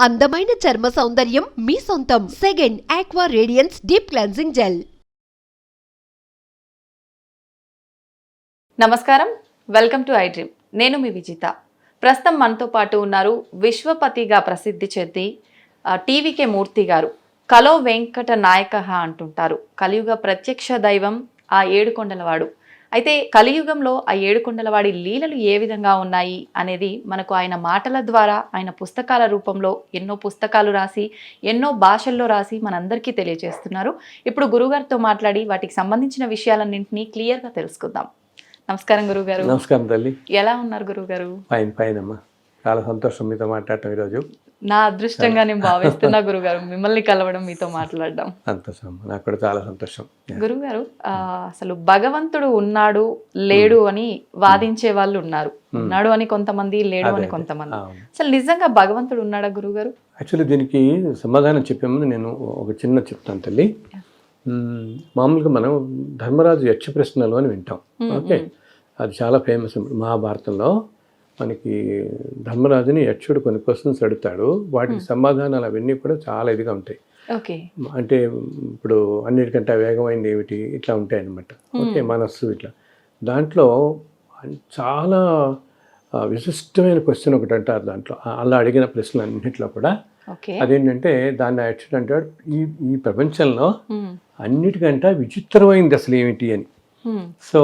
అందమైన చర్మ సౌందర్యం మీ సొంతం. Second aqua radiance deep cleansing gel. నమస్కారం, వెల్కమ్ టు ఐ డ్రీమ్. నేను మీ విజిత. ప్రస్తుతం మనతో పాటు ఉన్నారు విశ్వపతిగా ప్రసిద్ధి చెంది టీవీకే మూర్తి గారు. కలో వెంకట నాయక అంటుంటారు. కలియుగ ప్రత్యక్ష దైవం ఆ ఏడుకొండలవాడు. అయితే కలియుగంలో ఆ ఏడుకొండలవాడి లీలలు ఏ విధంగా ఉన్నాయి అనేది మనకు ఆయన మాటల ద్వారా, ఆయన పుస్తకాల రూపంలో ఎన్నో పుస్తకాలు రాసి ఎన్నో భాషల్లో రాసి మనందరికీ తెలియజేస్తున్నారు. ఇప్పుడు గురుగారితో మాట్లాడి వాటికి సంబంధించిన విషయాలన్నింటినీ క్లియర్గా తెలుసుకుందాం. నమస్కారం గురుగారు. నమస్కారం తల్లి. ఎలా ఉన్నారు గురుగారు? ఫైన్ అమ్మా, చాలా సంతోషం మీతో మాట్లాడటం ఈరోజు. నా అదృష్టంగా నేను భావిస్తున్నా గురుగారు, మిమ్మల్ని కలవడం, మీతో మాట్లాడడం. సంతోషం, నాకు కూడా చాలా సంతోషం. గురుగారు, అసలు భగవంతుడు ఉన్నాడు లేడు అని వాదించే వాళ్ళు ఉన్నారు. ఉన్నాడు అని కొంతమంది, లేడు అని కొంతమంది. అసలు నిజంగా భగవంతుడు ఉన్నాడా గురుగారు? యాక్చువల్లీ దీనికి సమాధానం చెప్పే ముందు నేను ఒక చిన్న చెప్తాను తల్లి. మామూలుగా మనం ధర్మరాజు యక్ష ప్రశ్నలు అని వింటాం. ఓకే, అది చాలా ఫేమస్. మహాభారతంలో మనకి ధర్మరాజుని యక్షుడు కొన్ని క్వశ్చన్స్ అడుగుతాడు, వాటికి సమాధానాలు అవన్నీ కూడా చాలా ఇదిగా ఉంటాయి. అంటే ఇప్పుడు అన్నిటికంటే వేగమైంది ఏమిటి, ఇట్లా ఉంటాయి అన్నమాట. ఓకే, మనస్సు ఇట్లా. దాంట్లో చాలా విశిష్టమైన క్వశ్చన్ ఒకటి అంటారు దాంట్లో. అలా అడిగిన ప్రశ్నలు అన్నింటిలో కూడా అదేంటంటే, దాన్ని యాక్చువల్ అంటాడు, ఈ ప్రపంచంలో అన్నిటికంటే విచిత్రమైంది అసలు ఏమిటి అని. సో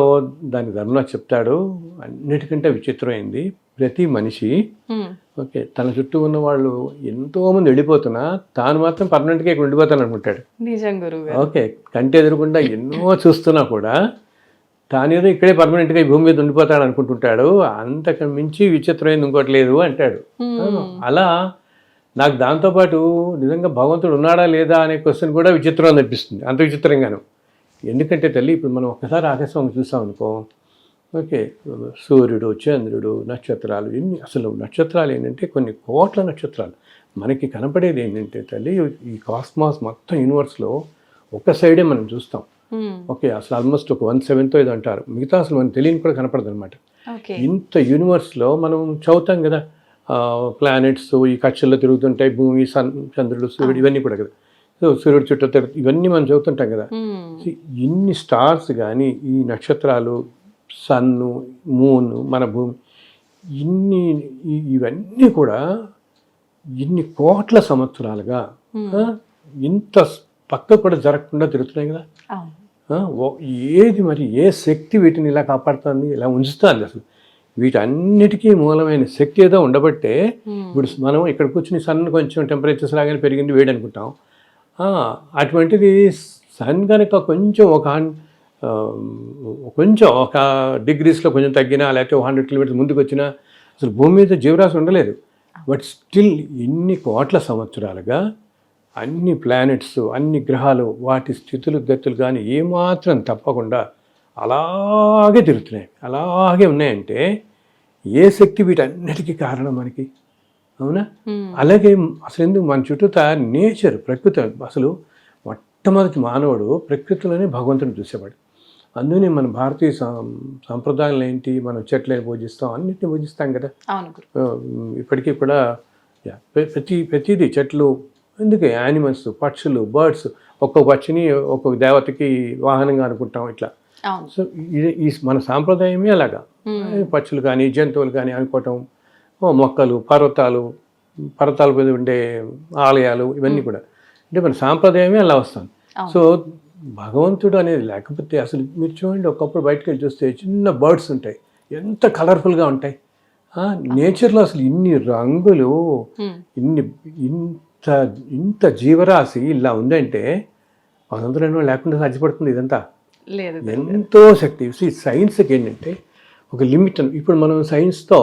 దాని ధర్మరాజు చెప్తాడు, అన్నిటికంటే విచిత్రమైంది ప్రతి మనిషి ఓకే తన చుట్టూ ఉన్న వాళ్ళు ఎంతో మంది వెళ్ళిపోతున్నా తాను మాత్రం పర్మనెంట్గా ఇక్కడ ఉండిపోతాను అనుకుంటాడు. ఓకే, కంటి ఎదురకుండా ఎన్నో చూస్తున్నా కూడా తానేదో ఇక్కడే పర్మనెంట్గా ఈ భూమి మీద ఉండిపోతాడు అనుకుంటుంటాడు. అంతకు మించి విచిత్రమైంది ఇంకోటి లేదు అంటాడు. అలా నాకు దాంతోపాటు నిజంగా భగవంతుడు ఉన్నాడా లేదా అనే క్వశ్చన్ కూడా విచిత్రం అనిపిస్తుంది, అంత విచిత్రంగాను. ఎందుకంటే తల్లి, ఇప్పుడు మనం ఒక్కసారి ఆకాశం చూసాం అనుకో, ఓకే, సూర్యుడు, చంద్రుడు, నక్షత్రాలు, ఎన్ని అసలు నక్షత్రాలు ఏంటంటే కొన్ని కోట్ల నక్షత్రాలు. మనకి కనపడేది ఏంటంటే తల్లి, ఈ కాస్మాస్ మొత్తం యూనివర్స్లో ఒక సైడే మనం చూస్తాం. ఓకే, అసలు ఆల్మోస్ట్ ఒక 1/7 ఇది అంటారు. మిగతా అసలు మనకు తెలియని కూడా కనపడదు అనమాట. ఇంత యూనివర్స్లో మనం చదువుతాం కదా, ప్లానెట్స్ ఈ కక్షల్లో తిరుగుతుంటాయి, భూమి, చంద్రుడు, సూర్యుడు, ఇవన్నీ కూడా కదా. సో సూర్యుడు చుట్టూ ఇవన్నీ మనం చదువుతుంటాం కదా. ఇన్ని స్టార్స్ కానీ, ఈ నక్షత్రాలు, సన్ను, మూను, మన భూమి, ఇవన్నీ కూడా ఇన్ని కోట్ల సంవత్సరాలుగా ఇంత పక్క కూడా జరగకుండా తిరుగుతున్నాయి కదా. ఏది మరి, ఏ శక్తి వీటిని ఇలా కాపాడుతుంది, ఇలా ఉంచుతుంది? అసలు వీటన్నిటికీ మూలమైన శక్తి ఏదో ఉండబట్టే ఇప్పుడు మనం ఇక్కడ కూర్చుని సన్ కొంచెం టెంపరేచర్స్ లాగానే పెరిగింది, వేడి అనుకుంటాం. అటువంటిది సన్ కనుక కొంచెం ఒక డిగ్రీస్లో కొంచెం తగ్గినా, లేకపోతే 100 కిలోమీటర్స్ ముందుకు వచ్చినా అసలు భూమి మీద జీవరాశి ఉండలేదు. బట్ స్టిల్ ఇన్ని కోట్ల సంవత్సరాలుగా అన్ని ప్లానెట్స్, అన్ని గ్రహాలు, వాటి స్థితులు గతులు కానీ ఏమాత్రం తప్పకుండా అలాగే తిరుగుతున్నాయి, అలాగే ఉన్నాయంటే ఏ శక్తి వీటన్నిటికీ కారణం మనకి? అవునా? అలాగే అసలు ఎందుకు మన చుట్టూతా నేచర్, ప్రకృతి. అసలు మొట్టమొదటి మానవుడు ప్రకృతిలోనే భగవంతుని చూసేవాడు. అందుకని మన భారతీయ సంప్రదాయాలు ఏంటి, మనం చెట్లని పూజిస్తాం, అన్నిటిని పూజిస్తాం కదా. ఇప్పటికీ కూడా ప్రతిదీ చెట్లు, ఎందుకు యానిమల్స్, పక్షులు, బర్డ్స్, ఒక్కొక్క పక్షిని ఒక్కొక్క దేవతకి వాహనంగా అనుకుంటాం ఇట్లా. సో ఈ మన సాంప్రదాయమే అలాగా. పక్షులు కానీ, జంతువులు కానీ అనుకోవటం, మొక్కలు, పర్వతాల మీద ఉండే ఆలయాలు, ఇవన్నీ కూడా అంటే మన సాంప్రదాయమే అలా వస్తుంది. సో భగవంతుడు అనేది లేకపోతే అసలు మీరు చూడండి, ఒకప్పుడు బయటకు వెళ్ళి చూస్తే చిన్న బర్డ్స్ ఉంటాయి, ఎంత కలర్ఫుల్గా ఉంటాయి. నేచర్లో అసలు ఇన్ని రంగులు, ఇంత జీవరాశి ఇలా ఉందంటే భగవంతుడు లేకుండా సాధ్యపడుతుంది ఇదంతా. ఎంతో శక్తి. సైన్స్కి ఏంటంటే ఒక లిమిట్. ఇప్పుడు మనం సైన్స్తో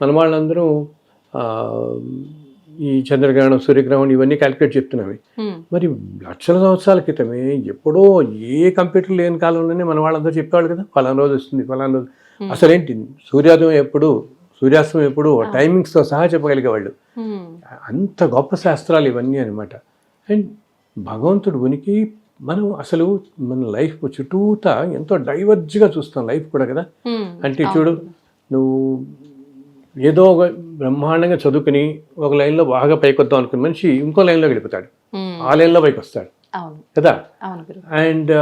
మన వాళ్ళందరూ ఈ చంద్రగ్రహణం, సూర్యగ్రహణం ఇవన్నీ క్యాలిక్యులేట్ చెప్తున్నామే. మరి లక్షల సంవత్సరాల క్రితమే ఎప్పుడో ఏ కంప్యూటర్ లేని కాలంలోనే మన వాళ్ళందరూ చెప్పేవాళ్ళు కదా, ఫలానా రోజు వస్తుంది, ఫలానా రోజు. అసలేంటి సూర్యోదయం ఎప్పుడు, సూర్యాస్తమయం ఎప్పుడు, టైమింగ్స్తో సహా చెప్పగలిగేవాళ్ళు. అంత గొప్ప శాస్త్రాలు ఇవన్నీ అనమాట. అండ్ భగవంతుడు ఉనికి మనం అసలు మన లైఫ్ చుట్టూతా ఎంతో డైవర్జ్గా చూస్తాం లైఫ్ కూడా కదా. అంటే చూడు, నువ్వు ఏదో బ్రహ్మాండంగా చదువుకుని ఒక లైన్లో బాగా పైకి వద్దాం అనుకున్న మనిషి ఇంకో లైన్లో వెళ్ళిపోతాడు, ఆ లైన్లో పైకి వస్తాడు అవును కదా. అవును గురువు. అండ్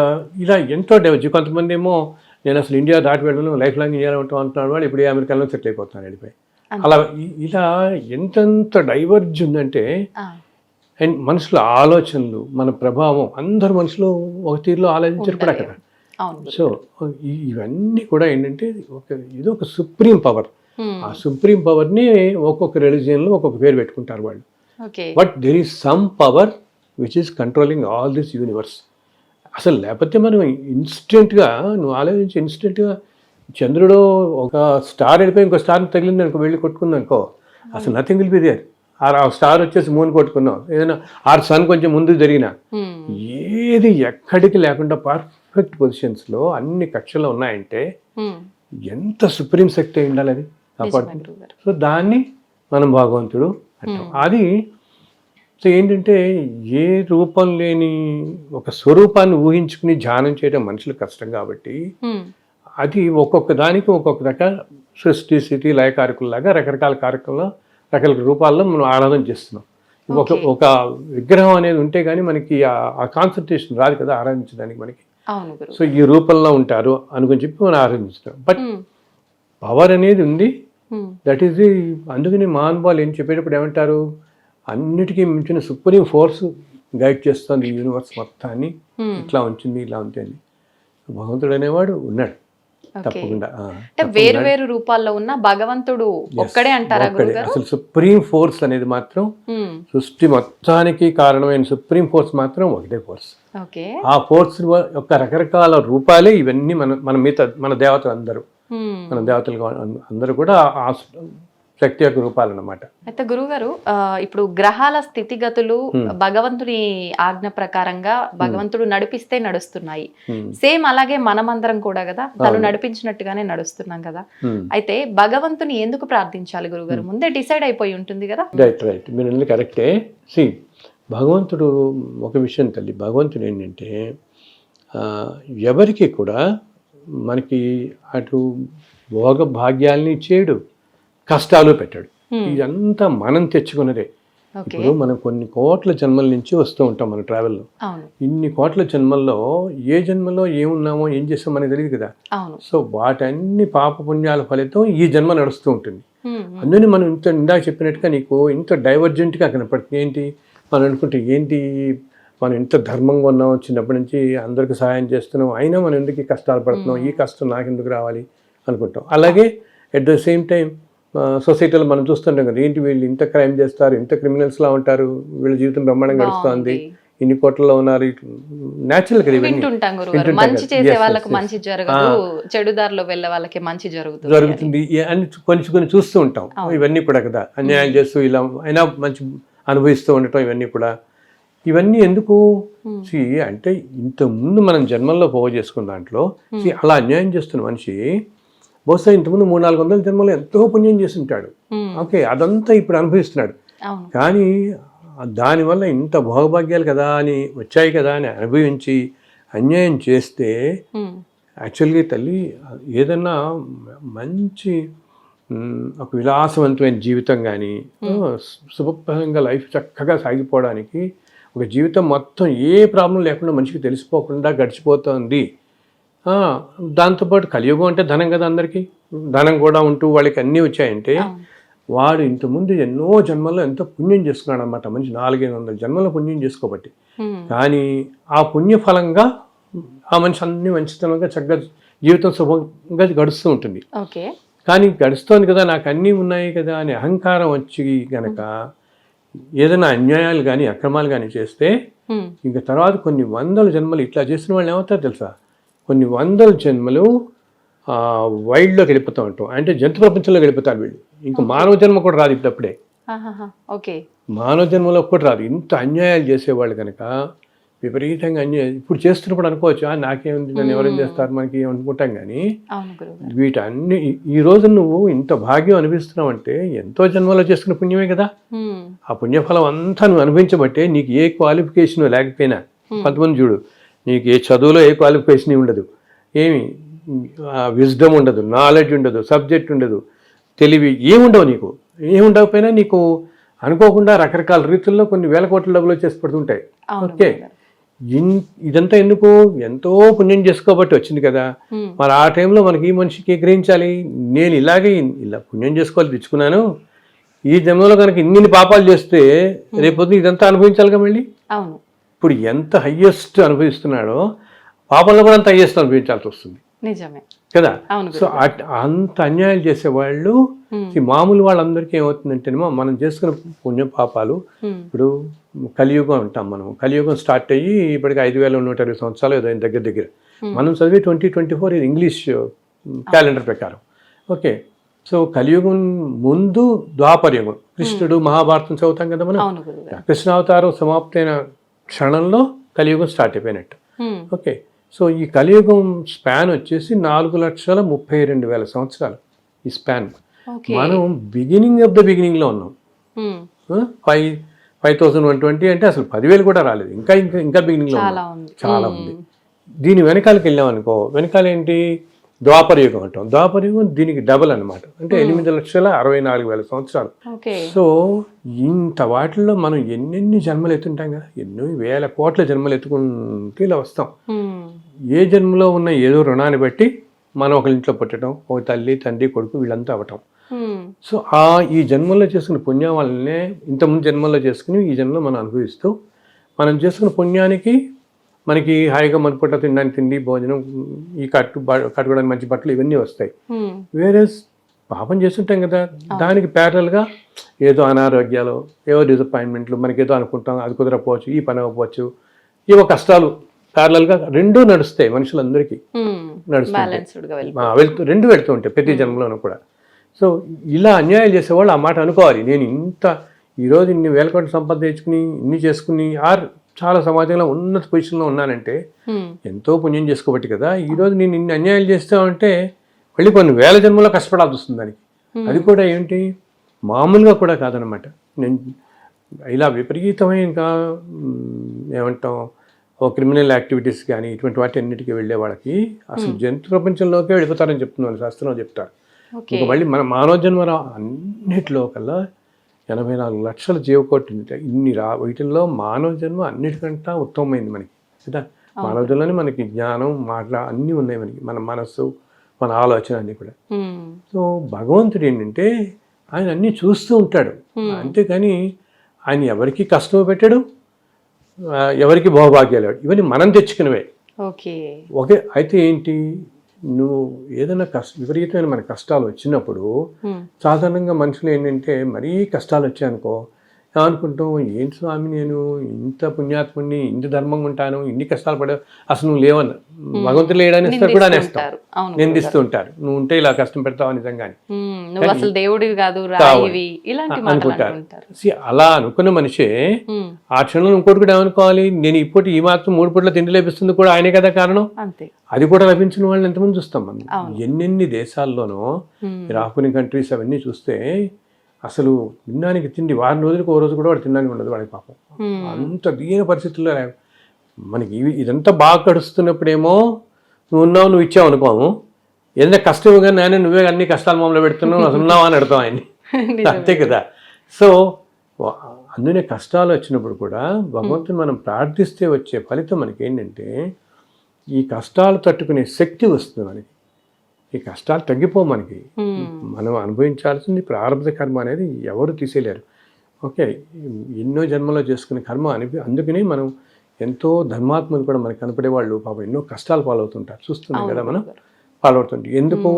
ఇలా ఎంతో డైవర్జ్. కొంతమంది ఏమో నేను అసలు ఇండియా దాటి వెళ్ళను, లైఫ్ లాంగ్ ఇండియాలో ఉంటాం అంటున్నాడు, వాడు ఇప్పుడు అమెరికాలో సెటిల్ అయిపోతున్నాడు వెళ్ళిపోయి. అలా ఇలా ఎంతెంత డైవర్జ్ ఉందంటే, అండ్ మనుషుల ఆలోచనలు, మన ప్రభావం, అందరు మనుషులు ఒక తీరులో ఆలోచించారు కూడా కదా. సో ఇవన్నీ కూడా ఏంటంటే ఇది ఒక సుప్రీం పవర్. ఆ సుప్రీం పవర్ని ఒక్కొక్క రిలీజియన్లో ఒక్కొక్క పేరు పెట్టుకుంటారు వాళ్ళు. But there is some power which is controlling all this universe. అసలు లేకపోతే మనం ఇన్స్టెంట్గా, నువ్వు ఆలోచించి ఇన్స్టెంట్గా చంద్రుడు ఒక స్టార్ వెళ్ళిపోయి ఇంకో స్టార్ని తగిలింది అనుకో, వెళ్ళి కొట్టుకుంది అనుకో, అసలు నథింగ్ విల్ బి దేర్. ఆ స్టార్ వచ్చేసి మూన్ కొట్టుకున్నాం, ఏదైనా సన్ కొంచెం ముందు జరిగిన ఏది ఎక్కడికి లేకుండా పర్ఫెక్ట్ పొజిషన్స్లో అన్ని కక్షలు ఉన్నాయంటే ఎంత సుప్రీం శక్తి అయి ఉండాలి అది కాపాడుతుంది. సో దాన్ని మనం భగవంతుడు అంటాం. అది సో ఏంటంటే ఏ రూపం లేని ఒక స్వరూపాన్ని ఊహించుకుని ధ్యానం చేయడం మనుషులకు కష్టం కాబట్టి అది ఒక్కొక్క దానికి ఒక్కొక్క రకాల సృష్టి స్థితి లయ కారకుల్లాగా రకరకాల కారకుల్లో రకరకాల రూపాల్లో మనం ఆరాధన చేస్తున్నాం. ఒక విగ్రహం అనేది ఉంటే కానీ మనకి ఆ కాన్సన్ట్రేషన్ రాదు కదా ఆరాధించడానికి మనకి. సో ఈ రూపంలో ఉంటారు అనుకుని చెప్పి మనం ఆరాధించుతాం. బట్ పవర్ అనేది ఉంది, దట్ ఈస్ ది. అందుకని మహానుభావులు ఏం చెప్పేటప్పుడు ఏమంటారు, అన్నిటికీ మించిన సుప్రీం ఫోర్స్ గైడ్ చేస్తుంది ఈ యూనివర్స్ మొత్తాన్ని, ఇట్లా ఉంచింది ఇలా ఉంటుంది. భగవంతుడు అనేవాడు ఉన్నాడు తప్పకుండా. వేరు వేరు రూపాల్లో ఉన్న భగవంతుడు ఒక్కడే అంటారా గురుగారు? అసలు సుప్రీం ఫోర్స్ అనేది మాత్రం సృష్టి మొత్తానికి కారణమైన సుప్రీం ఫోర్స్ మాత్రం ఒకటే ఫోర్స్. ఆ ఫోర్స్ యొక్క రకరకాల రూపాలే ఇవన్నీ మన దేవతలు అందరూ, మన దేవతలు అందరూ కూడా ఆ శక్తి యొక్క రూపాలు అన్నమాట. అయితే గురుగారు ఇప్పుడు గ్రహాల స్థితిగతులు భగవంతుని ఆజ్ఞ ప్రకారంగా భగవంతుడు నడిపిస్తే నడుస్తున్నాయి. సేమ్ అలాగే మనమందరం కూడా కదా తను నడిపించినట్టుగానే నడుస్తున్నాం కదా. అయితే భగవంతుని ఎందుకు ప్రార్థించాలి గురుగారు? ముందే డిసైడ్ అయిపోయి ఉంటుంది కదా. రైట్ మీరు కరెక్టే. భగవంతుడు ఒక విషయం తల్లి, భగవంతుడు ఏంటంటే ఎవరికి కూడా మనకి అటు భోగ భాగ్యాలని ఇచ్చేయడు, కష్టాలు పెట్టాడు. ఇదంతా మనం తెచ్చుకున్నదే. ఇప్పుడు మనం కొన్ని కోట్ల జన్మల నుంచి వస్తూ ఉంటాం మన ట్రావెల్లో. ఇన్ని కోట్ల జన్మల్లో ఏ జన్మలో ఏమున్నామో ఏం చేస్తామో మనకి తెలియదు కదా. సో వాటన్ని పాప పుణ్యాల ఫలితం ఈ జన్మ నడుస్తూ ఉంటుంది. అందుకని మనం ఇందాక చెప్పినట్టుగా నీకు ఇంత డైవర్జెంట్గా కనపడుతుంది. ఏంటి మనం అనుకుంటే, ఏంటి మనం ఇంత ధర్మంగా ఉన్నాం, చిన్నప్పటి నుంచి అందరికి సహాయం చేస్తున్నాం, అయినా మనం ఎందుకు కష్టాలు పడుతున్నాం, ఈ కష్టం నాకు ఎందుకు రావాలి అనుకుంటాం. అలాగే అట్ ద సేమ్ టైం సొసైటీలో మనం చూస్తుంటాం కదా, ఏంటి వీళ్ళు ఇంత క్రైమ్ చేస్తారు, ఇంత క్రిమినల్స్లా ఉంటారు, వీళ్ళ జీవితం బ్రహ్మాండంగా గడుస్తుంది, ఇన్ని కోట్లలో ఉన్నారు, న్యాచురల్ కదా ఇవన్నీ. మంచి చేసే వాళ్ళకి మంచి జరగదు, చెడు దారిలో వెళ్ళే వాళ్ళకి మంచి జరుగుతుంది అని కొన్ని చూస్తూ ఉంటాం. ఇవన్నీ కూడా కదా అన్యాయం చేస్తూ ఇలా అయినా మంచి అనుభవిస్తూ ఉండటం, ఇవన్నీ ఎందుకు అంటే ఇంతకుముందు మనం జన్మల్లో పోగు చేసుకున్న దాంట్లో అలా అన్యాయం చేస్తున్న మనిషి బహుశా ఇంతకుముందు 300-400 జన్మలో ఎంతో పుణ్యం చేసి ఉంటాడు. ఓకే, అదంతా ఇప్పుడు అనుభవిస్తున్నాడు. కానీ దానివల్ల ఇంత భోగభాగ్యాలు కదా అని వచ్చాయి కదా అని అనుభవించి అన్యాయం చేస్తే యాక్చువల్గా తల్లి ఏదన్నా మంచి ఒక విలాసవంతమైన జీవితం కానీ శుభప్రదంగా లైఫ్ చక్కగా సాగిపోవడానికి ఒక జీవితం మొత్తం ఏ ప్రాబ్లం లేకుండా మనిషికి తెలిసిపోకుండా గడిచిపోతుంది. దాంతోపాటు కలియుగం అంటే ధనం కదా, అందరికీ ధనం కూడా ఉంటూ వాళ్ళకి అన్నీ వచ్చాయంటే వాడు ఇంతకుముందు ఎన్నో జన్మల్లో ఎంతో పుణ్యం చేసుకున్నాడు అనమాట. మనిషి 400-500 జన్మల్లో పుణ్యం చేసుకోబట్టి. కానీ ఆ పుణ్యఫలంగా ఆ మనిషి అన్ని మంచితనంగా చక్కగా జీవితం శుభంగా గడుస్తూ ఉంటుంది. కానీ గడుస్తోంది కదా, నాకు అన్నీ ఉన్నాయి కదా అనే అహంకారం వచ్చి గనక ఏదైనా అన్యాయాలు కానీ అక్రమాలు కానీ చేస్తే ఇంకా తర్వాత కొన్ని 100 జన్మలు ఇట్లా చేసిన వాళ్ళు ఏమవుతారు తెలుసా, కొన్ని 100 జన్మలు వైల్డ్లోకి వెళ్ళిపోతూ ఉంటాం, అంటే జంతు ప్రపంచంలోకి వెళ్ళిపోతారు వీళ్ళు. ఇంకా మానవ జన్మ కూడా రాదు ఇప్పుడప్పుడే, మానవ జన్మలో కూడా రాదు. ఇంత అన్యాయాలు చేసేవాళ్ళు కనుక విపరీతంగా అన్యాయం ఇప్పుడు చేస్తున్నప్పుడు అనుకోవచ్చు, నాకేముంది, నన్ను ఎవరేం చేస్తారు మనకి అనుకుంటాం. కానీ వీటన్ని ఈ రోజు నువ్వు ఇంత భాగ్యం అనిపిస్తున్నావు అంటే ఎంతో జన్మలో చేసుకున్న పుణ్యమే కదా. ఆ పుణ్యఫలం అంతా నువ్వు అనుభవించబట్టే నీకు ఏ క్వాలిఫికేషన్ లేకపోయినా, కొంతమంది చూడు నీకు ఏ చదువులో ఏ క్వాలిఫికేషన్ ఉండదు, ఏమి విజ్డమ్ ఉండదు, నాలెడ్జ్ ఉండదు, సబ్జెక్ట్ ఉండదు, తెలివి ఏముండవు నీకు, ఏముండకపోయినా నీకు అనుకోకుండా రకరకాల రీతుల్లో కొన్ని వేల కోట్ల డబ్బులు వచ్చేసి పడుతుంటాయి. అవును ఓకే, ఇదంతా ఎందుకు? ఎంతో పుణ్యం చేసుకోబట్టి వచ్చింది కదా. మరి ఆ టైంలో మనకి ఈ మనిషికి గ్రహించాలి, నేను ఇలాగే ఇలా పుణ్యం చేసుకోవాలి తెచ్చుకున్నాను, ఈ జన్మలో కనుక ఇన్ని పాపాలు చేస్తే రేపొద్దు ఇదంతా అనుభవించాలిగా మళ్ళీ. అవును, ఇప్పుడు ఎంత హయ్యెస్ట్ అనుభవిస్తున్నాడో పాపంలో కూడా అంత హయ్యెస్ట్ అనుభవించాల్సి వస్తుంది నిజమే కదా. అవును సో అంత అన్యాయాలు చేసేవాళ్ళు ఈ మామూలు వాళ్ళందరికీ ఏమవుతుందంటేనేమో మనం చేసుకున్న పుణ్య పాపాలు, ఇప్పుడు కలియుగం అంటాం మనం, కలియుగం స్టార్ట్ అయ్యి ఇప్పటికి 5120 సంవత్సరాలు ఏదో దగ్గర దగ్గర. మనం చదివి 2024 ఇది ఇంగ్లీష్ క్యాలెండర్ ప్రకారం. ఓకే, సో కలియుగం ముందు ద్వాపరయుగం, కృష్ణుడు మహాభారతం చదువుతాం కదా మనం. అవును గురుగారు. కృష్ణావతారం సమాప్తైన క్షణంలో కలియుగం స్టార్ట్ అయిపోయినట్టు. ఓకే, సో ఈ కలియుగం స్పాన్ వచ్చేసి 4,32,000 సంవత్సరాలు ఈ స్పాన్. మనం బిగినింగ్ ఆఫ్ ద బిగినింగ్లో ఉన్నాం. 5,120 అంటే అసలు 10,000 కూడా రాలేదు, ఇంకా ఇంకా ఇంకా బిగినింగ్లో చాలా ఉంది. దీని వెనకాలకి వెళ్ళాం అనుకో, వెనకాల ఏంటి? ద్వాపరయుగం అంటాం. ద్వాపరయుగం దీనికి డబల్ అనమాట, అంటే 8,64,000 సంవత్సరాలు. సో ఇంత వాటిల్లో మనం ఎన్నెన్ని జన్మలు ఎత్తుంటాం కదా, ఎన్నో వేల కోట్ల జన్మలు ఎత్తుకుంటూ ఇలా వస్తాం. ఏ జన్మలో ఉన్న ఏదో రుణాన్ని బట్టి మనం ఒక ఇంట్లో పుట్టడం, ఒక తల్లి తండ్రి కొడుకు వీళ్ళంతా అవ్వటం. సో ఈ జన్మల్లో చేసుకున్న పుణ్యం వల్లనే ఇంతకుముందు జన్మల్లో చేసుకుని ఈ జన్మలో మనం అనుభవిస్తూ, మనం చేసుకున్న పుణ్యానికి మనకి హాయిగా మన పుట్ట తినడానికి తిండి, భోజనం, ఈ కట్టుకోవడానికి మంచి బట్టలు ఇవన్నీ వస్తాయి. వేరే పాపం చేస్తుంటాం కదా, దానికి ప్యారల్గా ఏదో అనారోగ్యాలు, ఏవో డిసప్పాయింట్మెంట్లు, మనకి ఏదో అనుకుంటాం అది కుదరకపోవచ్చు, ఈ పని అవ్వకపోవచ్చు, ఏవో కష్టాలు ప్యారల్గా రెండూ నడుస్తాయి మనుషులందరికీ. రెండు వెళ్తూ ఉంటాయి ప్రతి జన్మలోనూ కూడా. సో ఇలా అన్యాయం చేసేవాళ్ళు ఆ మాట అనుకోవాలి, నేను ఈరోజు ఇన్ని వేల కోట్ల సంపద తెచ్చుకుని ఇన్ని చేసుకుని చాలా సమాజంలో ఉన్నత పొజిషన్లో ఉన్నానంటే ఎంతో పుణ్యం చేసుకోబట్టి కదా. ఈరోజు నేను ఇన్ని అన్యాయాలు చేస్తామంటే మళ్ళీ కొన్ని వేల జన్మలో కష్టపడాల్సి వస్తుంది దానికి. అది కూడా ఏంటి, మామూలుగా కూడా కాదనమాట. నేను ఇలా విపరీతమైన ఇంకా ఏమంటాం, ఓ క్రిమినల్ యాక్టివిటీస్ కానీ ఇటువంటి వాటి అన్నిటికీ వెళ్ళే వాళ్ళకి అసలు జంతు ప్రపంచంలోకే వెళ్ళిపోతారని చెప్తున్నాను, శాస్త్రంలో చెప్తారు. ఇంకా మళ్ళీ మన మానవ జన్మ అన్నిటిలో కల్లా 84 లక్షల జీవకోటి ఇన్ని వీటిల్లో మానవ జన్మ అన్నిటికంటే ఉత్తమమైంది మనకి కదా. మానవ జన్మలోనే మనకి జ్ఞానం, అన్నీ ఉన్నాయి మనకి, మన మనస్సు, మన ఆలోచన అన్నీ కూడా. సో భగవంతుడు ఏంటంటే ఆయన అన్నీ చూస్తూ ఉంటాడు, అంతేకాని ఆయన ఎవరికి కష్టం పెట్టాడు, ఎవరికి భోగభాగ్యాలు, ఇవన్నీ మనం తెచ్చుకునేవే. ఓకే, అయితే ఏంటి, నువ్వు ఏదైనా విపరీతమైన మన కష్టాలు వచ్చినప్పుడు సాధారణంగా మనుషులు ఏంటంటే మరీ కష్టాలు వచ్చాయనుకో ఏమనుకుంటాం, ఏంటి స్వామి నేను ఇంత పుణ్యాత్ముడిని, ఇంత ధర్మంగా ఉంటాను, ఇన్ని కష్టాలు పడా, అసలు నువ్వు లేవన్న భగవంతుడు లేడని ఇస్తారు కూడా అనేస్తారు, నిందిస్తూ ఉంటారు, నువ్వు ఉంటే ఇలా కష్టం పెడతావు నిజంగానే అనుకుంటారు. అలా అనుకున్న మనిషే ఆ క్షణంలో ఇంకోటి కూడా ఏమనుకోవాలి, నేను ఇప్పుడు ఈ మాత్రం 3 పూట్ల తిండి లభిస్తుంది కూడా ఆయనే కదా కారణం. అది కూడా లభించిన వాళ్ళని ఎంతమంది చూస్తాం మనం, ఎన్నెన్ని దేశాల్లోనో ఆఫ్రికన్ కంట్రీస్ అవన్నీ చూస్తే అసలు తినడానికి తిండి వారం రోజులకు 1 రోజు కూడా వాడు తినడానికి ఉండదు వాడికి పాపం. అంత దీన పరిస్థితుల్లో మనకి ఇదంతా బాగా గడుస్తున్నప్పుడేమో నువ్వు ఉన్నావు, నువ్వు ఇచ్చావు అనుకోము, ఏదైనా కష్టం కానీ నాయన నువ్వే అన్ని కష్టాలు మమ్మల్ని పెడుతున్నావు, అసలు ఉన్నావా అని అడతాం ఆయన్ని, అంతే కదా. సో అందునే కష్టాలు వచ్చినప్పుడు కూడా భగవంతుని మనం ప్రార్థిస్తే వచ్చే ఫలితం మనకి ఏంటంటే ఈ కష్టాలు తట్టుకునే శక్తి వస్తుంది మనకి, ఈ కష్టాలు తగ్గిపో మనకి. మనం అనుభవించాల్సింది ప్రారంభ కర్మ అనేది ఎవరు తీసేయలేరు. ఓకే, ఎన్నో జన్మలో చేసుకునే కర్మ అందుకని మనం ఎంతో ధర్మాత్మలు కూడా మనకి కనపడే వాళ్ళు పాపం ఎన్నో కష్టాలు పాలవుతుంటారు, చూస్తున్నాం కదా మనం పాలవుతుంటాం. ఎందుకో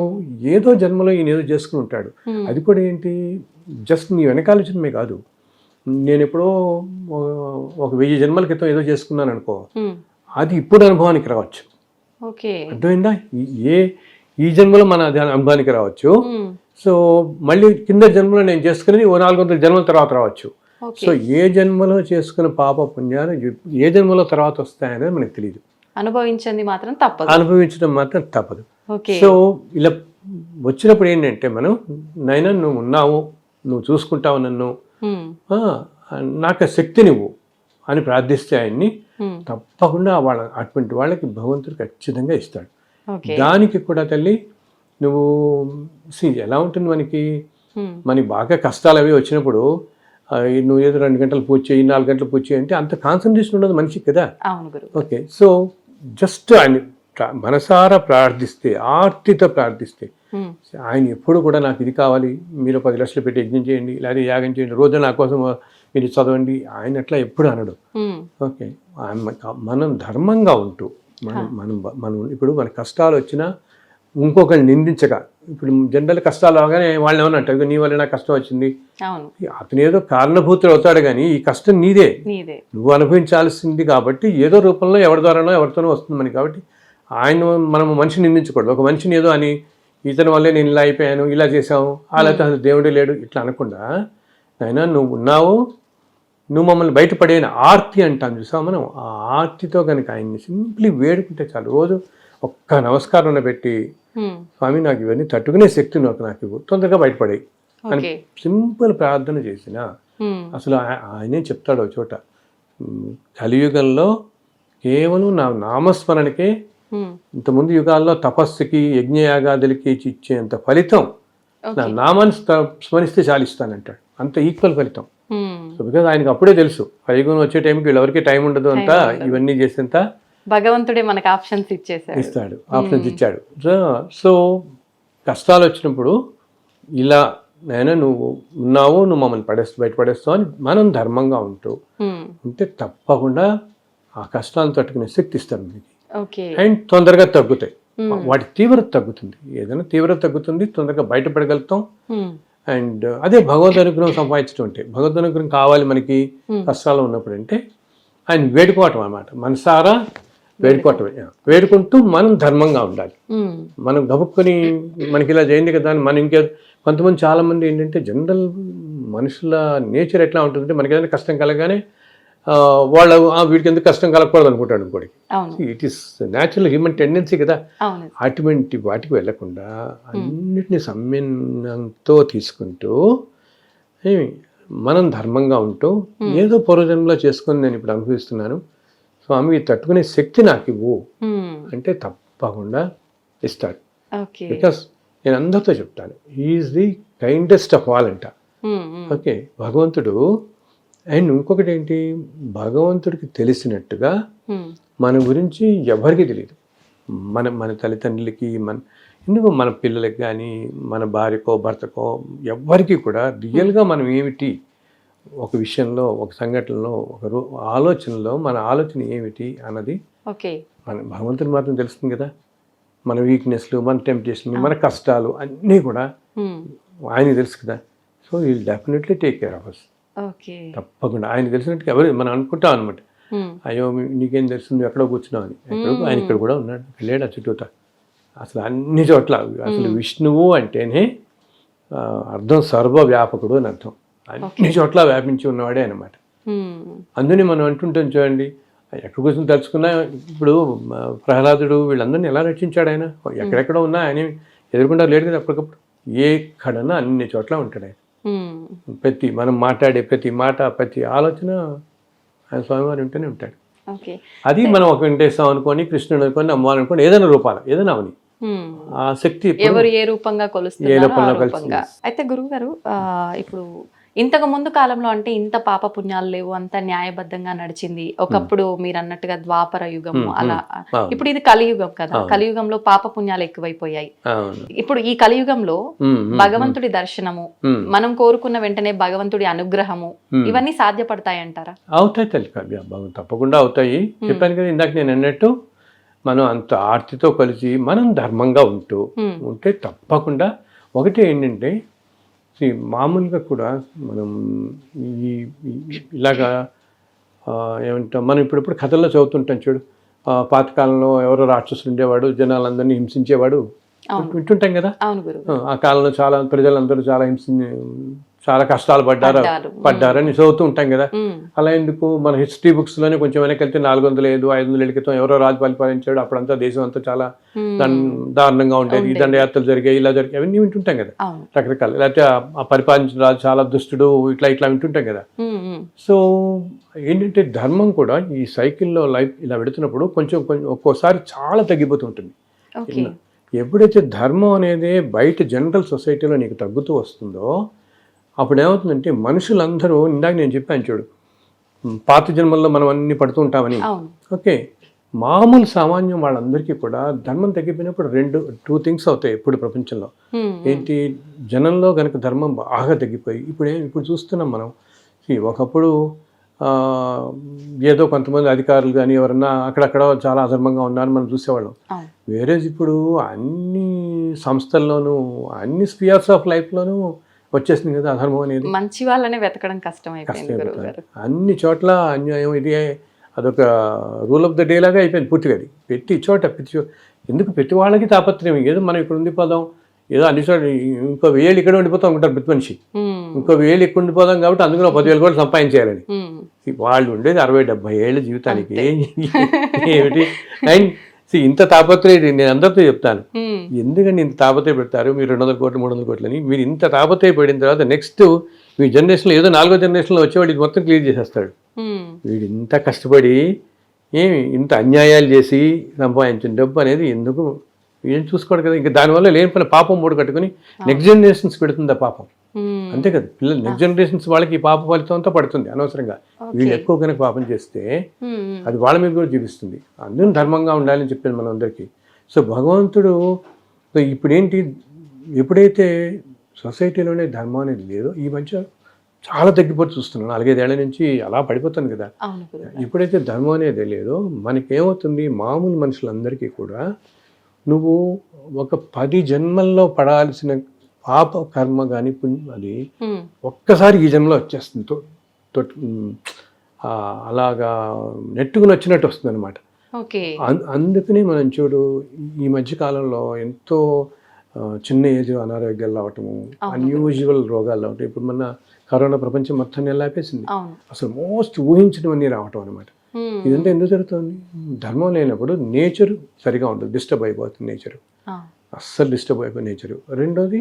ఏదో జన్మలో ఈయన ఏదో చేసుకుని ఉంటాడు. అది కూడా ఏంటి, జస్ట్ నీ వెనకాల జన్మే కాదు, నేను ఎప్పుడో 1000 జన్మల క్రితం ఏదో చేసుకున్నాను అనుకో, అది ఇప్పుడు అనుభవానికి రావచ్చు. అర్థమైందా, ఈ జన్మలో మన అనుభవానికి రావచ్చు. సో మళ్ళీ కింద జన్మలో నేను చేసుకునేది 400 జన్మల తర్వాత రావచ్చు. సో ఏ జన్మలో చేసుకున్న పాప పుణ్యాలు ఏ జన్మలో తర్వాత వస్తాయనేది మనకు తెలియదు, అనుభవించడం మాత్రం తప్పదు. సో ఇలా వచ్చినప్పుడు ఏంటంటే మనం నైనా నువ్వు ఉన్నావు, నువ్వు చూసుకుంటావు నన్ను, నాకు శక్తి నువ్వు అని ప్రార్థిస్తే ఆయన్ని తప్పకుండా అటువంటి వాళ్ళకి భగవంతుడు ఖచ్చితంగా ఇస్తాడు. దానికి కూడా తల్లి నువ్వు ఎలా ఉంటుంది మనకి, మనకి బాగా కష్టాలు అవి వచ్చినప్పుడు నువ్వు ఏదో 2 గంటలు పూజ చేయి, 4 గంటలు పూజ చేయి అంటే అంత కాన్సన్ట్రేషన్ ఉండదు మనిషికి కదా. అవును గురు. ఓకే, సో జస్ట్ ఆయన మనసారా ప్రార్థిస్తే, ఆర్తితో ప్రార్థిస్తే, ఆయన ఎప్పుడు కూడా నాకు ఇది కావాలి, మీరు 10 లక్షలు పెట్టి యజ్ఞం చేయండి, లేదా యాగం చేయండి, రోజు నా కోసం మీరు చదవండి, ఆయన అట్లా ఎప్పుడు అనడు. ఓకే, మనం ధర్మంగా ఉంటూ మనం మనం మనం ఇప్పుడు మన కష్టాలు వచ్చినా ఇంకొకరిని నిందించక, ఇప్పుడు జనరల్ కష్టాలు అవగానే వాళ్ళు ఏమన్నా అంటారు, నీ వల్ల నాకు కష్టం వచ్చింది, అతను ఏదో కారణభూతులు అవుతాడు కానీ ఈ కష్టం నీదే, నువ్వు అనుభవించాల్సింది కాబట్టి ఏదో రూపంలో ఎవరి ద్వారానో ఎవరితోనో వస్తుంది మనకి. కాబట్టి ఆయన మనం మనిషిని నిందించకూడదు. ఒక మనిషిని ఏదో అని ఇతని వల్లే నేను ఇలా అయిపోయాను, ఇలా చేసావు, అలా అసలు దేవుడే లేడు ఇట్లా అనకుండా, అయినా నువ్వు ఉన్నావు, నువ్వు మమ్మల్ని బయటపడేన ఆర్తి అంటాను చూసావు మనం, ఆ ఆర్తితో కనుక ఆయన్ని సింప్లీ వేడుకుంటే చాలు. రోజు ఒక్క నమస్కారం పెట్టి, స్వామి నాకు ఇవన్నీ తట్టుకునే శక్తి నాకు ఇవ్వు, తొందరగా బయటపడాయి అని సింపుల్ ప్రార్థన చేసిన అసలు ఆయనే చెప్తాడు చోట, కలియుగంలో కేవలం నా నామస్మరణకే ఇంతకుముందు యుగాల్లో తపస్సుకి యజ్ఞయాగాదులకి ఇచ్చేంత ఫలితం నా నామాన్ని స్మరిస్తే చాలిస్తానంటాడు. అంత ఈక్వల్ ఫలితం. సో బికాజ్ ఆయనకు అప్పుడే తెలుసు కలియుగం వచ్చే టైంకి వీళ్ళెవరికి టైం ఉండదు అంతా, ఇవన్నీ చేసేంత భగవంతుడే మనకి ఆప్షన్స్ ఇస్తాడు, ఆప్షన్స్ ఇచ్చాడు. సో కష్టాలు వచ్చినప్పుడు ఇలా నేను నువ్వు ఉన్నావు, నువ్వు మమ్మల్ని బయటపడేస్తావు అని మనం ధర్మంగా ఉంటే తప్పకుండా ఆ కష్టాలను తట్టుకునే శక్తి ఇస్తారు మనకి. అండ్ తొందరగా తగ్గుతాయి, వాటి తీవ్రత తగ్గుతుంది, ఏదైనా తీవ్రత తగ్గుతుంది, తొందరగా బయటపడగలుగుతాం. అండ్ అదే భగవద్ అనుగ్రహం సంపాదించడం అంటే, భగవద్ అనుగ్రహం కావాలి మనకి కష్టాలు ఉన్నప్పుడు అంటే ఆయన వేడుకోవటం అన్నమాట, మనసారా వేడుకోవటమే. వేడుకుంటూ మనం ధర్మంగా ఉండాలి. మనం గబుక్కుని మనకి ఇలా చేయండి కదా అని మనం కొంతమంది చాలా మంది ఏంటంటే జనరల్ మనుషుల నేచర్ ఎట్లా ఉంటుందంటే, మనకి ఏదైనా కష్టం కలగానే వాళ్ళు వీడికి ఎందుకు కష్టం కలగకూడదు అనుకుంటాడు ఇంకోటికి. It is natural human tendency కదా. అటువంటి వాటికి వెళ్ళకుండా అన్నిటినీ సమ్మెనంతో తీసుకుంటూ మనం ధర్మంగా ఉంటూ ఏదో పూర్వజన్మలో చేసుకొని నేను ఇప్పుడు అనుభవిస్తున్నాను స్వామి, తట్టుకునే శక్తి నాకు ఇవ్వు అంటే తప్పకుండా ఇస్తాడు. బికాస్ నేను అందరితో చెప్తాను, he's the kindest of all అంట. ఓకే, భగవంతుడు. అండ్ ఇంకొకటి ఏంటి, భగవంతుడికి తెలిసినట్టుగా మన గురించి ఎవరికి తెలియదు. మన తల్లిదండ్రులకి, ఎందుకు మన పిల్లలకి కానీ, మన భార్యకో భర్తకో ఎవ్వరికి కూడా రియల్గా మనం ఏమిటి, ఒక విషయంలో, ఒక సంఘటనలో, ఒక ఆలోచనలో మన ఆలోచన ఏమిటి అన్నది మన భగవంతుని మాత్రం తెలుస్తుంది కదా. మన వీక్నెస్లు, మన టెంప్టేషన్, మన కష్టాలు అన్నీ కూడా ఆయనకి తెలుసు కదా. సో ఈ definitely take care of us. తప్పకుండా ఆయన తెలిసినట్టు ఎవరు మనం అనుకుంటాం అనమాట, అయ్యో నీకేం తెలుసు, నువ్వు ఎక్కడో కూర్చున్నావు అని. ఆయన ఇక్కడ కూడా ఉన్నాడు, వెళ్ళాడు ఆ చుట్టూతా. అసలు అన్ని చోట్ల అసలు విష్ణువు అంటేనే అర్థం సర్వవ్యాపకుడు అని అర్థం. అన్ని చోట్ల వ్యాపించి ఉన్నవాడే అనమాట. అందుని మనం అంటుంటాం చూడండి, ఎక్కడ కూర్చొని తలుచుకున్నా, ఇప్పుడు ప్రహ్లాదుడు వీళ్ళందరినీ ఎలా రక్షించాడు ఆయన, ఎక్కడెక్కడ ఉన్నా ఆయన ఎదుర్కొంటారు లేడు కదా. అప్పటికప్పుడు ఎక్కడన్నా అన్ని చోట్ల ఉంటాడు ఆయన. ప్రతి మనం మాట్లాడే ప్రతి మాట, ప్రతి ఆలోచన ఆయన స్వామివారు ఉంటూనే ఉంటాడు. అది మనం ఒక వెంకటేశ్వరం అనుకోని, కృష్ణుడు అనుకోని, అమ్మవారు అనుకోని, ఏదైనా రూపాలు ఏదైనా అవని ఆ శక్తి ఎవరు ఏ రూపంగా కొలుస్తున్నారు. అయితే గురువు గారు, ఇప్పుడు ఇంతకు ముందు కాలంలో అంటే ఇంత పాప పుణ్యాలు లేవు, అంత న్యాయబద్ధంగా నడిచింది. ఒకప్పుడు మీరు అన్నట్టుగా ద్వాపర యుగము అలా. ఇప్పుడు ఇది కలియుగం కదా, కలియుగంలో పాప పుణ్యాలు ఎక్కువైపోయాయి. ఇప్పుడు ఈ కలియుగంలో భగవంతుడి దర్శనము, మనం కోరుకున్న వెంటనే భగవంతుడి అనుగ్రహము, ఇవన్నీ సాధ్యపడతాయంటారా? అవుతాయి తల్లి, తప్పకుండా అవుతాయి. చెప్పాను కదా ఇందాక నేను అన్నట్టు, మనం అంత ఆర్తితో కలిసి మనం ధర్మంగా ఉంటే తప్పకుండా. ఒకటి ఏంటంటే మామూలుగా కూడా మనం ఇలాగా ఏమంటాం, మనం ఇప్పుడిప్పుడు కథల్లో చదువుతుంటాం చూడు, పాతకాలంలో ఎవరో రాక్షసులు ఉండేవాడు, జనాలందరినీ హింసించేవాడు, వింటుంటాం కదా. ఆ కాలంలో చాలా ప్రజలందరూ చాలా కష్టాలు పడ్డారని చదువుతూ ఉంటాం కదా. అలా ఎందుకు, మన హిస్టరీ బుక్స్ లోనే కొంచెం వెనకెళ్తే 400-500 క్రితం ఎవరో రాజు పరిపాలించాడు, అప్పుడంతా దేశం అంతా చాలా దారుణంగా ఉండేది, దండయాత్రలు జరిగాయి, ఇలా జరిగాయి, అవన్నీ వింటుంటాం కదా రకరకాల. లేకపోతే ఆ పరిపాలించిన రాజు చాలా దుష్టుడు, ఇట్లా వింటుంటాం కదా. సో ఏంటంటే ధర్మం కూడా ఈ సైకిల్లో లైఫ్ ఇలా పెడుతున్నప్పుడు కొంచెం ఒక్కోసారి చాలా తగ్గిపోతూ ఉంటుంది. ఎప్పుడైతే ధర్మం అనేది బయట జనరల్ సొసైటీలో నీకు తగ్గుతూ వస్తుందో అప్పుడు ఏమవుతుందంటే మనుషులందరూ ఇందాక నేను చెప్పాను చూడు, పాత జన్మల్లో మనం అన్ని పడుతూ ఉంటామని. ఓకే, మామూలు సామాన్యం వాళ్ళందరికీ కూడా ధర్మం తగ్గిపోయినప్పుడు టూ థింగ్స్ అవుతాయి ఎప్పుడు ప్రపంచంలో. ఏంటి, జనంలో కనుక ధర్మం బాగా తగ్గిపోయి ఇప్పుడు చూస్తున్నాం మనం. ఒకప్పుడు ఏదో కొంతమంది అధికారులు కానీ ఎవరన్నా అక్కడక్కడ చాలా అధర్మంగా ఉన్నారని మనం చూసేవాళ్ళం. వేరే ఇప్పుడు అన్ని సంస్థల్లోనూ అన్ని స్పియర్స్ ఆఫ్ లైఫ్లోనూ వచ్చేసింది కదా అధర్మం అనేది. మంచి వాళ్ళనే వెతకడం కష్టమైపోయింది. అన్ని చోట్ల అన్యాయం, ఇది అదొక రూల్ ఆఫ్ ద డే లాగా అయిపోయింది పూర్తిగా. అది ప్రతి చోట ఎందుకు ప్రతి వాళ్ళకి తాపత్రయం. ఏదో మనం ఇక్కడ ఉండిపోదాం, ఏదో అన్ని చోట ఇంకో 1000 ఇక్కడ ఉండిపోతాం అనుకుంటారు ప్రతి మనిషి. ఇంకో 1000 ఇక్కడ ఉండిపోదాం కాబట్టి అందులో 10,000 కూడా సంపాదించేయాలని. వాళ్ళు ఉండేది 60-70 ఏళ్ళ జీవితానికి ఏమిటి. అండ్ ఇంత తాపత్రయం నేను అందరితో చెప్తాను, ఎందుకంటే ఇంత తాపత్రయ పెడతారు మీరు 200 కోట్లు 300 కోట్లు అని. మీరు ఇంత తాపత్రయ పడిన తర్వాత నెక్స్ట్ మీ జనరేషన్లో ఏదో 4వ జనరేషన్లో వచ్చేవాడు ఇది మొత్తం క్లియర్ చేసేస్తాడు. వీడు ఇంత కష్టపడి ఇంత అన్యాయాలు చేసి సంపాదించిన డబ్బు అనేది ఎందుకు ఏం చూసుకోడు కదా. ఇంకా దానివల్ల లేని పని పాపం మూడు కట్టుకుని నెక్స్ట్ జనరేషన్స్ పెడుతుంది ఆ పాపం. అంతే కదా, పిల్లలు నెక్స్ట్ జనరేషన్స్ వాళ్ళకి ఈ పాప ఫలితం అంతా పడుతుంది అనవసరంగా. వీళ్ళు ఎక్కువ కనుక పాపం చేస్తే అది వాళ్ళ మీద కూడా చూపిస్తుంది. అందరూ ధర్మంగా ఉండాలని చెప్పాను మన అందరికీ. సో భగవంతుడు ఇప్పుడేంటి, ఎప్పుడైతే సొసైటీలోనే ధర్మం అనేది లేదో ఈ మధ్య చాలా తగ్గిపోతూ చూస్తున్నాను. 4-5 ఏళ్ల నుంచి అలా పడిపోతుంది కదా. ఎప్పుడైతే ధర్మం అనేది లేదో మనకేమవుతుంది, మామూలు మనుషులందరికీ కూడా నువ్వు ఒక 10 జన్మల్లో పడాల్సిన పాప కర్మ కానీ పుణ్యం అది ఒక్కసారి ఈ జన్మలో వచ్చేస్తుంది. అలాగా నెట్టుకుని వచ్చినట్టు వస్తుంది అనమాట. అందుకని మనం చూడు ఈ మధ్య కాలంలో ఎంతో చిన్న ఏజ్ అనారోగ్యాలు రావటము, అన్యూజువల్ రోగాలు రావటం. ఇప్పుడు మన కరోనా ప్రపంచం మొత్తాన్ని ఎలా ఆపేసింది. అసలు మోస్ట్ ఊహించినవన్నీ రావటం అనమాట. ఇదంతా ఎందుకు జరుగుతుంది, ధర్మం లేనప్పుడు నేచర్ సరిగా ఉండదు, డిస్టర్బ్ అయిపోతుంది నేచరు, అస్సలు డిస్టర్బ్ అయిపోయి నేచరు. రెండోది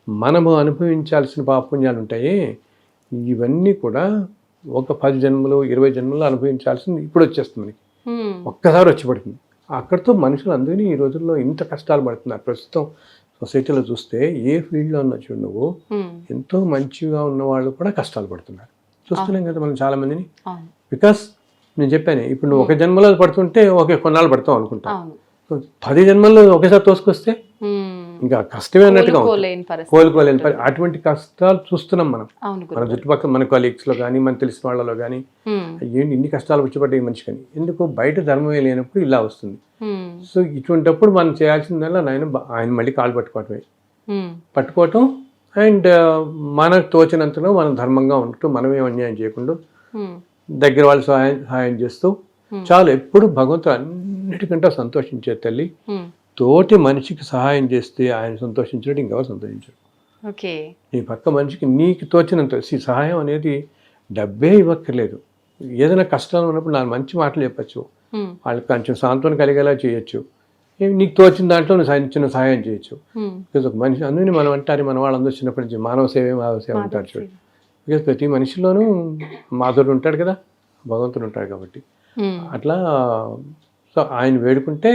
మనము అనుభవించాల్సిన పాపపుణ్యాలు ఉంటాయి, ఇవన్నీ కూడా ఒక 10 జన్మలు 20 జన్మలు అనుభవించాల్సింది ఇప్పుడు వచ్చేస్తుంది మనకి, ఒక్కసారి వచ్చి పడుతుంది. అక్కడితో మనుషులు అందుకని ఈ రోజుల్లో ఇంత కష్టాలు పడుతున్నారు. ప్రస్తుతం సొసైటీలో చూస్తే ఏ ఫీల్డ్లో ఉన్నా చూడు నువ్వు, ఎంతో మంచిగా ఉన్న వాళ్ళు కూడా కష్టాలు పడుతున్నారు. చూస్తున్నాం కదా మనం చాలా మందిని. బికాస్ నేను చెప్పాను, ఇప్పుడు నువ్వు ఒక జన్మలో పడుతుంటే ఓకే కొన్నాళ్ళు పడతావు అనుకుంటా, 10 జన్మల్లో ఒకేసారి తోసుకొస్తే ఇంకా కష్టమే అన్నట్టుగా కోలుకోలేని అటువంటి కష్టాలు చూస్తున్నాం మనం. మన చుట్టుపక్కల మన కొలీగ్స్లో కానీ మన తెలిసిన వాళ్ళలో కానీ ఏంటి ఇన్ని కష్టాలు వచ్చిపడ్డాయి ఈ మనిషి కానీ. ఎందుకు, బయట ధర్మమే లేనప్పుడు ఇలా వస్తుంది. సో ఇటువంటిప్పుడు మనం చేయాల్సిందల్లా ఆయన మళ్ళీ కాలు పట్టుకోవటం అండ్ మనకు తోచినంతలో మనం ధర్మంగా ఉంటూ మనమేం అన్యాయం చేయకుండా దగ్గర వాళ్ళు సహాయం చేస్తూ చాలు. ఎప్పుడు భగవంతుడు అన్నిటికంటే సంతోషించే తల్లి, తోటి మనిషికి సహాయం చేస్తే ఆయన సంతోషించినట్టు ఇంకెవరు సంతోషించరు. నీ పక్క మనిషికి నీకు తోచినంత సహాయం అనేది డబ్బే ఇవ్వక్కర్లేదు. ఏదైనా కష్టాలు ఉన్నప్పుడు 4 మంచి మాటలు చెప్పచ్చు, వాళ్ళకి కొంచెం సాంత్వన కలిగేలా చేయొచ్చు, నీకు తోచిన దాంట్లో నువ్వు చిన్న సహాయం చేయొచ్చు. బికాజ్ ఒక మనిషి అందుకని మనం అంటారు, మన వాళ్ళందరూ చిన్నప్పటి నుంచి మానవ సేవ అంటారు చూడు. బికాజ్ ప్రతి మనిషిలోనూ మాధుడు ఉంటాడు కదా, భగవంతుడు ఉంటాడు కాబట్టి అట్లా. సో ఆయన వేడుకుంటే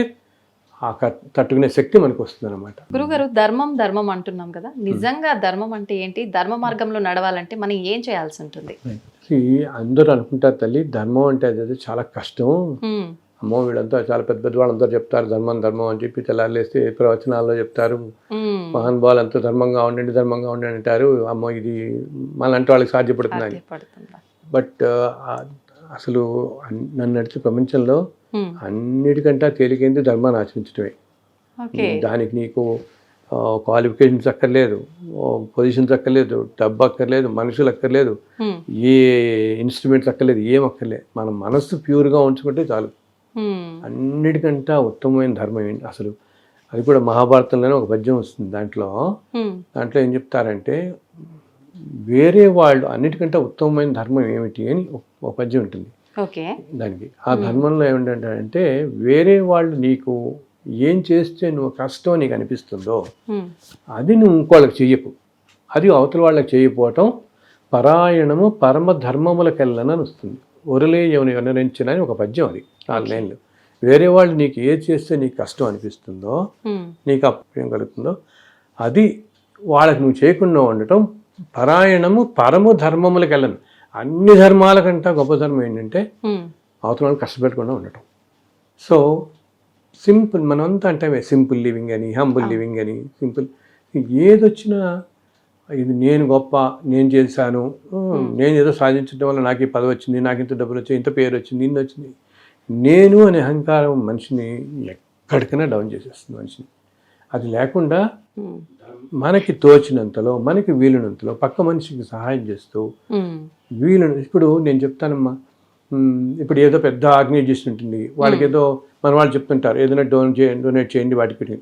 ఆ తట్టుకునే శక్తి మనకు వస్తుంది అనమాట. గురుగారు, ధర్మం అంటున్నాం కదా, నిజంగా ధర్మం అంటే ఏంటి? ధర్మ మార్గంలో నడవాలంటే మనం ఏం చేయాల్సి ఉంటుంది? అందరూ అనుకుంటారు తల్లి ధర్మం అంటే అది చాలా కష్టం, అమ్మో వీళ్ళంతా చాలా పెద్ద వాళ్ళందరూ చెప్తారు ధర్మం అని చెప్పి తెల్లారేస్తే ప్రవచనాల్లో చెప్తారు, మహానుభావులు ఎంతో ధర్మంగా ఉండండి అంటారు. అమ్మో ఇది మళ్ళంటే వాళ్ళకి సాధ్యపడుతుంది. బట్ అసలు నన్ను నడిచే ప్రపంచంలో అన్నిటికంటే తేలికైంది ధర్మాన్ని ఆచరించడమే. దానికి నీకు క్వాలిఫికేషన్స్ అక్కర్లేదు, పొజిషన్స్ అక్కర్లేదు, డబ్బు అక్కర్లేదు, మనుషులు అక్కర్లేదు, ఏ ఇన్స్ట్రుమెంట్స్ అక్కర్లేదు, ఏం అక్కర్లేదు. మన మనస్సు ప్యూర్గా ఉంచుకుంటే చాలు. అన్నిటికంటే ఉత్తమమైన ధర్మం ఏంటి అసలు, అది కూడా మహాభారతంలోనే ఒక పద్యం వస్తుంది. దాంట్లో ఏం చెప్తారంటే, వేరే వాళ్ళు అన్నిటికంటే ఉత్తమమైన ధర్మం ఏమిటి అని ఒక పద్యం ఉంటుంది దానికి. ఆ ధర్మంలో ఏమిటంటే, వేరే వాళ్ళు నీకు ఏం చేస్తే నువ్వు కష్టం నీకు అనిపిస్తుందో అది నువ్వు ఇంకోళ్ళకి చెయ్యకు, అది అవతల వాళ్ళకి చేయకపోవటం పరాయణము పరమ ధర్మములకెళ్ళనని వస్తుంది. ఒరలే ఎవరు వినరించిన అని ఒక పద్యం, అది 4 లైన్లు. వేరే వాళ్ళు నీకు ఏది చేస్తే నీకు కష్టం అనిపిస్తుందో, నీకు అప్రయం కలుగుతుందో అది వాళ్ళకి నువ్వు చేయకుండా ఉండటం పరాయణము పరము ధర్మములకు వెళ్ళను. అన్ని ధర్మాల కంటే గొప్ప ధర్మం ఏంటంటే అవతల వాళ్ళని కష్టపెట్టకుండా ఉండటం. సో సింపుల్, మనంతా అంటే సింపుల్ లివింగ్ అని, హంబుల్ లివింగ్ అని, సింపుల్ ఏదొచ్చినా ఇది నేను గొప్ప, నేను చేశాను, నేను ఏదో సాధించడం వల్ల నాకు ఈ పదవి వచ్చింది, నాకు ఇంత డబ్బులు వచ్చాయి, ఇంత పేరు వచ్చింది, ఇన్ని వచ్చింది. నేను అనే అహంకారం మనిషిని ఎక్కడికైనా డౌన్ చేసేస్తుంది మనిషిని. అది లేకుండా మనకి తోచినంతలో, మనకి వీలునంతలో పక్క మనిషికి సహాయం చేస్తూ ఇప్పుడు నేను చెప్తానమ్మా, ఇప్పుడు ఏదో పెద్ద ఆర్గనైజేషన్ ఉంటుంది, వాళ్ళకి ఏదో మన వాళ్ళు చెప్తుంటారు ఏదైనా డొనేట్ చేయండి వాటికి.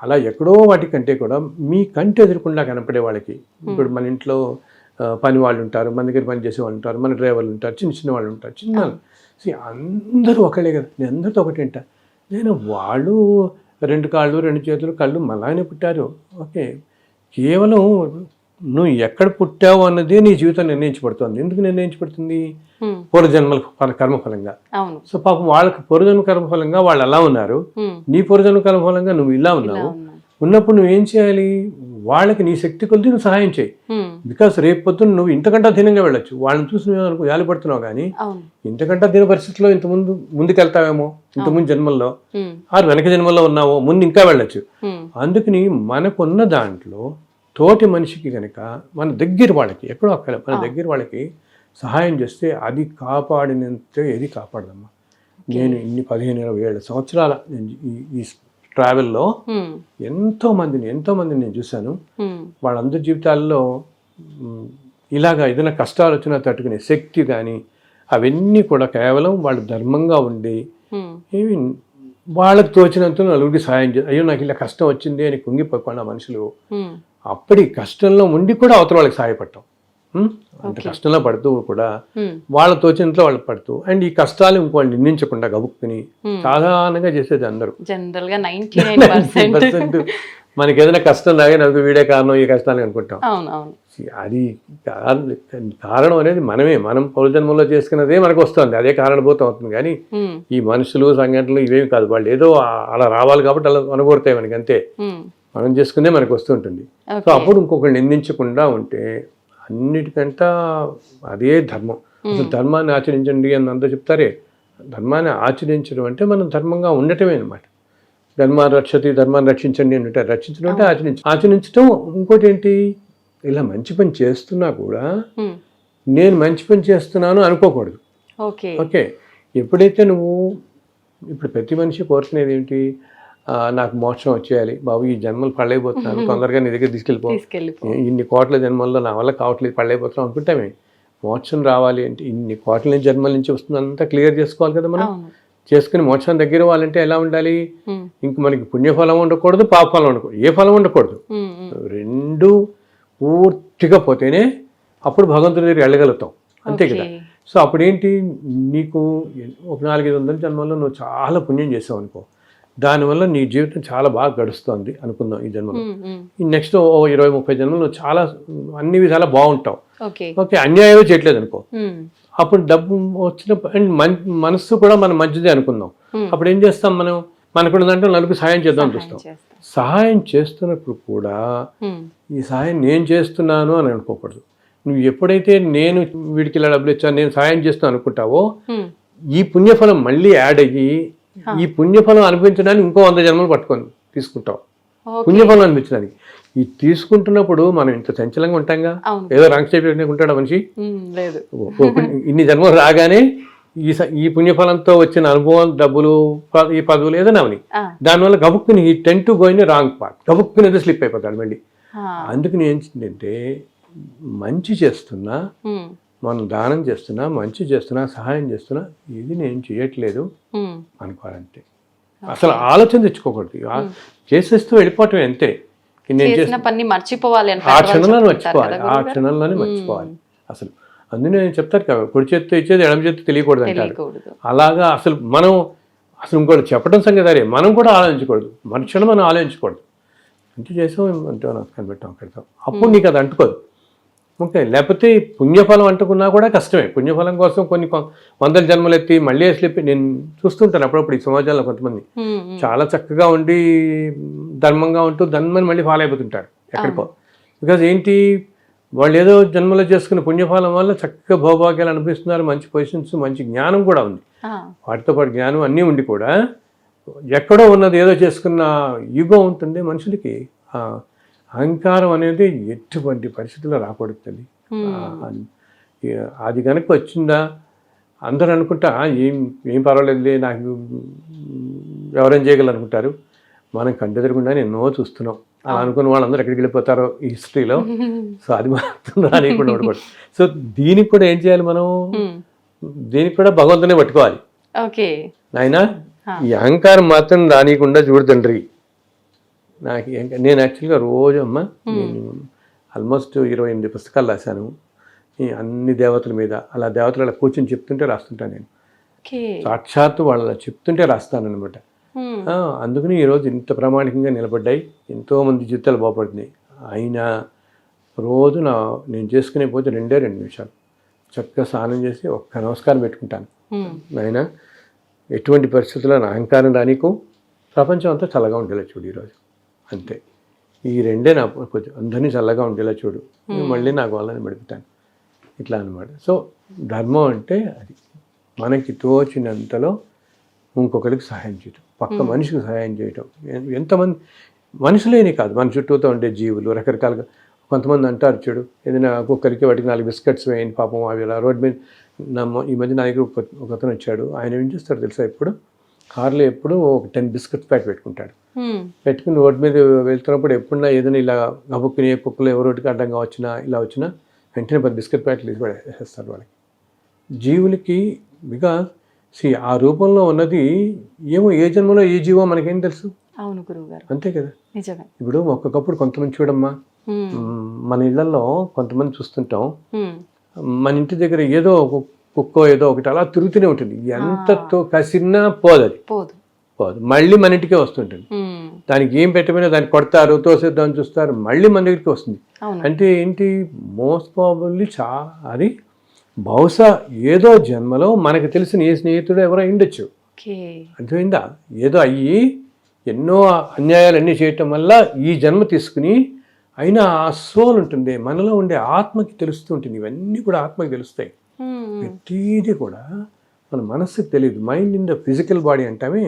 అలా ఎక్కడో వాటికంటే కూడా మీ కంటి ఎదురకుండా కనపడే వాళ్ళకి, ఇప్పుడు మన ఇంట్లో పని వాళ్ళు ఉంటారు, మన దగ్గర పని చేసే వాళ్ళు ఉంటారు, మన డ్రైవర్లు ఉంటారు, చిన్న చిన్న వాళ్ళు ఉంటారు, చిన్న అందరూ ఒకళ్ళే కదా. నేను అందరితో ఒకటేంట, నేను వాళ్ళు 2 కాళ్ళు 2 చేతులు కళ్ళు మలానే పుట్టారు. ఓకే, కేవలం నువ్వు ఎక్కడ పుట్టావు అన్నదే నీ జీవితం నిర్ణయించబడుతుంది. ఎందుకు నిర్ణయించబడుతుంది? పూర్వజన్మల కర్మఫలంగా. సో పాపం వాళ్ళకి పూర్వజన్మ కర్మఫలంగా వాళ్ళు అలా ఉన్నారు, నీ పూర్వజన్మ కర్మఫలంగా నువ్వు ఇలా ఉన్నావు. ఉన్నప్పుడు నువ్వేం చేయాలి? వాళ్ళకి నీ శక్తి కొద్ది నువ్వు సహాయం చేయి. బికాస్ రేపు పొద్దున్న నువ్వు ఇంతకంటే అధీనంగా వెళ్ళొచ్చు. వాళ్ళని చూసి నువ్వు యాలిపడుతున్నావు కానీ ఇంతకంటే అధీన పరిస్థితిలో ముందుకెళ్తావేమో, ఇంతకుముందు జన్మల్లో ఆరు వెనక జన్మల్లో ఉన్నావో, ముందు ఇంకా వెళ్ళొచ్చు. అందుకని మనకున్న దాంట్లో తోటి మనిషికి కనుక మన దగ్గర వాళ్ళకి, ఎక్కడో అక్కడ మన దగ్గర వాళ్ళకి సహాయం చేస్తే అది కాపాడినంత ఏది కాపాడదమ్మా. నేను ఇన్ని 15-20 సంవత్సరాల ఈ ట్రావెల్లో ఎంతో మందిని నేను చూశాను. వాళ్ళందరి జీవితాల్లో ఇలాగా ఏదైనా కష్టాలు వచ్చినా తట్టుకునే శక్తి కానీ అవన్నీ కూడా కేవలం వాళ్ళు ధర్మంగా ఉండి ఏమి వాళ్ళకి తోచినంత నలుగురికి సహాయం చేసి, అయ్యో నాకు ఇలా కష్టం వచ్చింది అని కుంగిపోకుండా మనుషులు అప్పటి కష్టంలో ఉండి కూడా అవతల వాళ్ళకి సహాయపడటం. అంత కష్టంలో పడుతూ కూడా వాళ్ళ తోచినంతలో వాళ్ళు పడుతూ, అండ్ ఈ కష్టాలు ఇంకోళ్ళు నిందించకుండా గబుక్కుని సాధారణంగా చేసేది అందరూ. జనరల్ గా 99% మనకి ఏదైనా కష్టం లాగే నాకు వీడే కారణం ఈ కష్టాన్ని అనుకుంటాం. అది కారణం అనేది మనం పౌరజన్మంలో చేసుకున్నదే మనకు వస్తుంది, అదే కారణభూతం అవుతుంది. కానీ ఈ మనుషులు సంఘటనలు ఇవేమి కాదు, వాళ్ళు ఏదో అలా రావాలి కాబట్టి అలా అనుకోరుతాయి మనకి, అంతే. మనం చేసుకునే మనకు వస్తుంటుంది. సో అప్పుడు ఇంకొకళ్ళు నిందించకుండా ఉంటే అన్నిటికంటే అదే ధర్మం. అసలు ధర్మాన్ని ఆచరించండి అని అందరూ చెప్తారే, ధర్మాన్ని ఆచరించడం అంటే మనం ధర్మంగా ఉండటమే అనమాట. ధర్మాన్ని రక్షించండి అని ఉంటారు. రక్షించడం అంటే ఆచరించడం. ఇంకోటి ఏంటి, ఇలా మంచి పని చేస్తున్నా కూడా నేను మంచి పని చేస్తున్నాను అనుకోకూడదు. ఓకే, ఎప్పుడైతే నువ్వు ఇప్పుడు ప్రతి మనిషి కోరుకునేది ఏంటి, నాకు మోక్షం వచ్చేయాలి బాబు, ఈ జన్మలు పడలేకపోతున్నాను, తొందరగా నీ దగ్గర తీసుకెళ్ళిపో, ఇన్ని కోట్ల జన్మల్లో నా వల్ల కావట్లేదు, పడలేకపోతున్నాం అనుకుంటామే. మోక్షం రావాలి అంటే ఇన్ని కోట్ల జన్మల నుంచి వస్తుందంతా క్లియర్ చేసుకోవాలి కదా మనం. చేసుకుని మోక్షం దగ్గర వాళ్ళంటే ఎలా ఉండాలి, ఇంక మనకి పుణ్యఫలం ఉండకూడదు, పాపఫలం ఉండకూడదు, ఏ ఫలం ఉండకూడదు, రెండు పూర్తిగా పోతేనే అప్పుడు భగవంతుడి దగ్గర వెళ్ళగలుగుతాం, అంతే కదా. సో అప్పుడేంటి, నీకు ఒక 400-500 జన్మల్లో నువ్వు చాలా పుణ్యం చేసావు అనుకో, దానివల్ల నీ జీవితం చాలా బాగా గడుస్తుంది అనుకుందాం ఈ జన్మలో. ఈ నెక్స్ట్ 20-30 జన్మలు నువ్వు చాలా అన్ని విధాలా బాగుంటావు. ఓకే, అన్యాయం చేయట్లేదు అనుకో, అప్పుడు డబ్బు వచ్చిన మనస్సు కూడా మనం మంచిదే అనుకుందాం. అప్పుడు ఏం చేస్తాం, మనకున్నదంటే నలుగురు సహాయం చేద్దాం చూస్తాం. సహాయం చేస్తున్నప్పుడు కూడా ఈ సహాయం నేను చేస్తున్నాను అని అనుకోకూడదు. నువ్వు ఎప్పుడైతే నేను వీడికి ఇలా డబ్బులు ఇచ్చాను, నేను సహాయం చేస్తాను అనుకుంటావో, ఈ పుణ్యఫలం మళ్ళీ యాడ్ అయ్యి ఈ పుణ్యఫలం అనిపించడానికి ఇంకో 100 జన్మలు పట్టుకొని తీసుకుంటాం పుణ్యఫలం అనిపించడానికి. ఈ తీసుకుంటున్నప్పుడు మనం ఇంత చంచలంగా ఉంటాంగా, ఏదో రంగు చేపి ఉంటాడా మనిషి? ఇన్ని జన్మలు రాగానే ఈ పుణ్యఫలంతో వచ్చిన అనుభవం, డబ్బులు, ఈ పదవులు ఏదైనా అవని, దానివల్ల గబుక్కుని ఈ tend to go in wrong part, గబుక్కుని ఏదో స్లిప్ అయిపోతాడు మళ్ళీ. అందుకని ఏంటంటే మంచి చేస్తున్నా, మనం దానం చేస్తున్నా, మంచి చేస్తున్నా, సహాయం చేస్తున్నా, ఇది నేను చేయట్లేదు అనుకోవాలంటే. అసలు ఆలోచన తెచ్చుకోకూడదు, చేసేస్తూ వెళ్ళిపోవటం అంతే. నేను చేసిన పని మర్చిపోవాలి, ఆ క్షణంలోనే మర్చిపోవాలి అసలు. అందుకే నేను చెప్తారు కదా, కుడి చేత్తో ఇచ్చేది ఎడమ చేత్తో తెలియకూడదు అంటారు. అలాగా అసలు మనం ఇంకోటి చెప్పడం సంగతి, మనం కూడా ఆలోచించకూడదు, మనుషులు మనం ఆలోచించకూడదు. అంటే చేసాం అంటే నాకు కనిపెట్టాం పెడతాం, అప్పుడు నీకు అది అంటుకోదు. ఓకే, లేకపోతే పుణ్యఫలం అంటుకున్నా కూడా కష్టమే. పుణ్యఫలం కోసం కొన్ని వందల జన్మలు ఎత్తి మళ్ళీ అసలు నేను చూస్తుంటాను అప్పుడప్పుడు ఈ సమాజంలో కొంతమంది చాలా చక్కగా ఉండి ధర్మంగా ఉంటూ ధర్మని మళ్ళీ ఫాలో అయిపోతుంటారు ఎక్కడికో. బికాజ్ ఏంటి, వాళ్ళు ఏదో జన్మలో చేసుకున్న పుణ్యఫలం వల్ల చక్కగా భోభాగ్యాలు అనిపిస్తున్నారు, మంచి పొజిషన్స్, మంచి జ్ఞానం కూడా ఉంది. వాటితో పాటు జ్ఞానం అన్నీ ఉండి కూడా ఎక్కడో ఉన్నది ఏదో చేసుకున్న ఈగో ఉంటుంది మనుషులకి. అహంకారం అనేది ఎటువంటి పరిస్థితుల్లో రాకూడదు. అది కనుక వచ్చిందా అందరూ అనుకుంటా ఏం పర్వాలేదులే, నాకు ఎవరేం చేయగలరు అనుకుంటారు. మనం కంటెదరకుండా ఎన్నో చూస్తున్నాం. అలా అనుకున్న వాళ్ళందరూ ఎక్కడికి వెళ్ళిపోతారో ఈ హిస్టరీలో. సో అది మాత్రం రానియకుండా ఉండకూడదు. సో దీనికి కూడా ఏం చేయాలి మనం, దీనికి కూడా భగవంతునే పట్టుకోవాలి. నాయనా ఈ అహంకారం మాత్రం రానియకుండా చూడు తండ్రి. నేను యాక్చువల్గా రోజు నేను ఆల్మోస్ట్ 28 పుస్తకాలు రాశాను ఈ అన్ని దేవతల మీద. అలా దేవతలు అలా కూర్చొని చెప్తుంటే రాస్తుంటాను నేను. సాక్షాత్తు వాళ్ళు నేను రాస్తాను అనమాట. అందుకని ఈరోజు ఇంత ప్రామాణికంగా నిలబడ్డాయి, ఎంతోమంది జీవితాలు బాగుపడుతున్నాయి. అయినా రోజు నేను చేసుకునే పోతే 2 నిమిషాలు చక్కగా స్నానం చేసి ఒక్క నమస్కారం పెట్టుకుంటాను. అయినా ఎటువంటి పరిస్థితుల్లో నా అహంకారం రానికు, ప్రపంచం అంతా చల్లగా ఉండేలా చూడు ఈరోజు, అంతే. ఈ 2 నా కొంచెం అందరినీ చల్లగా ఉండేలా చూడు, మళ్ళీ నాకు వాళ్ళని పెడుతాను, ఇట్లా అనమాట. సో ధర్మం అంటే అది మనకి తోచినంతలో ఇంకొకరికి సహాయం చేయటం, పక్క మనిషికి సహాయం చేయటం. ఎంతమంది మనుషులేని కాదు, మన చుట్టూతో ఉండే జీవులు రకరకాలుగా. కొంతమంది అంటారు చూడు, ఏదైనా ఒక్కొక్కరికి వాటికి 4 బిస్కెట్స్ వేయండి పాపం, అవి అలా రోడ్డు మీద. ఈ మధ్య నా దగ్గర ఒక అతను వచ్చాడు. ఆయన ఏం చేస్తాడు తెలుసా, ఎప్పుడు కార్లో ఎప్పుడు ఒక 10 బిస్కెట్స్ ప్యాక్ పెట్టుకుంటాడు. పెట్టుకుని రోడ్డు మీద వెళ్తున్నప్పుడు ఎప్పుడన్నా ఏదైనా ఇలా గబుక్కుని కుక్కలు ఎవరోటికి అడ్డంగా వచ్చినా ఇలా వచ్చినా వెంటనే 10 బిస్కెట్ ప్యాకెట్లు వేసి వేసేస్తారు వాళ్ళకి. జీవులకి బికాజ్ ఆ రూపంలో ఉన్నది ఏమో, ఏ జన్మలో ఏ జీవో మనకేం తెలుసు. అవును గురువుగారు, అంతే కదా. ఇప్పుడు ఒక్కొక్కప్పుడు కొంతమంది చూడమ్మా, మన ఇళ్లలో కొంతమంది చూస్తుంటాం, మన ఇంటి దగ్గర ఏదో ఒక కుక్కో ఏదో ఒకటి అలా తిరుగుతూనే ఉంటుంది. ఎంతతో కసిరినా పోదు, అది పోదు, మళ్ళీ మన ఇంటికే వస్తుంటుంది. దానికి ఏం పెట్టమైనా దాన్ని కొడతారు, తోసేద్దామని చూస్తారు, మళ్ళీ మన దగ్గరికి వస్తుంది. అంటే ఏంటి, మోస్ట్ ప్రాబబ్లీ అది బహుశా ఏదో జన్మలో మనకు తెలిసిన ఏ స్నేహితుడు ఎవరో ఉండొచ్చు. అర్థమైందా, ఏదో అయ్యి ఎన్నో అన్యాయాలన్నీ చేయటం వల్ల ఈ జన్మ తీసుకుని, అయినా ఆ సోల్ ఉంటుంది మనలో ఉండే ఆత్మకి తెలుస్తూ ఉంటుంది. ఇవన్నీ కూడా ఆత్మకి తెలుస్తాయి. ప్రతిదీ కూడా మన మనస్సుకి తెలియదు. Mind in the physical body అంటామే.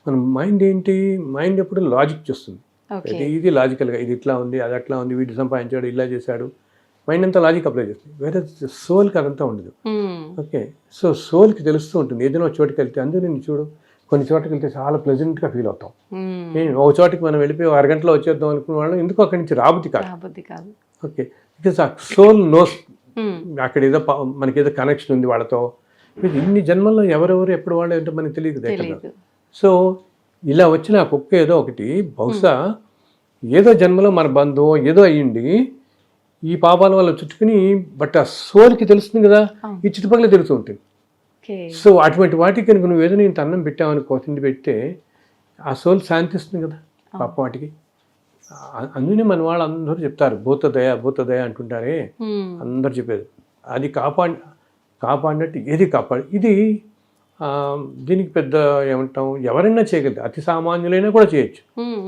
మన మైండ్ ఏంటి, మైండ్ ఎప్పుడు లాజిక్ చూస్తుంది. ఇది లాజికల్గా, ఇది ఇట్లా ఉంది, అది అట్లా ఉంది, వీడు సంపాదించాడు, ఇలా చేశాడు, మైండ్ అంతా లాజిక్ అప్లై చేస్తుంది. వేరే సోల్కి అదంతా ఉండదు. ఓకే, సో సోల్కి తెలుస్తూ ఉంటుంది. ఏదైనా ఒక చోటుకి వెళ్తే, అందులో నేను చూడు, కొన్ని చోటుకి వెళ్తే చాలా ప్లెజెంట్గా ఫీల్ అవుతాం. ఒక చోటికి మనం వెళ్ళిపోయి 6 గంటలో వచ్చేద్దాం అనుకున్న వాళ్ళు ఎందుకు అక్కడి నుంచి రాబుద్ది కాదు. ఓకే, బికాస్ ఆ సోల్ నోస్ అక్కడ ఏదో మనకి ఏదో కనెక్షన్ ఉంది వాళ్ళతో. ఇన్ని జన్మల్లో ఎవరెవరు ఎప్పుడు వాళ్ళు ఏంటో మనకి తెలియదు కదా. సో ఇలా వచ్చిన ఆ కుక్క ఏదో ఒకటి బహుశా ఏదో జన్మలో మన బంధువు ఏదో అయ్యింది, ఈ పాపాల వల్ల చుట్టుకుని, బట్ ఆ సోల్కి తెలుస్తుంది కదా, ఈ చుట్టుపక్కల తెలుస్తూ ఉంటుంది. సో అటువంటి వాటికి కనుక నువ్వు ఏదో నేను అన్నం పెట్టావనుకో, తిండి పెడితే ఆ సోల్ శాంతిస్తుంది కదా పాప వాటికి. అందుకనే మన వాళ్ళు అందరూ చెప్తారు భూతదయ అంటుంటారే, అందరు చెప్పేది అది కాపాడినట్టు ఏది కాపాడు. ఇది దీనికి పెద్ద ఏమంటాం, ఎవరైనా చేయగలదు, అతి సామాన్యులైనా కూడా చేయొచ్చు.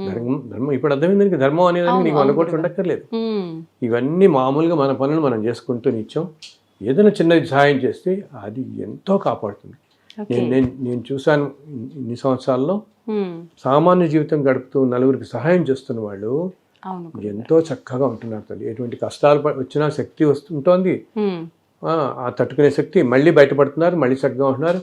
ధర్మం ఇప్పుడు అర్థమైంది, ధర్మం అనేదానికి నీకు 100 కోట్లు ఉండక్కర్లేదు. ఇవన్నీ మామూలుగా మన పనులు మనం చేసుకుంటూ నిత్యం ఏదైనా చిన్నది సహాయం చేస్తే అది ఎంతో కాపాడుతుంది. నేను చూశాను ఇన్ని సంవత్సరాల్లో సామాన్య జీవితం గడుపుతూ నలుగురికి సహాయం చేస్తున్న వాళ్ళు ఎంతో చక్కగా ఉంటున్నారు తల్లి. ఎటువంటి కష్టాలు వచ్చినా శక్తి వస్తుంటోంది, ఆ తట్టుకునే శక్తి, మళ్ళీ బయటపడుతున్నారు, మళ్ళీ చక్కగా ఉంటున్నారు.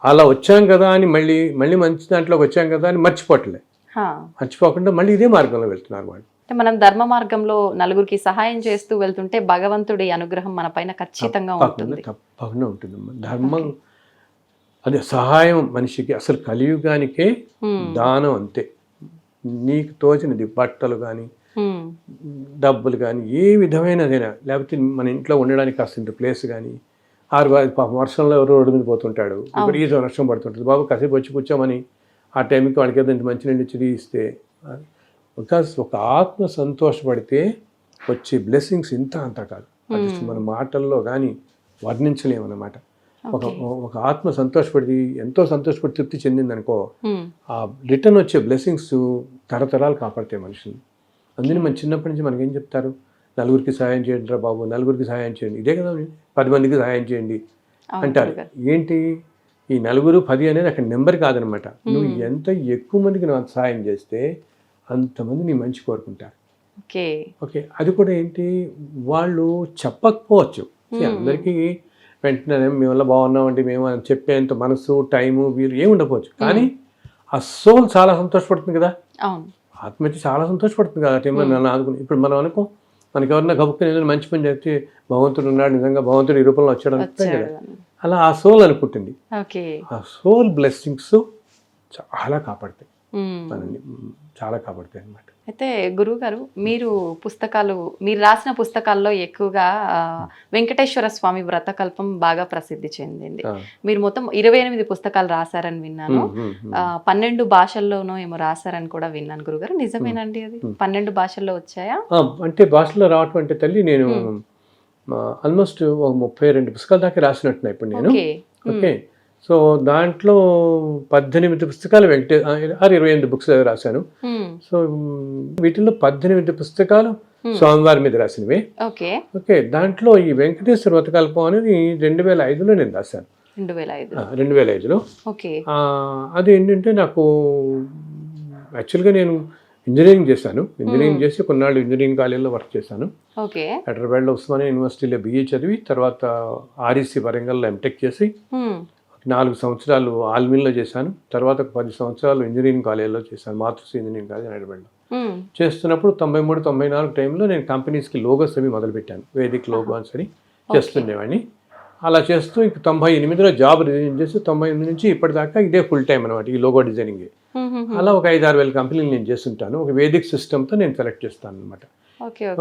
అలా వచ్చాం కదా అని మళ్ళీ మంచి దాంట్లోకి వచ్చాం కదా అని మర్చిపోకుండా మళ్ళీ ఇదే మార్గంలో వెళ్తున్నారు వాళ్ళు. మనం ధర్మ మార్గంలో నలుగురికి సహాయం చేస్తూ వెళ్తుంటే భగవంతుడి అనుగ్రహం మన పైన ఖచ్చితంగా ఉంటుంది. తప్పకుండా ఉంటుందమ్మా. ధర్మం అదే సహాయం మనిషికి అసలు కలియుగానికే దానం, అంతే. నీకు తోచినది బట్టలు కానీ డబ్బులు కానీ ఏ విధమైనదైనా, లేకపోతే మన ఇంట్లో ఉండడానికి కాస్త ప్లేస్ కానీ, పాపం వర్షంలో ఎవరో రోడ్డు మీద పోతుంటాడు, విపరీత వర్షం పడుతుంటుంది, బాబు కాసేపు వచ్చి కూర్చోమని ఆ టైంకి వాళ్ళకి ఏదో ఇంత మంచినీళ్ళు ఇచ్చి ఇస్తే, బికాస్ ఒక ఆత్మ సంతోషపడితే వచ్చే బ్లెస్సింగ్స్ ఇంత అంతా కాదు. అది మన మాటల్లో కానీ వర్ణించలేము అన్నమాట. ఒక ఆత్మ సంతోషపడి ఎంతో సంతోషపడి తృప్తి చెందిందనుకో, ఆ రిటర్న్ వచ్చే బ్లెస్సింగ్స్ తరతరాలు కాపాడతాయి మనుషుల్ని. అందుకని మన చిన్నప్పటి నుంచి మనకేం చెప్తారు, నలుగురికి సహాయం చేయండి రా బాబు, నలుగురికి సహాయం చేయండి, ఇదే కదా 10 మందికి సహాయం చేయండి అంటారు. ఏంటి ఈ 9, 10 అనేది అక్కడ నెంబర్ కాదనమాట. నువ్వు ఎంత ఎక్కువ మందికి నువ్వు సహాయం చేస్తే అంతమంది నీ మంచి కోరుకుంటారు. ఓకే, అది కూడా ఏంటి, వాళ్ళు చెప్పకపోవచ్చు అందరికీ వెంటనే మేము వల్ల బాగున్నామండి మేము అని చెప్పేంత మనసు, టైము, వీలు ఏమి ఉండకపోవచ్చు, కానీ ఆ సోల్ చాలా సంతోషపడుతుంది కదా, ఆత్మహత్య చాలా సంతోషపడుతుంది కదా. టైంలో నన్ను ఆదుకుని, ఇప్పుడు మనం అనుకో మనకి ఎవరన్నా గబుక్కుని ఏదైనా మంచి పని చేస్తే భగవంతుడు ఉన్నాడు, నిజంగా భగవంతుడు ఈ రూపంలో వచ్చాడు అనుకుంటాం కదా, అలా ఆ సోల్ అనుకుంటుంది. ఆ సోల్ బ్లెస్సింగ్స్ చాలా కాపాడతాయి మనల్ని, చాలా కాపాడతాయి అన్నమాట. అయితే గురువుగారు, మీరు రాసిన పుస్తకాల్లో ఎక్కువగా వెంకటేశ్వర స్వామి వ్రతకల్పం బాగా ప్రసిద్ధి చెందింది. మీరు మొత్తం 28 పుస్తకాలు రాశారని విన్నాను. 12 భాషల్లోనూ ఏమో రాశారని కూడా విన్నాను గురుగారు, నిజమేనండి? అది 12 భాషల్లో వచ్చాయా? అంటే భాషల్లో రావటం అంటే తల్లి, నేను ఆల్మోస్ట్ ఒక 32 పుస్తకాల దాకా రాసినట్టున్నా ఇప్పుడు నేను. ఓకే, సో దాంట్లో 18 పుస్తకాలు 28 బుక్స్ రాశాను. సో వీటిల్లో 18 పుస్తకాలు స్వామివారి మీద రాసినవి. ఓకే, దాంట్లో ఈ వెంకటేశ్వర వ్రతకల్పం అనేది 2005లో నేను రాశాను. 2005లో. అది ఏంటంటే నాకు యాక్చువల్గా నేను ఇంజనీరింగ్ చేశాను. ఇంజనీరింగ్ చేసి కొన్నాళ్ళు ఇంజనీరింగ్ కాలేజీలో వర్క్ చేశాను. హైదరాబాద్లో ఉస్మానియా యూనివర్సిటీలో BA చదివి తర్వాత REC వరంగల్లో MTech చేసి 4 సంవత్సరాలు ఆల్మిన్లో చేశాను. తర్వాత 10 సంవత్సరాలు ఇంజనీరింగ్ కాలేజీలో చేశాను, మాతృశ్రీ ఇంజనీరింగ్ కాలేజ్ హైదరాబాద్లో. చేస్తున్నప్పుడు 93, 94 టైంలో నేను కంపెనీస్కి లోగోస్ అవి మొదలుపెట్టాను, వేదిక్ లోగోస్ అని చేస్తుండేవాడిని. అలా చేస్తూ ఇంక 98లో జాబ్ రిజైన్ చేసి 98 నుంచి ఇప్పటిదాకా ఇదే ఫుల్ టైం అనమాట, ఈ లోగో డిజైనింగ్. అలా ఒక 5-6 వేల కంపెనీలు నేను చేస్తుంటాను. ఒక వేదిక్ సిస్టమ్తో నేను సెలెక్ట్ చేస్తాను అనమాట.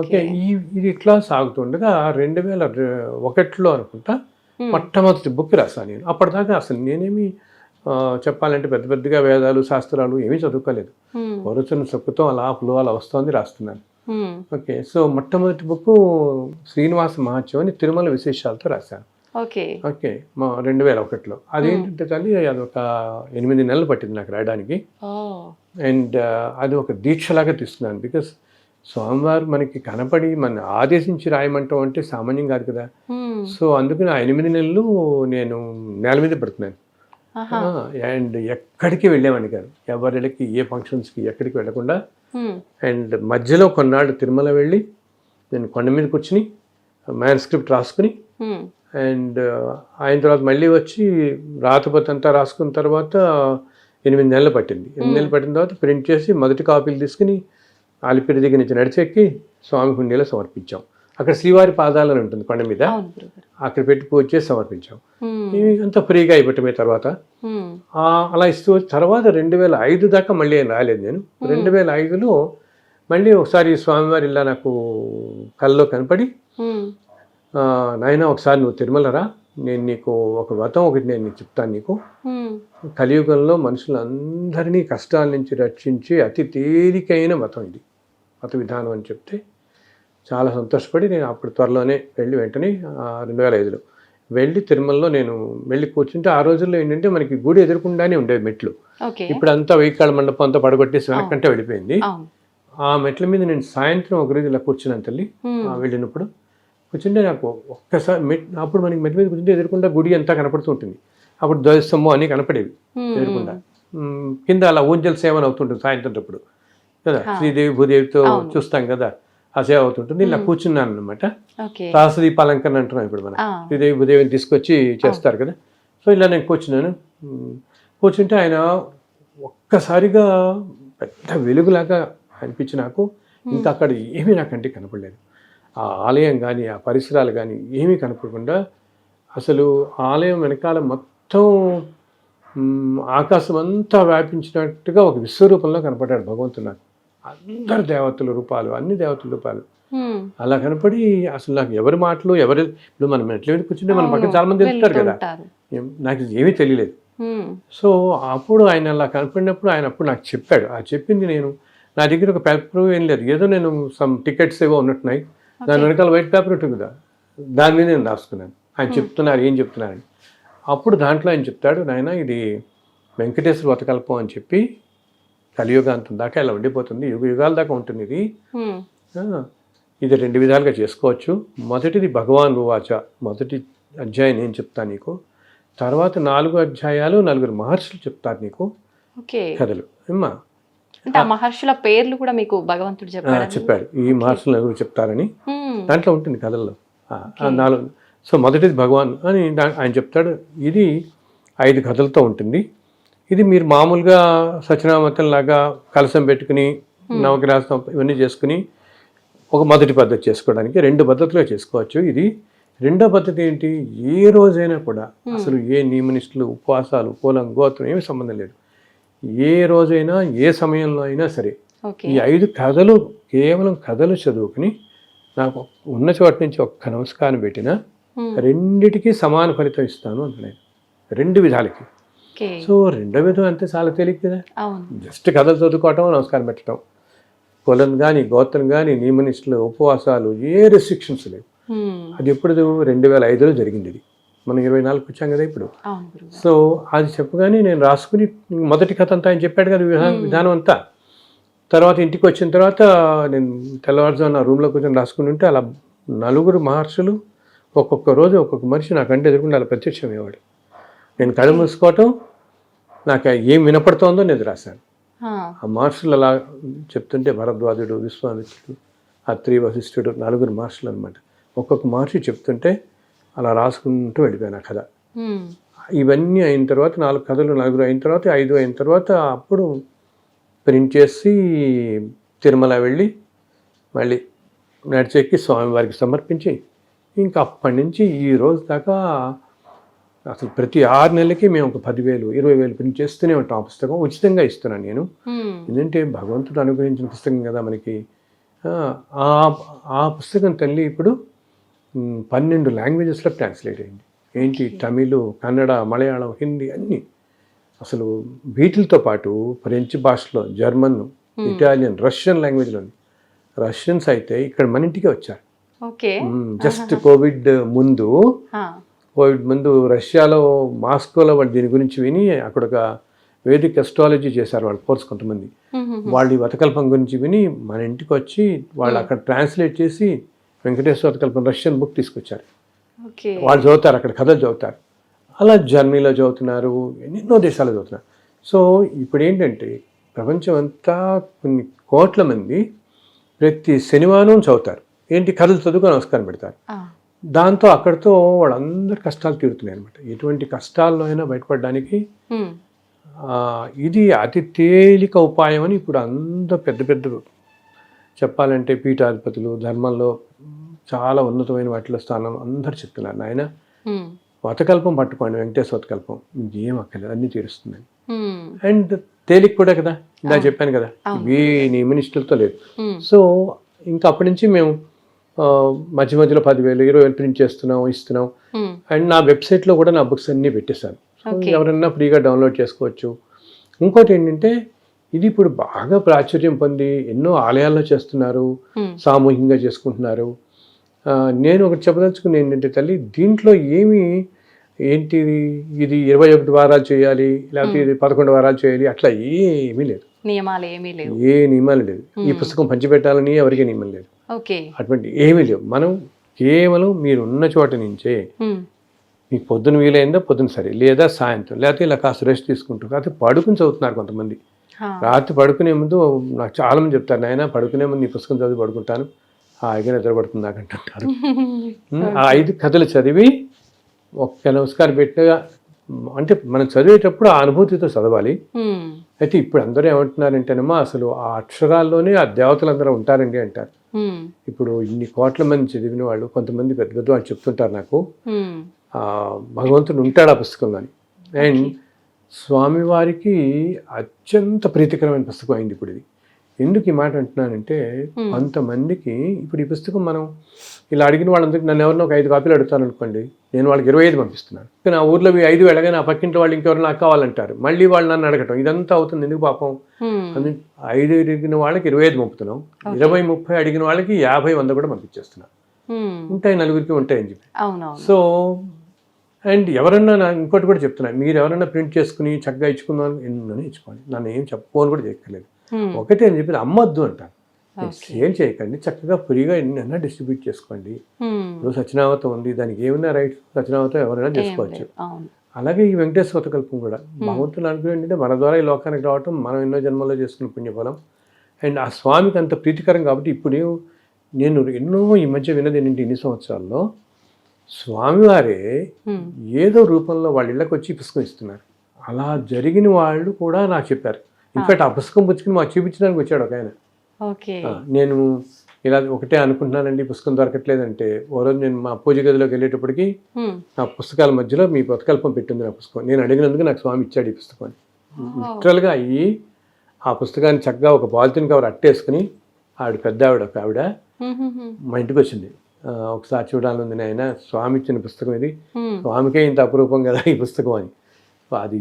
ఓకే, ఇది ఇట్లా సాగుతుండగా 2001లో అనుకుంటా మొట్టమొదటి బుక్ రాశాను నేను. అప్పటిదాకా అసలు నేనేమి చెప్పాలంటే పెద్దగా వేదాలు, శాస్త్రాలు ఏమీ చదువుకోలేదు. వరుసను సొక్కుతో అలా ఫ్లో అలా వస్తుంది, రాస్తున్నాను. ఓకే, సో మొట్టమొదటి బుక్ శ్రీనివాస మహత్యం అని తిరుమల విశేషాలతో రాశాను. ఓకే, 2001లో. అదేంటంటే తల్లి, అది ఒక 8 నెలలు పట్టింది నాకు రాయడానికి. అండ్ అది ఒక దీక్షలాగా తీసుకున్నాను. బికాస్ స్వామివారు మనకి కనపడి మన ఆదేశించి రాయమంటాం అంటే సామాన్యం కాదు కదా. సో అందుకని ఆ 8 నెలలు నేను నేల మీద పడుతున్నాను. అండ్ ఎక్కడికి వెళ్ళేవాడిని కాదు, ఎవరికి ఏ ఫంక్షన్స్కి ఎక్కడికి వెళ్ళకుండా. అండ్ మధ్యలో కొన్నాళ్ళు తిరుమల వెళ్ళి నేను కొండ మీద కూర్చుని మ్యాన్స్క్రిప్ట్ రాసుకుని, అండ్ ఆయన తర్వాత మళ్ళీ వచ్చి రాతపతి అంతా రాసుకున్న తర్వాత 8 నెలలు పట్టింది. 8 నెలలు పట్టిన తర్వాత ప్రింట్ చేసి మొదటి కాపీలు తీసుకుని ఆలిపిరి దగ్గర నుంచి నడిచెక్కి స్వామి హుండీలో సమర్పించాం. అక్కడ శ్రీవారి పాదాలని ఉంటుంది కొండ మీద, అక్కడ పెట్టి పూజ చేసి సమర్పించాం. అంతా ఫ్రీగా అయిపోవటమే. తర్వాత అలా ఇస్తూ తర్వాత 2005 దాకా మళ్ళీ ఏం రాలేదు నేను. 2005లో మళ్ళీ ఒకసారి స్వామివారి ఇలా నాకు కల్లో కనపడి, నాయన ఒకసారి నువ్వు తిరుమల రా, నేను నీకు ఒక వ్రతం ఒకటి నేను నీకు చెప్తాను. నీకు కలియుగంలో మనుషులందరినీ కష్టాల నుంచి రక్షించి అతి తేలికైన వ్రతం ఇది, మత విధానం అని చెప్తే చాలా సంతోషపడి నేను అప్పుడు త్వరలోనే వెళ్ళి వెంటనే 2005లో వెళ్ళి తిరుమలలో నేను వెళ్ళి కూర్చుంటే, ఆ రోజుల్లో ఏంటంటే మనకి గుడి ఎదురుకుండానే ఉండేవి మెట్లు. ఇప్పుడు అంతా వెయ్యికాళ్ళ మండపం అంతా పడగొట్టేసి వెనక్కంటే వెళ్ళిపోయింది. ఆ మెట్ల మీద నేను సాయంత్రం ఒక రోజు ఇలా కూర్చున్నాను తల్లి. వెళ్ళినప్పుడు కూర్చుంటే నాకు ఒక్కసారి అప్పుడు మనకి మెట్ల మీద కూర్చుంటే ఎదురుకుండా గుడి అంతా కనపడుతూ ఉంటుంది. అప్పుడు ధ్వజస్తంభం అన్నీ కనపడేవి ఎదురుకుండా. కింద అలా ఊంజల సేవన అవుతుంటుంది సాయంత్రం అప్పుడు కదా, శ్రీదేవి భూదేవితో చూస్తాం కదా, ఆ సేవ అవుతుంటుంది. ఇలా కూర్చున్నాను అనమాట. సహస్రదీప అలంకరణ అంటున్నాం ఇప్పుడు మనం, శ్రీదేవి భూదేవిని తీసుకొచ్చి చేస్తారు కదా. సో ఇలా నేను కూర్చున్నాను. కూర్చుంటే ఆయన ఒక్కసారిగా పెద్ద వెలుగులాగా అనిపించి నాకు ఇంకా అక్కడ ఏమీ నాకంటే కనపడలేదు. ఆ ఆలయం కానీ ఆ పరిసరాలు కానీ ఏమీ కనపడకుండా అసలు ఆలయం వెనకాల మొత్తం ఆకాశం అంతా వ్యాపించినట్టుగా ఒక విశ్వరూపంలో కనపడ్డాడు భగవంతుడు నాకు. అందరు దేవతల రూపాలు, అన్ని దేవతల రూపాలు అలా కనపడి అసలు నాకు ఎవరి మాటలు ఇప్పుడు మనం ఎట్లా కూర్చుంటే మన పక్కన చాలా మంది వెళ్తారు కదా, నాకు ఏమీ తెలియలేదు. సో అప్పుడు ఆయన అలా కనపడినప్పుడు ఆయన అప్పుడు నాకు చెప్పాడు. ఆ చెప్పింది నేను, నా దగ్గర ఒక పేపర్ ఏం లేదు, ఏదో నేను సమ్ టికెట్స్ ఏవో ఉన్నట్టున్నాయి, దాని వెనకాల వైట్ పేపర్ ఉంటుంది కదా, దాని మీద నేను రాసుకున్నాను. ఆయన చెప్తున్నారు ఏం చెప్తున్నారని. అప్పుడు దాంట్లో ఆయన చెప్తాడు, నాయన ఇది వెంకటేశ్వర వతకల్పం అని చెప్పి కలియుగాంతం దాకా ఇలా ఉండిపోతుంది, యుగ యుగాల దాకా ఉంటుంది ఇది. ఇది 2 విధాలుగా చేసుకోవచ్చు. మొదటిది భగవాన్ ఉవాచ, మొదటి అధ్యాయం నేను చెప్తాను నీకు. తర్వాత 4 అధ్యాయాలు 4 మహర్షులు చెప్తారు నీకు కథలు. అమ్మా అంటే ఆ మహర్షుల పేర్లు కూడా మీకు భగవంతుడు చెప్పాడు, ఈ మహర్షులు నలుగురు చెప్తారని దాంట్లో ఉంటుంది కథల్లో. 4. సో మొదటిది భగవాన్ అని ఆయన చెప్తాడు. ఇది 5 కథలతో ఉంటుంది. ఇది మీరు మామూలుగా సత్యనామతం లాగా కలసం పెట్టుకుని నవగ్రహం ఇవన్నీ చేసుకుని ఒక మొదటి పద్ధతి చేసుకోవడానికి 2 పద్ధతులుగా చేసుకోవచ్చు. ఇది రెండో పద్ధతి ఏంటి, ఏ రోజైనా కూడా అసలు ఏ నియమనిష్టలు ఉపవాసాలు కులం గోత్రం ఏమి సంబంధం లేదు, ఏ రోజైనా ఏ సమయంలో అయినా సరే ఈ 5 కథలు కేవలం కథలు చదువుకుని నాకు ఉన్న చోట నుంచి ఒక్క నమస్కారం పెట్టినా 2టికి సమాన ఫలితం ఇస్తాను అంటున్నాను, 2 విధాలకి. సో 2వ విధం అంతే చాలా తేలిక కదా, జస్ట్ కథలు చదువుకోవటం నమస్కారం పెట్టడం. కులం కానీ గోత్రం కానీ నియమనిష్టలు ఉపవాసాలు ఏ రెస్ట్రిక్షన్స్ లేవు. అది ఎప్పుడు 2005లో జరిగింది. ఇది మనం 24కి వచ్చాం కదా ఇప్పుడు. సో అది చెప్పగానే నేను రాసుకుని మొదటి కథ అంతా ఆయన చెప్పాడు కదా విధానం అంతా. తర్వాత ఇంటికి వచ్చిన తర్వాత నేను తెల్లవారుజామున రూమ్లో కూర్చొని రాసుకుని ఉంటే అలా 4 మహర్షులు ఒక్కొక్క రోజు ఒక్కొక్క మనిషి నాకంటే ఎదుర్కొంటే అలా ప్రత్యక్షమయ్యేవాడు. నేను కళ్ళు మూసుకోవటం, నాకు ఏం వినపడుతోందో నేను రాశాను. ఆ మహర్షులు అలా చెప్తుంటే భరద్వాజుడు, విశ్వామిత్రుడు, అత్రి, వశిష్ఠుడు 4 మహర్షులు అనమాట. ఒక్కొక్క మహర్షి చెప్తుంటే అలా రాసుకుంటూ వెళ్ళిపోయాను ఆ కథ. ఇవన్నీ అయిన తర్వాత 4 కథలు 4 అయిన తర్వాత 5 అయిన తర్వాత అప్పుడు ప్రింట్ చేసి తిరుమల వెళ్ళి మళ్ళీ నడిచెక్కి స్వామివారికి సమర్పించి ఇంకా అప్పటి నుంచి ఈ రోజు దాకా అసలు ప్రతి 6 నెలలకి మేము ఒక 10,000 20,000 ప్రింట్ చేస్తూనే ఉంటాం. ఆ పుస్తకం ఉచితంగా ఇస్తున్నాను నేను. ఎందుకంటే భగవంతుడు అనుగ్రహించిన పుస్తకం కదా మనకి. ఆ పుస్తకం తల్లి ఇప్పుడు 12 లాంగ్వేజెస్లో ట్రాన్స్లేట్ అయింది. ఏంటి, తమిళ్, కన్నడ, మలయాళం, హిందీ అన్నీ. అసలు వీటితో పాటు ఫ్రెంచ్ భాషలో, జర్మన్, ఇటాలియన్, రష్యన్ లాంగ్వేజ్లో. రష్యన్స్ అయితే ఇక్కడ మన ఇంటికే వచ్చారు. జస్ట్ కోవిడ్ ముందు రష్యాలో మాస్కోలో వాళ్ళు దీని గురించి విని అక్కడ ఒక వేదిక అస్ట్రాలజీ చేశారు వాళ్ళు కోర్స్ కొంతమంది. వాళ్ళు ఈ వతకల్పం గురించి విని మన ఇంటికి వచ్చి వాళ్ళు అక్కడ ట్రాన్స్లేట్ చేసి వెంకటేశ్వర వతకల్పం రష్యన్ బుక్ తీసుకొచ్చారు. వాళ్ళు చదువుతారు, అక్కడ కథలు చదువుతారు. అలా జర్మనీలో చదువుతున్నారు, ఎన్నెన్నో దేశాలు చదువుతున్నారు. సో ఇప్పుడు ఏంటంటే ప్రపంచం అంతా కొన్ని కోట్ల మంది ప్రతి శనివారం చదువుతారు. ఏంటి, కథలు చదువుకొని నమస్కారం పెడతారు. దాంతో అక్కడితో వాళ్ళందరి కష్టాలు తీరుతున్నాయి అనమాట. ఎటువంటి కష్టాల్లో అయినా బయటపడడానికి ఇది అతి తేలిక ఉపాయం అని ఇప్పుడు అందరూ పెద్ద పెద్ద చెప్పాలంటే పీఠాధిపతులు, ధర్మంలో చాలా ఉన్నతమైన వాటిలో స్థానం అందరు చెప్తున్నారు, నాయన వతకల్పం పట్టుకోండి, వెంకటేశ్వర వతకల్పం ఏం అక్కర్లేదు, అన్ని తీరుస్తుందని. అండ్ తేలిక కూడా కదా, ఇలా చెప్పాను కదా, ఏ నియమనిష్టలతో లేదు. సో ఇంకా అప్పటి నుంచి మేము మధ్య మధ్యలో 10,000 20,000 ప్రింట్ చేస్తున్నాం, ఇస్తున్నాం. అండ్ నా వెబ్సైట్లో కూడా నా బుక్స్ అన్నీ పెట్టేశాను. ఎవరన్నా ఫ్రీగా డౌన్లోడ్ చేసుకోవచ్చు. ఇంకోటి ఏంటంటే ఇది ఇప్పుడు బాగా ప్రాచుర్యం పొంది ఎన్నో ఆలయాల్లో చేస్తున్నారు, సామూహికంగా చేసుకుంటున్నారు. నేను ఒకటి చెప్పదలుచుకుని ఏంటంటే తల్లి, దీంట్లో ఏంటిది ఇది 21 వారాలు చేయాలి, లేకపోతే ఇది 11 వారాలు చేయాలి, అట్లా ఏమీ లేదు, నియమాలు ఏమీ లేవు, ఏ నియమాలు లేదు. ఈ పుస్తకం పంచిపెట్టాలని ఎవరికీ నియమం లేదు, అటువంటి ఏమీ లేవు. మనం కేవలం మీరు ఉన్న చోట నుంచే మీకు పొద్దున వీలైందో పొద్దున సరే, లేదా సాయంత్రం, లేకపోతే ఇలా కాస్త రెస్ట్ తీసుకుంటారు. కాకపోతే పడుకుని చదువుతున్నారు కొంతమంది. రాత్రి పడుకునే ముందు నాకు చాలా మంది చెప్తారు, నాయన పడుకునే ముందు ఈ పుస్తకం చదివి పడుకుంటాను, హాయిగా నిద్రపడుతుంది నాకు అంటుంటారు. ఆ 5 కథలు చదివి ఒక్క నమస్కారం పెట్టినగా, అంటే మనం చదివేటప్పుడు ఆ అనుభూతితో చదవాలి. అయితే ఇప్పుడు అందరూ ఏమంటున్నారంటేనమ్మా, అసలు ఆ అక్షరాల్లోనే ఆ దేవతలు అందరూ ఉంటారండి అంటారు. ఇప్పుడు ఇన్ని కోట్ల మంది చదివిన వాళ్ళు, కొంతమంది పెద్ద పెద్ద వాళ్ళు చెప్తుంటారు నాకు, భగవంతుడు ఉంటాడు ఆ పుస్తకంలోని. అండ్ స్వామివారికి అత్యంత ప్రీతికరమైన పుస్తకం అయింది ఇప్పుడు ఇది. ఎందుకు ఈ మాట అంటున్నానంటే, కొంతమందికి ఇప్పుడు ఈ పుస్తకం మనం ఇలా అడిగిన వాళ్ళందరికీ, నన్ను ఎవరినో ఒక 5 కాపీలు అడుగుతాను అనుకోండి, నేను వాళ్ళకి 25 పంపిస్తున్నాను. నా ఊర్లో 5 వెళ్ళగా నా పక్కింటి వాళ్ళు ఇంకెవరు నాకు కావాలంటారు, మళ్ళీ వాళ్ళు నన్ను అడగటం, ఇదంతా అవుతుంది ఎందుకు పాపం. 5 అడిగిన వాళ్ళకి 25 పంపుతున్నాం, 20-30 అడిగిన వాళ్ళకి 50-100 కూడా పంపించేస్తున్నాం. ఉంటాయి, నలుగురికి ఉంటాయని చెప్పి. అవునవును. సో అండ్ ఎవరన్నా ఇంకోటి కూడా చెప్తున్నా, మీరు ఎవరన్నా ప్రింట్ చేసుకుని చక్కగా ఇచ్చుకుందాం ఎన్నో ఇచ్చుకోండి, నన్ను ఏం చెప్పుకోని కూడా చేయక్కర్లేదు. ఒకటే అని చెప్పి అమ్మొద్దు అంటాను, ఏం చేయకండి, చక్కగా ఫ్రీగా ఎన్నైనా డిస్ట్రిబ్యూట్ చేసుకోండి. ఇప్పుడు సత్యనామతం ఉంది, దానికి ఏమైనా రైట్స్ సత్యనామతం ఎవరైనా చేసుకోవచ్చు. అలాగే ఈ వెంకటేశ్వర కల్పం కూడా భగవంతుని అనుకుని ఏంటంటే మన ద్వారా ఈ లోకానికి రావటం మనం ఎన్నో జన్మల్లో చేసుకున్న పుణ్యఫలం. అండ్ ఆ స్వామికి అంత ప్రీతికరం కాబట్టి ఇప్పుడు నేను ఎన్నో ఈ మధ్య విన్నది ఏంటంటే ఇన్ని సంవత్సరాల్లో స్వామివారే ఏదో రూపంలో వాళ్ళ ఇళ్ళకి వచ్చి పుస్తకం ఇస్తున్నారు. అలా జరిగిన వాళ్ళు కూడా నాకు చెప్పారు. ఇన్ఫాక్ట్ ఆ పుస్తకం పుచ్చుకుని మాకు చూపించడానికి వచ్చాడు ఒక ఆయన. నేను ఇలా ఒకటే అనుకుంటున్నానండి, పుస్తకం దొరకట్లేదంటే ఓ రోజు నేను మా పూజ గదిలోకి వెళ్ళేటప్పటికి నా పుస్తకాల మధ్యలో మీ పథకల్పం పెట్టింది నా పుస్తకం. నేను అడిగినందుకు నాకు స్వామి ఇచ్చాడు ఈ పుస్తకం. లిటరల్గా అయ్యి ఆ పుస్తకాన్ని చక్కగా ఒక పాలిథిన్ కవర్ అట్టేసుకుని పెద్ద ఆవిడ మా ఇంటికి వచ్చింది. ఒకసారి చూడాలని ఉంది నాయన, స్వామి ఇచ్చిన పుస్తకం ఇది, స్వామికే ఇంత అపురూపం కదా ఈ పుస్తకం అని. అది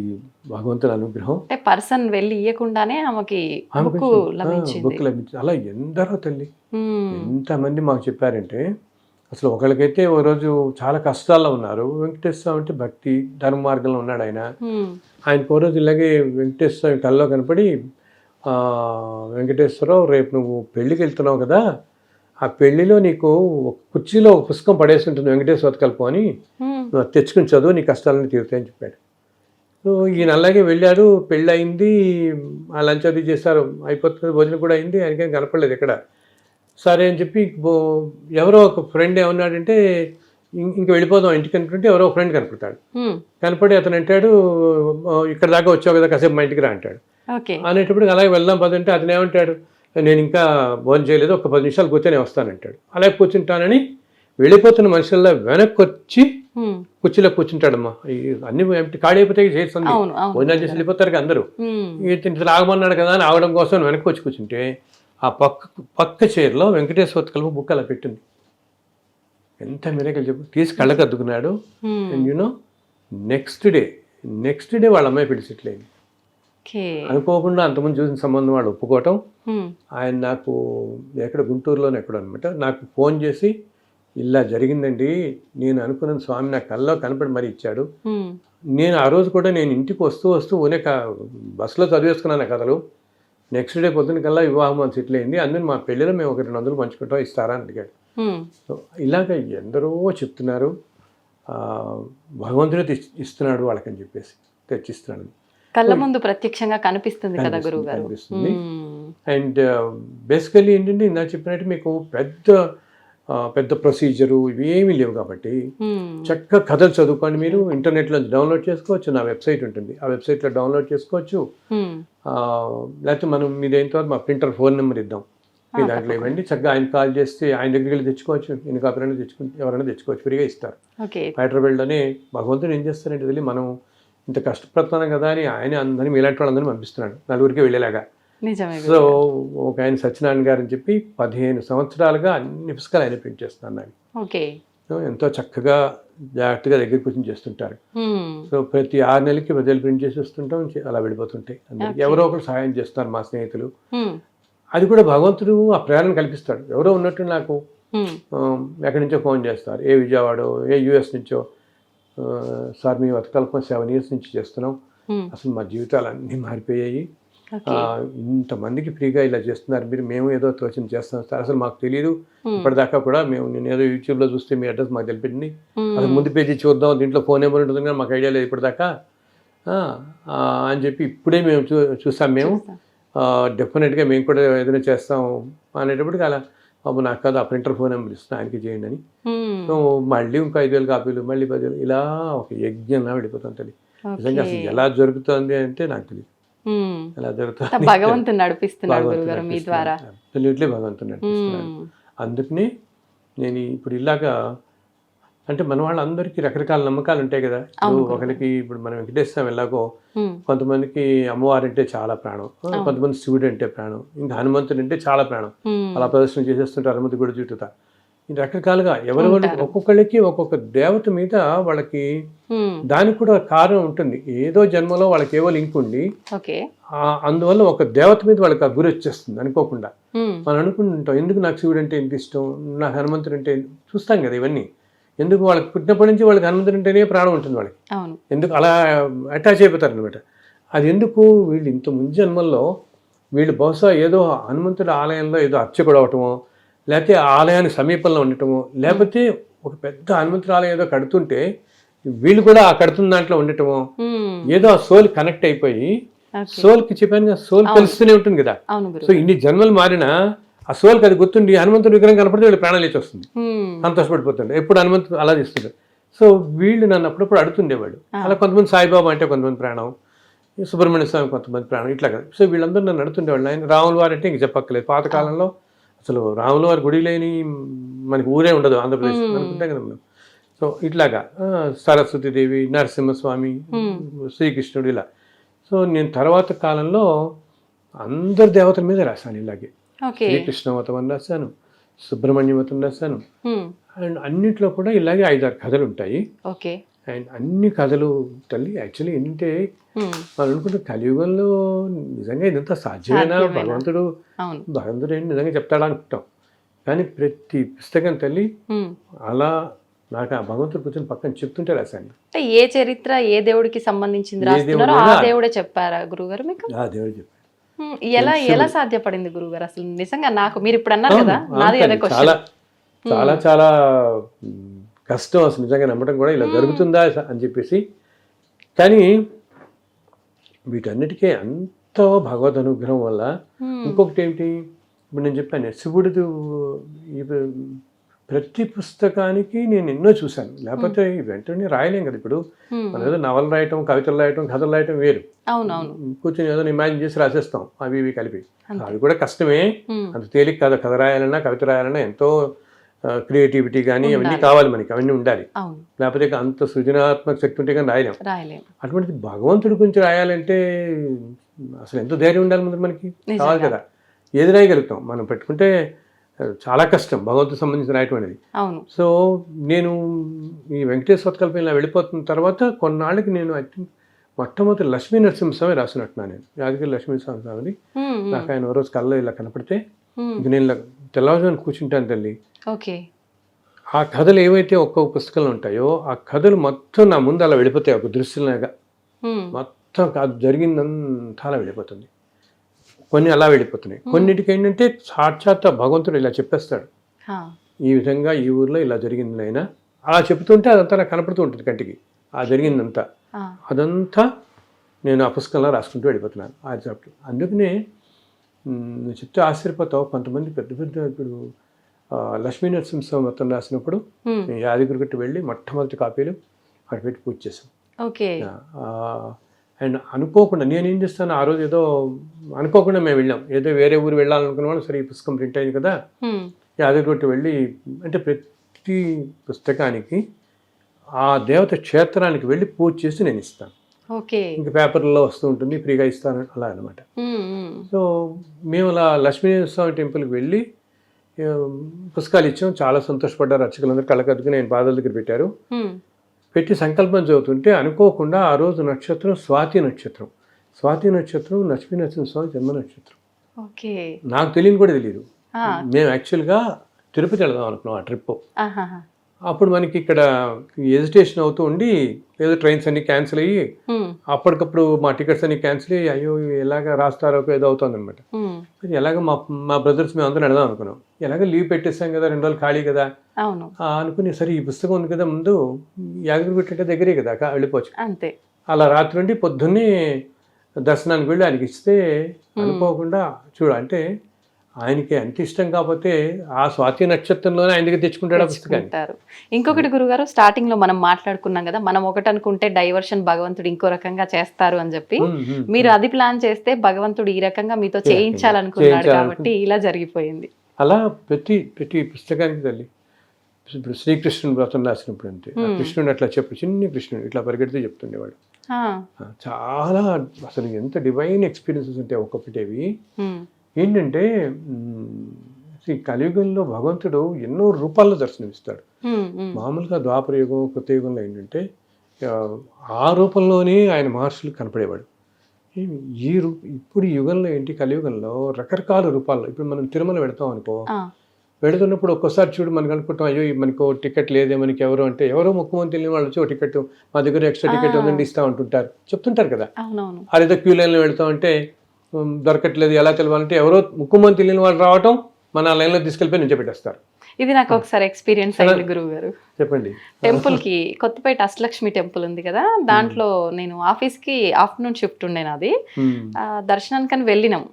భగవంతుని అనుగ్రహం. పర్సన్ వెళ్ళి ఇవ్వకుండానే ఆమెకి బుక్ లభించింది. అలా ఎందరో తల్లి ఎంతమంది మాకు చెప్పారంటే, అసలు ఒకరికైతే ఓ రోజు చాలా కష్టాల్లో ఉన్నారు, వెంకటేశ్వర స్వామి అంటే భక్తి ధర్మ మార్గంలో ఉన్నాడు ఆయన. ఆయనకు ఓ రోజు ఇలాగే వెంకటేశ్వర స్వామి కల్లో కనపడి, వెంకటేశ్వరరావు రేపు నువ్వు పెళ్ళికి వెళ్తున్నావు కదా, ఆ పెళ్లిలో నీకు కుర్చీలో ఒక పుస్తకం పడేసి ఉంటుంది వెంకటేశ్వర కల్పం అని, నువ్వు తెచ్చుకుని చదువు నీ కష్టాలని తీరుతాయని చెప్పాడు. సో ఈయన అలాగే వెళ్ళాడు, పెళ్ళి అయింది, ఆ లంచ్ అది చేశారు, అయిపోతుంది, భోజనం కూడా అయింది, ఆయనకేం కనపడలేదు ఎక్కడ. సరే అని చెప్పి ఎవరో ఒక ఫ్రెండ్ ఏమన్నాడంటే ఇంక వెళ్ళిపోదాం ఇంటికి అనుకుంటే ఎవరో ఫ్రెండ్ కనపడతాడు. కనపడి అతను అంటాడు, ఇక్కడ దాకా వచ్చావు కదా కాసేపు మా ఇంటికి రా అంటాడు. అనేటప్పుడు అలాగే వెళ్దాం పదంటే అతను ఏమంటాడు, నేను ఇంకా భోజనం చేయలేదు, ఒక 10 నిమిషాలు కూర్చొని వస్తానంటాడు. అలాగే కూర్చుంటానని వెళ్ళిపోతున్న మనుషుల్లో వెనక్కి వచ్చి కుర్చీలో కూర్చుంటాడమ్మా. అన్ని ఖాళీ అయిపోతే చేస్తుంది, భోజనాలు చేసి వెళ్ళిపోతారు అందరూ. ఇంత ఆగమన్నాడు కదా అని ఆగడం కోసం వెనక్కి వచ్చి కూర్చుంటే ఆ పక్క చైర్లో వెంకటేశ్వర కల్ప బుక్ అలా పెట్టింది. ఎంత మిరకలు చెప్పు, తీసి కళ్ళకు అద్దుకున్నాడు. అండ్ యూనో నెక్స్ట్ డే వాళ్ళ అమ్మాయి పెళ్లి సెటిల్ అయింది. అనుకోకుండా అంతకుముందు చూసిన సంబంధం వాళ్ళు ఒప్పుకోవటం. ఆయన నాకు ఎక్కడ గుంటూరులోనే ఎక్కడ అనమాట నాకు ఫోన్ చేసి, ఇలా జరిగిందండి, నేను అనుకున్న స్వామి నా కల్లో కనపడి మరి ఇచ్చాడు. నేను ఆ రోజు కూడా నేను ఇంటికి వస్తూ ఊనే బస్సులో చదివేసుకున్నాను ఆ కథలు. నెక్స్ట్ డే పొద్దున్న కల్లా వివాహం అని సెటిల్ అయింది, అందుకని మా పెళ్ళిలో మేము ఒక 200 పంచుకుంటాం, ఇస్తారా అని అడిగాడు. సో ఇలాగ ఎందరో చెప్తున్నారు, భగవంతుడే ఇస్తున్నాడు వాళ్ళకని చెప్పేసి తెచ్చిస్తున్నాడు. కళ్ళ ముందు ప్రత్యక్షంగా కనిపిస్తుంది కదా గురువు గారు. కనిపిస్తుంది. అండ్ బేసికలీ ఏంటంటే ఇందాక చెప్పినట్టు మీకు పెద్ద ప్రొసీజరు ఇవేమీ లేవు కాబట్టి చక్కగా కథలు చదువుకోండి. మీరు ఇంటర్నెట్లో డౌన్లోడ్ చేసుకోవచ్చు, నా వెబ్సైట్ ఉంటుంది, ఆ వెబ్సైట్లో డౌన్లోడ్ చేసుకోవచ్చు. లేకపోతే మనం మీదైన తర్వాత మా ప్రింటర్ ఫోన్ నెంబర్ ఇద్దాం, మీ దాంట్లో ఇవ్వండి, చక్కగా ఆయన కాల్ చేస్తే ఆయన దగ్గరికి వెళ్ళి తెచ్చుకోవచ్చు. ఎన్ని కాపీలైనా తెచ్చుకుంటే ఎవరైనా తెచ్చుకోవచ్చు, ఫ్రీగా ఇస్తారు. హైదరాబాద్లోనే భగవంతుడు ఏం చేస్తారంటే వెళ్ళి మనం ఇంత కష్టపడుతున్నాం కదా అని ఆయన అందరినీ మీలాంటి వాళ్ళందరినీ పంపిస్తున్నాడు నలుగురికి వెళ్ళేలాగా. సో ఒక ఆయన సత్యనారాయణ గారు అని చెప్పి 15 సంవత్సరాలుగా అన్ని పుస్తకాలు ఆయన ప్రింట్ చేస్తున్నాను నాకు. ఎంతో చక్కగా జాగ్రత్తగా దగ్గర కూర్చొని చేస్తుంటారు. సో ప్రతి 6 నెలలకి బదులు ప్రింట్ చేసి వస్తుంటాం, అలా వెళ్ళిపోతుంటాయి. ఎవరో ఒకరు సహాయం చేస్తున్నారు మా స్నేహితులు. అది కూడా భగవంతుడు ఆ ప్రేరణ కల్పిస్తాడు. ఎవరో ఉన్నట్టు నాకు ఎక్కడి నుంచో ఫోన్ చేస్తారు, ఏ విజయవాడో ఏ యుఎస్ నుంచో, సార్ మీ వతకల్పం 7 years నుంచి చేస్తున్నాం, అసలు మా జీవితాలు అన్నీ మారిపోయాయి, ఇంతమందికి ఫ్రీగా ఇలా చేస్తున్నారు మీరు, మేము ఏదో తోచింది చేస్తాం సార్, అసలు మాకు తెలియదు ఇప్పటిదాకా కూడా, నేను ఏదో యూట్యూబ్లో చూస్తే మీ అడ్రస్ మాకు తెలిపింది, అసలు ముందు పేజీ చూద్దాం, దీంట్లో ఫోన్ నెంబర్ ఉంటుంది కానీ మాకు ఐడియా లేదు ఇప్పటిదాకా అని చెప్పి ఇప్పుడే మేము చూసాం, మేము డెఫినెట్గా మేము కూడా ఏదైనా చేస్తాం అనేటప్పటికి అలా బాబు నాకు కాదు, ఆ ప్రింటర్ ఫోన్ నెంబర్ ఇస్తున్నాను ఆయనకి చేయండి అని. సో మళ్ళీ ఇంకా 5,000 కాపీలు, మళ్ళీ 10,000, ఇలా ఒక యజ్ఞంలా వెళ్ళిపోతుంది. నిజంగా అసలు ఎలా జరుగుతుంది అంటే నాకు తెలియదు, ఎలా జరుగుతుంది, భగవంతుడు నడిపిస్తున్నాడు గురుగారు మీ ద్వారా. అబ్సల్యూట్లీ భగవంతుడు నడిపిస్తున్నాడు. అందుకని నేను ఇప్పుడు ఇలాగా అంటే మన వాళ్ళందరికీ రకరకాల నమ్మకాలు ఉంటాయి కదా. ఇప్పుడు ఒకరికి ఇప్పుడు మనం వెంకటేశ్వరం ఎలాగో కొంతమందికి అమ్మవారు అంటే చాలా ప్రాణం, కొంతమంది శివుడు అంటే ప్రాణం, ఇంకా హనుమంతుడు అంటే చాలా ప్రాణం, అలా ప్రదర్శన చేసేస్తుంటారు హనుమంతు గుడి చుట్టూతా. రకరకాలుగా ఎవరెవరు ఒక్కొక్కళ్ళకి ఒక్కొక్క దేవత మీద వాళ్ళకి దానికి కూడా కారణం ఉంటుంది. ఏదో జన్మలో వాళ్ళకి ఏవో లింక్ ఉండి అందువల్ల ఒక దేవత మీద వాళ్ళకి ఆ గురి వచ్చేస్తుంది అనుకోకుండా. మనం అనుకుంటుంటాం ఎందుకు నాకు శివుడు అంటే ఎంత ఇష్టం, నాకు హనుమంతుడు అంటే చూస్తాం కదా ఇవన్నీ. ఎందుకు వాళ్ళకి పుట్టినప్పటి నుంచి వాళ్ళకి హనుమంతుడు అంటేనే ప్రాణం ఉంటుంది వాళ్ళకి, అవును. ఎందుకు అలా అటాచ్ అయిపోతారు అనమాట. అది ఎందుకు వీళ్ళు ఇంత ముందు జన్మల్లో వీళ్ళు బహుశా ఏదో హనుమంతుడి ఆలయంలో ఏదో అర్చకుడు అవటమో, లేకపోతే ఆ ఆలయానికి సమీపంలో ఉండటమో, లేకపోతే ఒక పెద్ద హనుమంతుడి ఆలయం ఏదో కడుతుంటే వీళ్ళు కూడా ఆ కడుతున్న దాంట్లో ఉండటమో, ఏదో ఆ సోల్ కనెక్ట్ అయిపోయి సోల్కి చెప్పాను కదా, సోల్ తెలుస్తూనే ఉంటుంది కదా. సో ఇన్ని జన్మలు మారినా ఆ సోల్కి అది గుర్తుండి హనుమంతుడి విగ్రహం కనపడితే వీళ్ళు ప్రాణాలు లేచి వస్తుంది, సంతోషపడిపోతుండే. ఎప్పుడు హనుమంతుడు అలా చేస్తుండే. సో వీళ్ళు నన్ను అప్పుడప్పుడు అడుగుతుండేవాడు. అలా కొంతమంది సాయిబాబా అంటే కొంతమంది ప్రాణం, సుబ్రహ్మణ్య స్వామి కొంతమంది ప్రాణం, ఇట్లా కదా. సో వీళ్ళందరూ నన్ను అడుగుతుండేవాళ్ళు. ఆయన రాముల వారు అంటే ఇంక చెప్పక్కలేదు. పాతకాలంలో అసలు రాముల వారి గుడి లేని మనకి ఊరే ఉండదు ఆంధ్రప్రదేశ్ అనుకుంటాం కదా మనం. సో ఇట్లాగా సరస్వతీదేవి, నరసింహస్వామి, శ్రీకృష్ణుడు ఇలా. సో నేను తర్వాత కాలంలో అందరి దేవతల మీద రాశాను ఇలాగే. శ్రీకృష్ణ మతం అని రాశాను, సుబ్రహ్మణ్య మతం రాశాను. అండ్ అన్నిట్లో కూడా ఇలాగే 5-6 కథలు ఉంటాయి. అండ్ అన్ని కథలు తల్లి యాక్చువల్లీ ఏంటంటే మనం అనుకుంటే కలియుగంలో నిజంగా ఇదంతా సాధ్యమేనా, భగవంతుడు ఏంటి నిజంగా చెప్తాడా అనుకుంటాం. కానీ ప్రతి పుస్తకం తల్లి అలా నాకు ఆ భగవంతుడు కూర్చొని పక్కన చెప్తుంటే రాశాను. అంటే ఏ చరిత్ర ఏ దేవుడికి సంబంధించింది రాస్తున్నారో ఆ దేవుడే చెప్పారా గురుగారు మీకు? ఆ దేవుడు చెప్పారు. ఎలా సాధ్యపడింది గురుగారు అసలు నిజంగా? నాకు మీరు ఇప్పుడు అన్నారు కదా, నాది అదే క్వశ్చన్. చాలా చాలా చాలా కష్టం అసలు నిజంగా నమ్మడం కూడా, ఇలా జరుగుతుందా అని చెప్పేసి. కానీ వీటన్నిటికీ ఎంతో భగవద్ అనుగ్రహం వల్ల. ఇంకొకటి ఏమిటి, ఇప్పుడు నేను చెప్పాను శివుడు ప్రతి పుస్తకానికి నేను ఎన్నో చూశాను, లేకపోతే వెంటనే రాయలేం కదా. ఇప్పుడు మనం ఏదో నవలు రాయటం, కవితలు రాయటం, కథలు రాయటం వేరు. కూర్చొని ఏదో ఇమాజిన్ చేసి రాసేస్తాం అవి ఇవి కలిపి. అవి కూడా కష్టమే, అంత తేలిక కాదు. కథ రాయాలన్నా కవిత రాయాలన్నా ఎంతో క్రియేటివిటీ కానీ అవన్నీ కావాలి మనకి, అవన్నీ ఉండాలి. లేకపోతే అంత సృజనాత్మక శక్తి ఉంటే కానీ రాయలేం. అటువంటిది భగవంతుడి గురించి రాయాలంటే అసలు ఎంతో ధైర్యం ఉండాలి ముందు మనకి, కావాలి కదా. ఏది రాయగలుగుతాం మనం పెట్టుకుంటే చాలా కష్టం భగవంతుడికి సంబంధించిన రాయటువంటిది. సో నేను ఈ వెంకటేశ్వర కల్పన ఇలా వెళ్ళిపోతున్న తర్వాత కొన్నాళ్ళకి నేను ఐ థింక్ మొట్టమొదటి లక్ష్మీ నరసింహస్వామి రాసినట్టున్నాను నేను. యాదగిరి లక్ష్మీ స్వామి నాకు ఆయన ఓ రోజు కళ్ళలో ఇలా కనపడితే ఇంక నేను తెల్లవారుజామున కూర్చుంటాను తల్లి. ఆ కథలు ఏవైతే ఒక్కొక్క పుస్తకంలో ఉంటాయో ఆ కథలు మొత్తం నా ముందు అలా వెళ్ళిపోతాయి, ఒక దృశ్యంలాగా మొత్తం జరిగిందంతా అలా వెళ్ళిపోతుంది. కొన్ని అలా వెళ్ళిపోతున్నాయి, కొన్నిటికి ఏంటంటే సాక్షాత్ భగవంతుడు ఇలా చెప్పేస్తాడు, ఈ విధంగా ఈ ఊర్లో ఇలా జరిగింది అయినా అలా చెప్తుంటే అదంతా నాకు కనపడుతూ ఉంటుంది కంటికి. ఆ జరిగిందంతా అదంతా నేను ఆ పుస్తకంలో రాసుకుంటూ వెళ్ళిపోతున్నాను ఆ చాప్టర్. అందుకనే నువ్వు చెప్తే ఆశ్చర్యపోతావు. కొంతమంది పెద్ద పెద్ద ఇప్పుడు లక్ష్మీ నరసింహస్వామి మొత్తం రాసినప్పుడు నేను యాదగిరి గుట్ట వెళ్ళి మొట్టమొదటి కాపీలు అక్కడ పెట్టి పూజ చేశాను. అండ్ అనుకోకుండా నేనేం చేస్తాను, ఆ రోజు ఏదో అనుకోకుండా మేము వెళ్ళాం, ఏదో వేరే ఊరు వెళ్ళాలనుకున్న వాళ్ళు సరే ఈ పుస్తకం ప్రింట్ అయింది కదా యాదగిరి వెళ్ళి, అంటే ప్రతి పుస్తకానికి ఆ దేవత క్షేత్రానికి వెళ్ళి పూజ చేసి నేను ఇస్తాను. ఇంకా పేపర్లో వస్తూ ఉంటుంది, ఫ్రీగా ఇస్తాను అలా అనమాట. సో మేము అలా లక్ష్మీస్వామి టెంపుల్కి వెళ్ళి పుస్తకాలు ఇచ్చాం. చాలా సంతోషపడ్డారు అర్చకులందరూ, కళ్ళకద్దుకు నేను పాదాల దగ్గర పెట్టారు. పెట్టి సంకల్పం చదువుతుంటే అనుకోకుండా ఆ రోజు నక్షత్రం స్వాతి నక్షత్రం. స్వాతి నక్షత్రం లక్ష్మీ నరసింహస్వామి జన్మ నక్షత్రం. నాకు తెలియని కూడా తెలియదు. మేము యాక్చువల్గా తిరుపతి వెళదాం అనుకున్నాం ఆ ట్రిప్. అప్పుడు మనకి ఇక్కడ ఎజిటేషన్ అవుతూ ఉండి ఏదో ట్రైన్స్ అన్ని క్యాన్సిల్ అయ్యి అప్పటికప్పుడు మా టికెట్స్ అన్ని క్యాన్సిల్ అయ్యి అయ్యో ఎలాగ రాస్తారో ఏదో అవుతుంది అనమాట. ఎలాగ మా బ్రదర్స్ మేము అందరం వెళదాం అనుకున్నాం. ఎలాగ లీవ్ పెట్టేస్తాం కదా, 2 రోజులు ఖాళీ కదా అనుకుని, సరే ఈ పుస్తకం ఉంది కదా ముందు యాదగిరి గుట్ట దగ్గరే కదా వెళ్ళిపోవచ్చు అంతే. అలా రాత్రి నుండి పొద్దున్నే దర్శనానికి వెళ్ళి ఆయనకి ఇస్తే అనుకోకుండా చూడ, అంటే ఆయనకి ఎంత ఇష్టం కాకపోతే ఆ స్వాతి నక్షత్రంలోనే ఆయన దగ్గర తెచ్చుకుంటాడు ఆ పుస్తకాన్ని. ఇంకొకటి గురుగారు, స్టార్టింగ్ లో మనం మాట్లాడుకున్నాం కదా, మనం ఒకటి అనుకుంటే డైవర్షన్ భగవంతుడు ఇంకో రకంగా చేస్తారు అని చెప్పి, మీరు అది ప్లాన్ చేస్తే భగవంతుడు ఈ రకంగా మీతో చేయించాలనుకున్నాడు కాబట్టి ఇలా జరిగిపోయింది. అలా ప్రతి పుస్తకానికి తల్లి. ఇప్పుడు శ్రీకృష్ణుడు వ్రతం రాసినప్పుడు అంతే, కృష్ణుడు అట్లా చిన్ని కృష్ణుడు ఇట్లా పరిగెడితే చెప్తుండేవాడు. చాలా అసలు ఎంత డివైన్ ఎక్స్పీరియన్సెస్ ఉంటాయి ఒక్కొక్కటేవి. ఏంటంటే ఈ కలియుగంలో భగవంతుడు ఎన్నో రూపాల్లో దర్శనమిస్తాడు. మామూలుగా ద్వాపర యుగం కృతయుగంలో ఏంటంటే ఆ రూపంలోనే ఆయన మహర్షులు కనపడేవాడు. ఇప్పుడు ఈ యుగంలో ఏంటి, కలియుగంలో రకరకాల రూపాల్లో ఇప్పుడు మనం తిరుమల వెళతాం అనుకో, ఆ, వెళుతున్నప్పుడు ఒక్కోసారి చూడు మనకు అనుకుంటాం, అయ్యో మనకు టికెట్ లేదే, మనకి ఎవరు అంటే ఎవరో ముఖ్యమంత్రి తెలియని వాళ్ళు వచ్చి ఓ టికెట్ మా దగ్గర ఎక్స్ట్రా టికెట్ ఉందండి ఇస్తా ఉంటుంటారు, చెప్తుంటారు కదా. అవునవును. అదేదో క్యూ లైన్లో వెళ్తాం అంటే దొరకట్లేదు, ఎలా తెలవాలంటే ఎవరో ముఖ్యమంత్రి తెలియని వాళ్ళు రావటం, మన లైన్లో తీసుకెళ్ళిపోయి నించోబెట్టేస్తారు. ఇది నాకు ఒకసారి ఎక్స్పీరియన్స్ అయింది గురువు గారు. చెప్పండి. టెంపుల్ కి కొత్తపేట అష్టలక్ష్మి టెంపుల్ ఉంది కదా, దాంట్లో నేను ఆఫీస్ కి ఆఫ్టర్నూన్ షిఫ్ట్ ఉండే నాది. దర్శనానికని వెళ్ళినాం.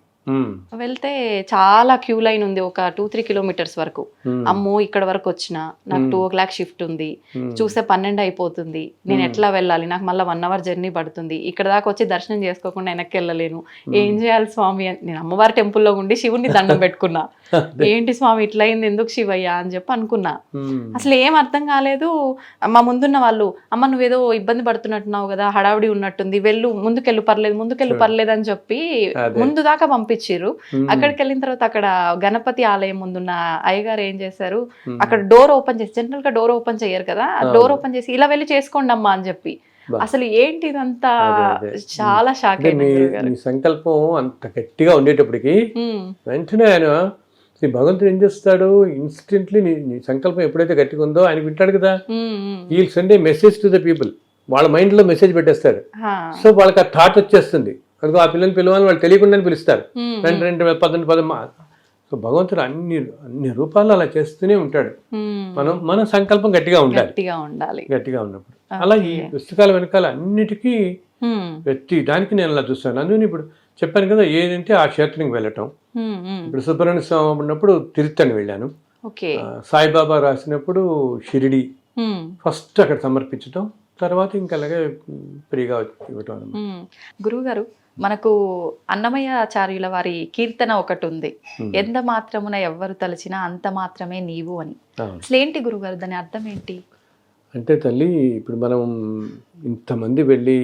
వెళ్తే చాలా క్యూ లైన్ ఉంది, ఒక 2-3 కిలోమీటర్స్ వరకు. అమ్మో ఇక్కడ వరకు వచ్చిన, నాకు 2 o'clock షిఫ్ట్ ఉంది, చూసే 12 అయిపోతుంది, నేను ఎట్లా వెళ్ళాలి, నాకు మళ్ళీ 1 hour జర్నీ పడుతుంది, ఇక్కడ దాకా వచ్చి దర్శనం చేసుకోకుండా వెనక్కి వెళ్ళలేను, ఏం చేయాలి స్వామి అని నేను అమ్మవారి టెంపుల్లో ఉండి శివుని దండం పెట్టుకున్నా. ఏంటి స్వామి ఇట్లా అయింది, ఎందుకు శివయ్య అని చెప్పి అనుకున్నా. అసలు ఏం అర్థం కాలేదు. మా ముందున్న వాళ్ళు, అమ్మ నువ్వేదో ఇబ్బంది పడుతున్నట్టున్నావు కదా, హడావిడి ఉన్నట్టుంది, ముందుకెళ్ళు పర్లేదు అని చెప్పి ముందు దాకా పంపించారు. అక్కడికి వెళ్ళిన తర్వాత అక్కడ గణపతి ఆలయం ముందున్న అయ్యగారు ఏం చేశారు, అక్కడ డోర్ ఓపెన్ చేసి, జనరల్ గా డోర్ ఓపెన్ చేయరు కదా, డోర్ ఓపెన్ చేసి ఇలా వెళ్ళి చేసుకోండి అమ్మా అని చెప్పి. అసలు ఏంటి ఇదంతా, చాలా షాక్ అయింది. మీ సంకల్పం అంత గట్టిగా ఉండేటప్పటికి వెంటనే ఆయన భగవంతుడు ఏం చేస్తాడు, ఇన్స్టెంట్లీ నీ సంకల్పం ఎప్పుడైతే గట్టిగా ఉందో ఆయన వింటాడు కదా. ఈ send A message to the people, వాళ్ళ మైండ్ లో మెసేజ్ పెట్టేస్తాడు. సో వాళ్ళకి ఆ థాట్ వచ్చేస్తుంది, అందుకో ఆ పిల్లల్ని పిలవాలని వాళ్ళు తెలియకుండానే పిలుస్తారు. 2 10 సో భగవంతుడు అన్ని రూపాల్లో అలా చేస్తూనే ఉంటాడు. మన సంకల్పం గట్టిగా ఉండాలి. గట్టిగా ఉన్నప్పుడు అలా ఈ పుస్తకాల వెనకాల అన్నిటికీ దానికి నేను అలా చూస్తాను. అందుకని ఇప్పుడు చెప్పాను కదా, ఏదంటే ఆ క్షేత్రానికి వెళ్ళటం. ఇప్పుడు సుబ్రహ్మణ్య స్వామి ఉన్నప్పుడు తిరుత్తని వెళ్ళాను, సాయిబాబా రాసినప్పుడు షిరిడి, ఫస్ట్ అక్కడ సమర్పించడం, తర్వాత ఇంకా అలాగే ఫ్రీగా ఇవ్వటం. గురువు గారు, మనకు అన్నమయ్యాచార్యుల వారి కీర్తన ఒకటి ఉంది, ఎంత మాత్రమున ఎవ్వరు తలచినా అంత మాత్రమే నీవు అని. అసలు ఏంటి గురుగారు, దాని అర్థం ఏంటి? అంటే తల్లి, ఇప్పుడు మనం ఇంతమంది వెళ్ళి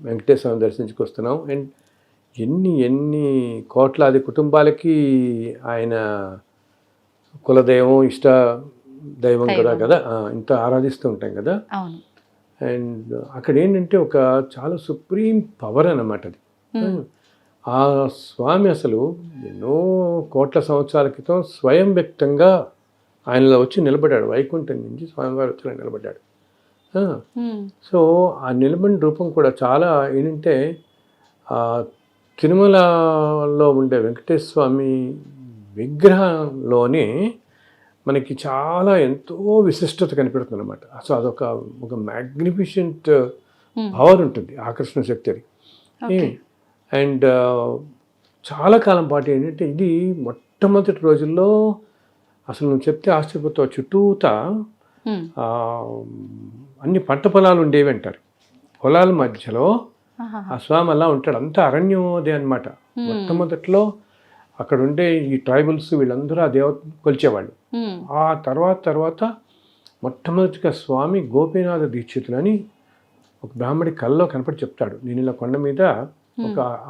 వెంకటేశ్వర స్వామి దర్శించుకొస్తున్నాం, అండ్ ఎన్ని కోట్లాది కుటుంబాలకి ఆయన కులదైవం, ఇష్ట దైవం కదా, ఇంత ఆరాధిస్తూ ఉంటాం కదా. అండ్ అక్కడ ఏంటంటే ఒక చాలా సుప్రీం పవర్ అన్నమాట అది. ఆ స్వామి అసలు ఎన్నో కోట్ల సంవత్సరాల క్రితం స్వయం వ్యక్తంగా ఆయనలో వచ్చి నిలబడ్డాడు, వైకుంఠం నుంచి స్వామివారి వచ్చి నిలబడ్డాడు. సో ఆ నిలబడిన రూపం కూడా చాలా ఏంటంటే, తిరుమలలో ఉండే వెంకటేశ్వర స్వామి విగ్రహంలోనే మనకి చాలా ఎంతో విశిష్టత కనిపెడుతుంది అనమాట. సో అదొక మ్యాగ్నిఫిషెంట్ పవర్ ఉంటుంది, ఆకర్షణ శక్తి అది. అండ్ చాలా కాలం పాటు ఏంటంటే, ఇది మొట్టమొదటి రోజుల్లో అసలు నువ్వు చెప్తే ఆశ్చర్యపోతావు, చుట్టూతా అన్ని పంట పొలాలు ఉండేవి అంటారు. పొలాల మధ్యలో ఆ స్వామి అలా ఉంటాడు, అంతా అరణ్యోదే అనమాట. మొట్టమొదట్లో అక్కడ ఉండే ఈ ట్రైబల్స్ వీళ్ళందరూ ఆ దేవత కొలిచేవాళ్ళు. ఆ తర్వాత మొట్టమొదటిగా స్వామి గోపీనాథ దీక్షితులని ఒక బ్రాహ్మడి కల్లో కనపడి చెప్తాడు, నేను ఇలా కొండ మీద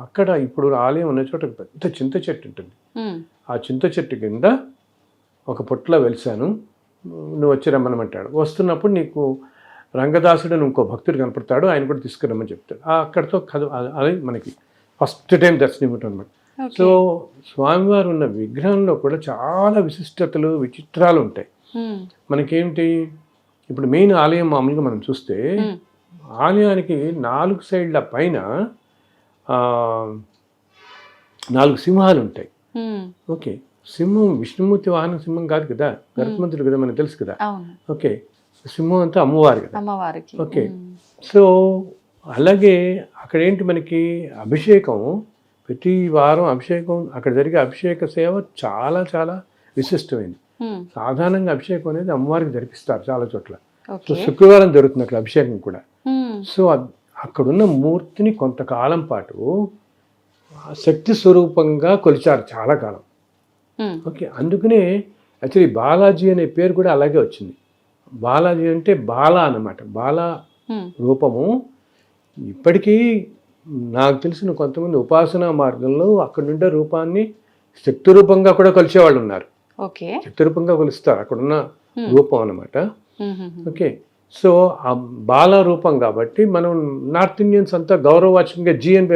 అక్కడ ఇప్పుడు ఆలయం ఉన్న చోట ఒక పెద్ద చింత చెట్టు ఉంటుంది, ఆ చింత చెట్టు కింద ఒక పొట్లో వెలిసాను, నువ్వు వచ్చి రమ్మనమంటాడు. వస్తున్నప్పుడు నీకు రంగదాసుడు అని ఇంకో భక్తుడు కనపడతాడు, ఆయన కూడా తీసుకురమ్మని చెప్తాడు. అక్కడితో అది మనకి ఫస్ట్ టైం దర్శనం ఇవ్వటం అనమాట. సో స్వామివారు ఉన్న విగ్రహంలో కూడా చాలా విశిష్టతలు, విచిత్రాలు ఉంటాయి. మనకేమిటి, ఇప్పుడు మెయిన్ ఆలయం మామూలుగా మనం చూస్తే ఆలయానికి 4 సైడ్ల పైన 4 సింహాలు ఉంటాయి. ఓకే, సింహం విష్ణుమూర్తి వాహనం సింహం కాదు కదా, గరుత్మంతుడు కదా, మనకు తెలుసు కదా. ఓకే, సింహం అంతా అమ్మవారు కదా. ఓకే, సో అలాగే అక్కడ ఏంటి మనకి అభిషేకం, ప్రతి వారం అభిషేకం, అక్కడ జరిగే అభిషేక సేవ చాలా చాలా విశిష్టమైంది. సాధారణంగా అభిషేకం అనేది అమ్మవారికి జరిపిస్తారు చాలా చోట్ల. సో శుక్రవారం జరుగుతుంది అక్కడ అభిషేకం కూడా. సో అక్కడున్న మూర్తిని కొంతకాలం పాటు శక్తి స్వరూపంగా కొలిచారు చాలా కాలం. ఓకే, అందుకనే యాక్చువల్లీ బాలాజీ అనే పేరు కూడా అలాగే వచ్చింది. బాలాజీ అంటే బాల అన్నమాట, బాల రూపము. ఇప్పటికీ నాకు తెలిసిన కొంతమంది ఉపాసనా మార్గంలో అక్కడ ఉండే రూపాన్ని శక్తి రూపంగా కూడా కొలిచేవాళ్ళు ఉన్నారు. శక్తి రూపంగా కొలుస్తారు అక్కడున్న రూపం అన్నమాట. ఓకే, సో ఆ బాల రూపం కాబట్టి మనం నార్త్ ఇండియన్స్ అంతా గౌరవవాచకంగా జీ అని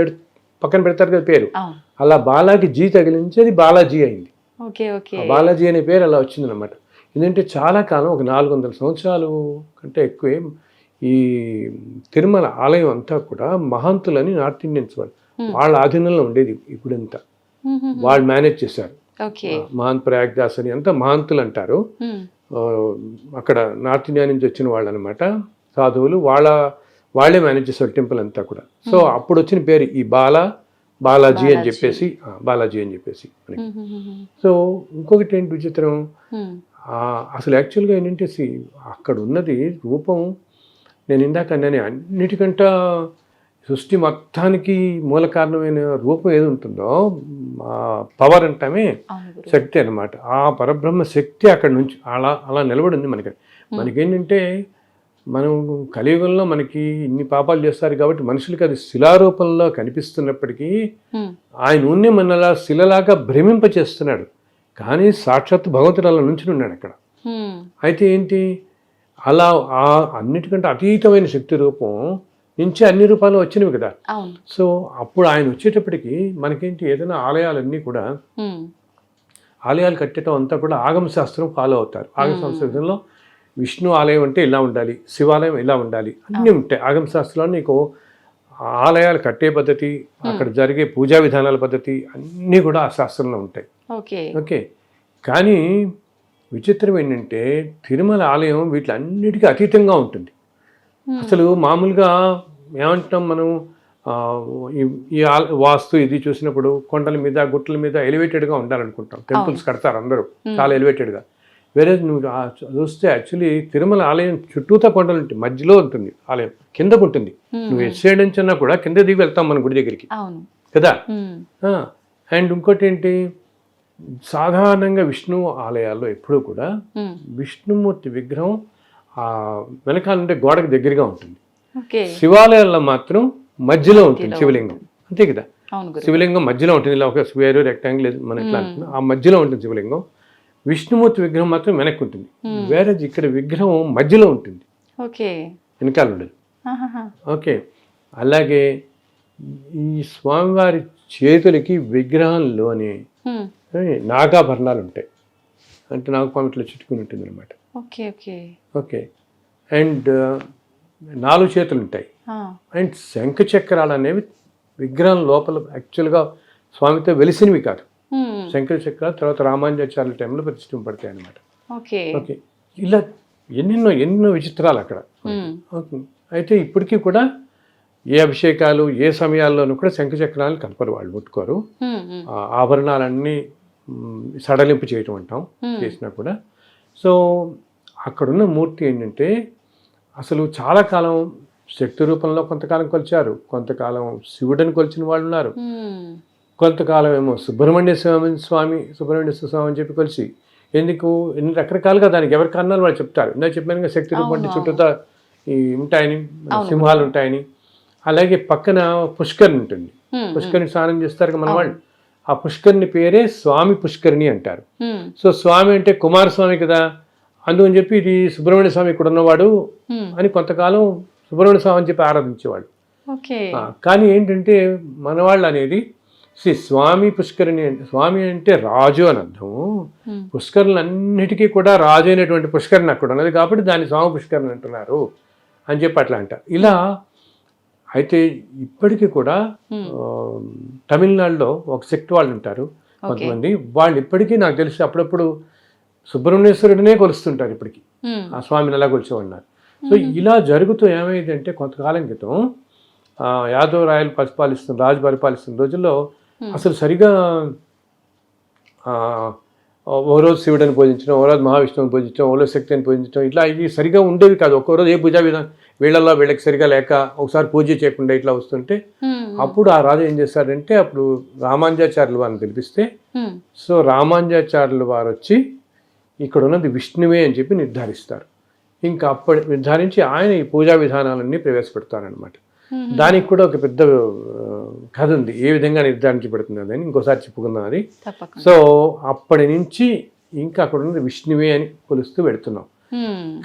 పక్కన పెడతారు కదా పేరు, అవును. అలా బాలాకి జీ తగిలించి అది బాలాజీ అయింది. Okay okay. ఆ బాలాజీ అనే పేరు అలా వచ్చిందనమాట. ఎందుకంటే చాలా కాలం, ఒక 400 సంవత్సరాలు కంటే ఎక్కువే ఈ తిరుమల ఆలయం అంతా కూడా మహంతులని నార్త్ ఇండియన్స్ వాళ్ళు, వాళ్ళ ఆధీనంలో ఉండేది. ఇప్పుడంతా వాళ్ళు మేనేజ్ చేశారు. ఓకే. మహంత్ ప్రయాగ్ దాస్ అని అంతా మహంతులు అంటారు. అక్కడ నార్త్ ఇండియా నుంచి వచ్చిన వాళ్ళు అనమాట, సాధువులు. వాళ్ళే మేనేజ్ చేశారు టెంపుల్ అంతా కూడా. సో అప్పుడు వచ్చిన పేరు ఈ బాలాజీ అని చెప్పేసి, బాలాజీ అని చెప్పేసి మనకి. సో ఇంకొకటి ఏంటి విచిత్రం, అసలు యాక్చువల్గా ఏంటంటే అక్కడ ఉన్నది రూపం, నేను ఇందాక అన్నానే, అన్నిటికంటే సృష్టి మొత్తానికి మూల కారణమైన రూపం ఏది ఉంటుందో, పవర్ అంటామే శక్తి అన్నమాట. ఆ పరబ్రహ్మ శక్తి అక్కడ నుంచి అలా నిలబడింది మనకి. మనకేంటంటే మనం కలియుగంలో మనకి ఇన్ని పాపాలు చేస్తారు కాబట్టి మనుషులకి అది శిలారూపంలో కనిపిస్తున్నప్పటికీ ఆయన ఉన్నే మనలా శిలలాగా భ్రమింపచేస్తున్నాడు. కానీ సాక్షాత్ భగవంతుడు అలా నుంచి ఉన్నాడు అక్కడ. అయితే ఏంటి, అలా ఆ అన్నిటికంటే అతీతమైన శక్తి రూపం నుంచి అన్ని రూపాలు వచ్చినవి కదా. సో అప్పుడు ఆయన వచ్చేటప్పటికి మనకేంటి, ఏదైనా ఆలయాలన్నీ కూడా, ఆలయాలు కట్టడం అంతా కూడా ఆగమ శాస్త్రం ఫాలో అవుతారు. ఆగమ శాస్త్రంలో విష్ణు ఆలయం అంటే ఇలా ఉండాలి, శివాలయం ఇలా ఉండాలి, అన్నీ ఉంటాయి ఆగమ శాస్త్రంలో. నీకు ఆలయాలు కట్టే పద్ధతి, అక్కడ జరిగే పూజా విధానాల పద్ధతి అన్నీ కూడా ఆ శాస్త్రంలో ఉంటాయి. ఓకే. కానీ విచిత్రం ఏంటంటే తిరుమల ఆలయం వీటిలన్నిటికీ అతీతంగా ఉంటుంది. అసలు మామూలుగా ఏమంటాం మనం, ఈ వాస్తు ఇది చూసినప్పుడు కొండల మీద గుట్టల మీద ఎలివేటెడ్గా ఉండాలనుకుంటాం. టెంపుల్స్ కడతారు అందరూ చాలా ఎలివేటెడ్గా. వేరే నువ్వు చూస్తే యాక్చువల్లీ తిరుమల ఆలయం చుట్టూతా కొండలు ఉంటాయి, మధ్యలో ఉంటుంది ఆలయం, కిందకు ఉంటుంది. నువ్వు ఎట్ సైడ్ నుంచి అన్నా కూడా కింద దిగి వెళ్తాం మన గుడి దగ్గరికి కదా. అండ్ ఇంకోటి ఏంటి, సాధారణంగా విష్ణు ఆలయాల్లో ఎప్పుడూ కూడా విష్ణుమూర్తి విగ్రహం వెనకాలంటే గోడకు దగ్గరగా ఉంటుంది. శివాలయాల్లో మాత్రం మధ్యలో ఉంటుంది శివలింగం, అంతే కదా. శివలింగం మధ్యలో ఉంటుంది, ఇలా ఒక స్క్వేర్ రెక్టాంగిల్ మన ఎట్లా అంటున్నా, ఆ మధ్యలో ఉంటుంది శివలింగం. విష్ణుమూర్తి విగ్రహం మాత్రం వెనక్కి ఉంటుంది. వేరే ఇక్కడ విగ్రహం మధ్యలో ఉంటుంది, వెనకాల ఉండదు. ఓకే. అలాగే ఈ స్వామివారి చేతులకి విగ్రహంలోనే నాగాభరణాలు ఉంటాయి, అంటే నాగపాము ఇట్లా చుట్టుకుని ఉంటుంది అనమాట. ఓకే. అండ్ 4 చేతులు ఉంటాయి. అండ్ శంఖ చక్రాలు అనేవి విగ్రహం లోపల యాక్చువల్గా స్వామితో వెలిసినవి కాదు. శంఖ చక్రాలు తర్వాత రామానుజాచార్యుల టైంలో ప్రతిష్ఠింపబడతాయి అనమాట. ఓకే. ఇలా ఎన్నెన్నో విచిత్రాలు అక్కడ. అయితే ఇప్పటికీ కూడా ఏ అభిషేకాలు ఏ సమయాల్లోనూ కూడా శంఖ చక్రాలు కలపరు, వాళ్ళు ముట్టుకోరు. ఆభరణాలన్నీ సడలింపు చేయటం అంటాం, చేసినా కూడా. సో అక్కడున్న మూర్తి ఏంటంటే అసలు చాలా కాలం శక్తి రూపంలో కొంతకాలం కొలిచారు, కొంతకాలం శివుడిని కొలిచిన వాళ్ళు ఉన్నారు, కొంతకాలం ఏమో సుబ్రహ్మణ్య స్వామి అని చెప్పి కొలిసి, ఎందుకు ఎన్ని రకరకాలుగా దానికి ఎవరి కారణాలు వాళ్ళు చెప్తారు. ఇందాక చెప్పాను శక్తి రూపం చుట్టూతా ఉంటాయని, సింహాలు ఉంటాయని. అలాగే పక్కన పుష్కరిణి ఉంటుంది, పుష్కరిణి స్నానం చేస్తారు మన వాళ్ళు. ఆ పుష్కరిణి పేరే స్వామి పుష్కరిణి అంటారు. సో స్వామి అంటే కుమారస్వామి కదా, అందుకని చెప్పి ఇది సుబ్రహ్మణ్య స్వామి ఇక్కడ ఉన్నవాడు అని కొంతకాలం సుబ్రహ్మణ్య స్వామి అని చెప్పి ఆరాధించేవాడు. కానీ ఏంటంటే మన వాళ్ళు అనేది స్వామి పుష్కరిణి అంటే, స్వామి అంటే రాజు అని అర్థము. పుష్కరులన్నిటికీ కూడా రాజు అయినటువంటి పుష్కరిణి అక్కడ ఉన్నది కాబట్టి దాన్ని స్వామి పుష్కరిణి అంటున్నారు అని చెప్పి అట్లా అంటారు. ఇలా అయితే ఇప్పటికీ కూడా తమిళనాడులో ఒక సెక్ట్ వాళ్ళు ఉంటారు కొంతమంది, వాళ్ళు ఇప్పటికీ నాకు తెలిసి అప్పుడప్పుడు సుబ్రహ్మణ్యేశ్వరుడినే కొలుస్తుంటారు ఇప్పటికీ, ఆ స్వామిని ఎలా కొలిచేవాడినారు. సో ఇలా జరుగుతూ ఏమైందంటే కొంతకాలం క్రితం యాదవ రాజు పరిపాలిస్తున్న రోజుల్లో అసలు సరిగా ఓ రోజు శివుడిని పూజించడం, ఓ రోజు మహావిష్ణువుని పూజించడం, ఓ రోజు శక్తిని పూజించడం, ఇట్లా ఇవి సరిగా ఉండేవి కాదు. ఒక్కో రోజు ఏ పూజా విధానం వీళ్ళకి సరిగా లేక ఒకసారి పూజ చేయకుండా ఇట్లా వస్తుంటే అప్పుడు ఆ రాజు ఏం చేశాడంటే, అప్పుడు రామానుజాచార్యులు వారిని పిలిపిస్తే, సో రామానుజాచార్యులు వారు వచ్చి ఇక్కడ ఉన్నది విష్ణువే అని చెప్పి నిర్ధారిస్తారు. ఇంకా అప్పటి నిర్ధారించి ఆయన ఈ పూజా విధానాలన్నీ ప్రవేశపెడతారనమాట. దానికి కూడా ఒక పెద్ద కథ ఉంది, ఏ విధంగా నిర్ధారించబడుతుంది అని ఇంకోసారి చెప్పుకుందాం అది. సో అప్పటి నుంచి ఇంకా అక్కడ ఉన్నది విష్ణువే అని కొలుస్తూ పెడుతున్నాం.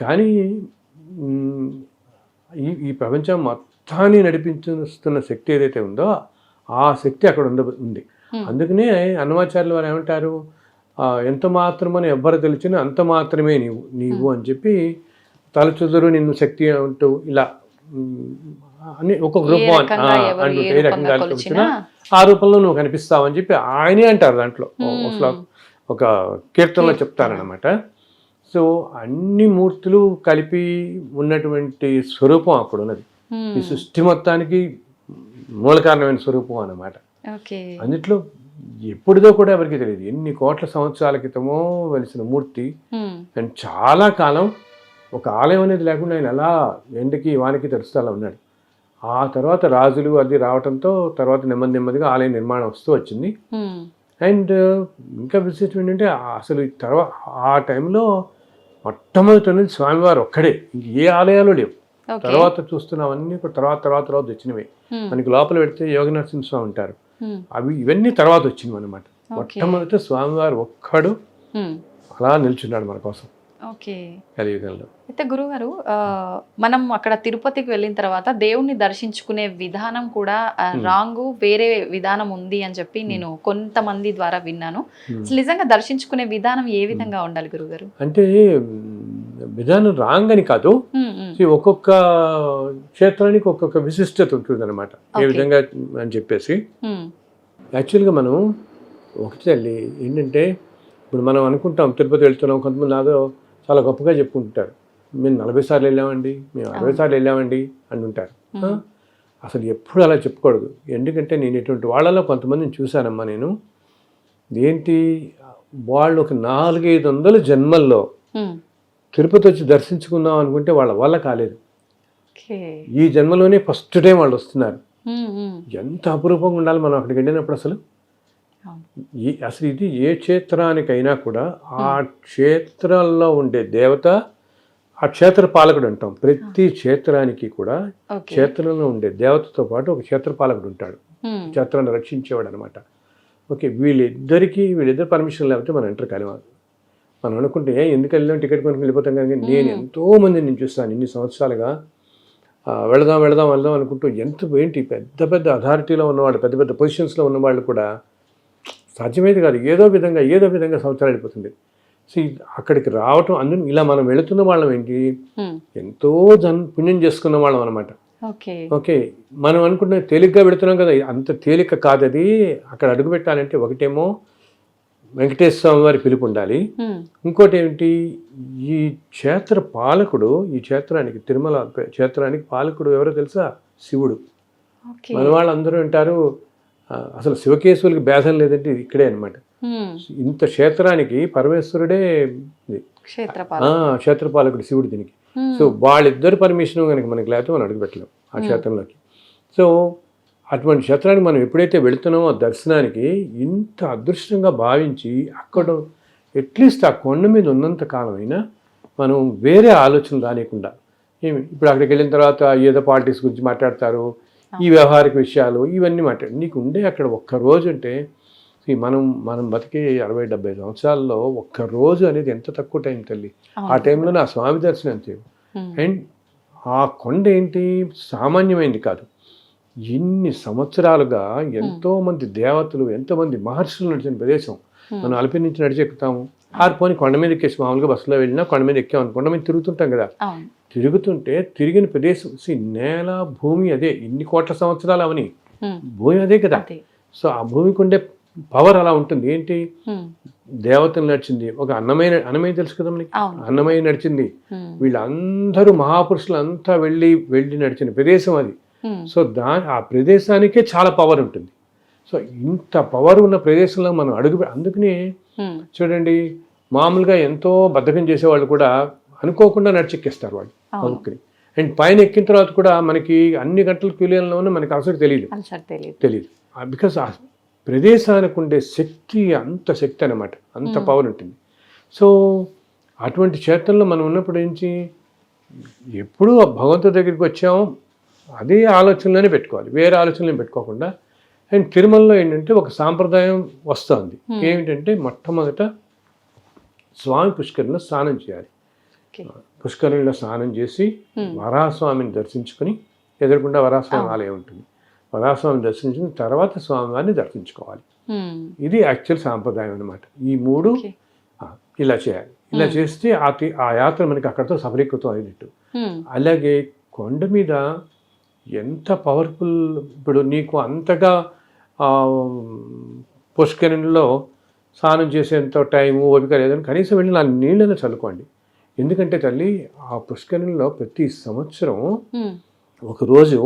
కానీ ఈ ప్రపంచం మొత్తాన్ని నడిపించుస్తున్న శక్తి ఏదైతే ఉందో ఆ శక్తి అక్కడ ఉంది. అందుకనే అన్నమాచార్యులు వారు ఏమంటారు, ఎంత మాత్రమని ఎవ్వరు తెలిసిన అంత మాత్రమే నీవు అని చెప్పి తలచుదురు నిన్ను శక్తి అంటూ ఇలా అని ఒక్కొక్క రూపం అంటూ ఏ రకంగా వచ్చినా ఆ రూపంలో నువ్వు కనిపిస్తావు అని చెప్పి ఆయనే అంటారు దాంట్లో ఒక కీర్తనలో చెప్తారనమాట. సో అన్ని మూర్తులు కలిపి ఉన్నటువంటి స్వరూపం అక్కడ ఉన్నది. ఈ సృష్టి మొత్తానికి మూల కారణమైన స్వరూపం అన్నమాట. అన్నిట్లో ఎప్పుడుదో కూడా ఎవరికి తెలియదు, ఎన్ని కోట్ల సంవత్సరాల క్రితమో వెలిసిన మూర్తి. అండ్ చాలా కాలం ఒక ఆలయం అనేది లేకుండా ఆయన అలా ఎండకి వానికి తెరుస్తూ అలా ఉన్నాడు. ఆ తర్వాత రాజులు అది రావడంతో తర్వాత నెమ్మదిగా ఆలయ నిర్మాణం వస్తూ వచ్చింది. అండ్ ఇంకా విశేషం ఏంటంటే అసలు తర్వాత ఆ టైంలో మొట్టమొదటి స్వామివారు ఒక్కడే, ఇంక ఏ ఆలయాలు లేవు. తర్వాత చూస్తున్నామన్నీ తర్వాత వచ్చినవి. మనకి లోపల పెడితే యోగ నరసింహ స్వామి ఉంటారు, ఇవన్నీ తర్వాత వచ్చినవి అనమాట. మొట్టమొదటి స్వామివారు ఒక్కడు అలా నిల్చున్నాడు మన కోసం కలియుగంలో. అయితే గురుగారు, మనం అక్కడ తిరుపతికి వెళ్ళిన తర్వాత దేవుణ్ణి దర్శించుకునే విధానం కూడా రాంగ్, వేరే విధానం ఉంది అని చెప్పి నేను కొంతమంది ద్వారా విన్నాను. నిజంగా దర్శించుకునే విధానం ఏ విధంగా ఉండాలి గురుగారు? అంటే విధానం రాంగ్ అని కాదు, ఒక్కొక్క క్షేత్రానికి ఒక్కొక్క విశిష్టత ఉంటుంది అనమాట. ఏ విధంగా అని చెప్పేసి యాక్చువల్గా మనం ఒకటి తల్లి ఏంటంటే, ఇప్పుడు మనం అనుకుంటాం తిరుపతి వెళ్తున్నాం, కొంతమంది నాదో చాలా గొప్పగా చెప్పుకుంటారు, మేము 40 సార్లు వెళ్ళామండి, మేము 60 సార్లు వెళ్ళామండి అని ఉంటారు. అసలు ఎప్పుడు అలా చెప్పకూడదు. ఎందుకంటే నేను ఇటువంటి వాళ్ళలో కొంతమందిని చూశానమ్మా నేను. ఏంటి వాళ్ళు ఒక 400-500 జన్మల్లో తిరుపతి వచ్చి దర్శించుకుందాం అనుకుంటే వాళ్ళ వల్ల కాలేదు. ఈ జన్మలోనే ఫస్ట్ టైం వాళ్ళు వస్తున్నారు. ఎంత అపురూపంగా ఉండాలి మనం అక్కడికి వెళ్ళినప్పుడు. అసలు ఇది ఏ క్షేత్రానికైనా కూడా ఆ క్షేత్రాల్లో ఉండే దేవత, ఆ క్షేత్ర పాలకుడు అంటాం. ప్రతి క్షేత్రానికి కూడా క్షేత్రంలో ఉండే దేవతతో పాటు ఒక క్షేత్ర పాలకుడు ఉంటాడు, క్షేత్రాన్ని రక్షించేవాడు అనమాట. ఓకే, వీళ్ళిద్దరు పర్మిషన్ లేకపోతే మనం ఎంటర్ కాలేవాలి. మనం అనుకుంటే ఎందుకు వెళ్ళాం, టికెట్ కొనుక్కి వెళ్ళిపోతాం. కానీ నేను ఎంతోమందిని చూస్తాను ఇన్ని సంవత్సరాలుగా, వెళదాం అనుకుంటూ ఏంటి పెద్ద అథారిటీలో ఉన్నవాళ్ళు, పెద్ద పొజిషన్స్లో ఉన్నవాళ్ళు కూడా సాధ్యమేది కాదు, ఏదో విధంగా సంవత్సరాలు వెళ్ళిపోతుంది. సో అక్కడికి రావటం, అందులో ఇలా మనం వెళుతున్న వాళ్ళం ఏంటి, ఎంతో పుణ్యం చేసుకున్న వాళ్ళం అనమాట. ఓకే, మనం అనుకుంటున్న తేలిగ్గా పెడుతున్నాం కదా, అంత తేలిక కాదు అది. అక్కడ అడుగు పెట్టాలంటే ఒకటేమో వెంకటేశ్వర స్వామి వారి పిలుపు ఉండాలి, ఇంకోటి ఏమిటి, ఈ క్షేత్ర పాలకుడు, ఈ క్షేత్రానికి తిరుమల క్షేత్రానికి పాలకుడు ఎవరో తెలుసా? శివుడు. మన వాళ్ళందరూ అంటారు అసలు శివకేశవులకి భేదం లేదంటే ఇక్కడే అనమాట. ఇంత క్షేత్రానికి పరమేశ్వరుడే క్షేత్రపాలకుడు శివుడు దీనికి. సో వాళ్ళిద్దరు పర్మిషన్ కనుక మనకి లేకపోతే మనం అడుగుపెట్టలేం ఆ క్షేత్రంలోకి. సో అటువంటి క్షేత్రానికి మనం ఎప్పుడైతే వెళుతున్నామో దర్శనానికి, ఇంత అదృష్టంగా భావించి అక్కడ అట్లీస్ట్ ఆ కొండ మీద ఉన్నంత కాలం అయినా మనం వేరే ఆలోచన రానియకుండా, ఇప్పుడు అక్కడికి వెళ్ళిన తర్వాత ఏదో పాలిటిక్స్ గురించి మాట్లాడతారు, ఈ వ్యవహారిక విషయాలు ఇవన్నీ నీకు ఉండే అక్కడ ఒక్కరోజు అంటే, మనం బతికే 60-70 సంవత్సరాల్లో ఒక్కరోజు అనేది ఎంత తక్కువ టైం తల్లి. ఆ టైంలో నా స్వామి దర్శనం అంతే. అండ్ ఆ కొండ ఏంటి సామాన్యమైంది కాదు. ఇన్ని సంవత్సరాలుగా ఎంతోమంది దేవతలు, ఎంతోమంది మహర్షులు నడిచిన ప్రదేశం. మనం అలిపిరి నుంచి నడిచి ఎక్కుతాము, ఆరిపోని కొండ మీద ఎక్కేసి మామూలుగా బస్సులో వెళ్ళినా కొండ మీద ఎక్కామని కొండ మీద తిరుగుతుంటాం కదా. తిరుగుతుంటే తిరిగిన ప్రదేశం నేల భూమి అదే, ఇన్ని కోట్ల సంవత్సరాలు అవని భూమి అదే కదా. సో ఆ భూమికి ఉండే పవర్ అలా ఉంటుంది. ఏంటి, దేవతలు నడిచింది, ఒక అన్నమయ్య తెలుసు కదా మనకి, అన్నమయ్య నడిచింది, వీళ్ళందరూ మహాపురుషులు అంతా వెళ్ళి నడిచిన ప్రదేశం అది. సో ఆ ప్రదేశానికే చాలా పవర్ ఉంటుంది. సో ఇంత పవర్ ఉన్న ప్రదేశంలో మనం అందుకనే చూడండి, మామూలుగా ఎంతో బద్ధకం చేసేవాళ్ళు కూడా అనుకోకుండా నడిచెక్కేస్తారు వాళ్ళు అనుకుని. అండ్ పైన ఎక్కిన తర్వాత కూడా మనకి అన్ని గంటల క్యూలియన్లోనే మనకి అసలు తెలియదు. బికాస్ ఆ ప్రదేశానికి ఉండే శక్తి అంత శక్తి అనమాట, అంత పవర్ ఉంటుంది. సో అటువంటి క్షేత్రంలో మనం ఉన్నప్పుడు ఏంటి, ఎప్పుడూ భగవంతుడి దగ్గరికి వచ్చాము అదే ఆలోచనలోనే పెట్టుకోవాలి, వేరే ఆలోచనలో పెట్టుకోకుండా. అండ్ తిరుమలలో ఏంటంటే ఒక సాంప్రదాయం వస్తుంది, ఏమిటంటే మొట్టమొదట స్వామి పుష్కరిణిలో స్నానం చేయాలి. పుష్కరిణిలో స్నానం చేసి వరాహస్వామిని దర్శించుకొని, ఎదురుకుండా వరాహస్వామి ఆలయం ఉంటుంది, వరాహస్వామిని దర్శించిన తర్వాత స్వామివారిని దర్శించుకోవాలి. ఇది యాక్చువల్ సాంప్రదాయం అనమాట. ఈ మూడు ఇలా చేయాలి. ఇలా చేస్తే ఆ యాత్ర మనకి అక్కడితో సఫలీకృతం అయినట్టు. అలాగే కొండ మీద ఎంత పవర్ఫుల్, ఇప్పుడు నీకు అంతగా పుష్కరిణిలో స్నానం చేసేంత టైము ఓపిక లేదని కనీసం వెళ్ళి 4 నీళ్ళని చల్లుకోండి. ఎందుకంటే తల్లి ఆ పుష్కరిణిలో ప్రతి సంవత్సరం ఒకరోజు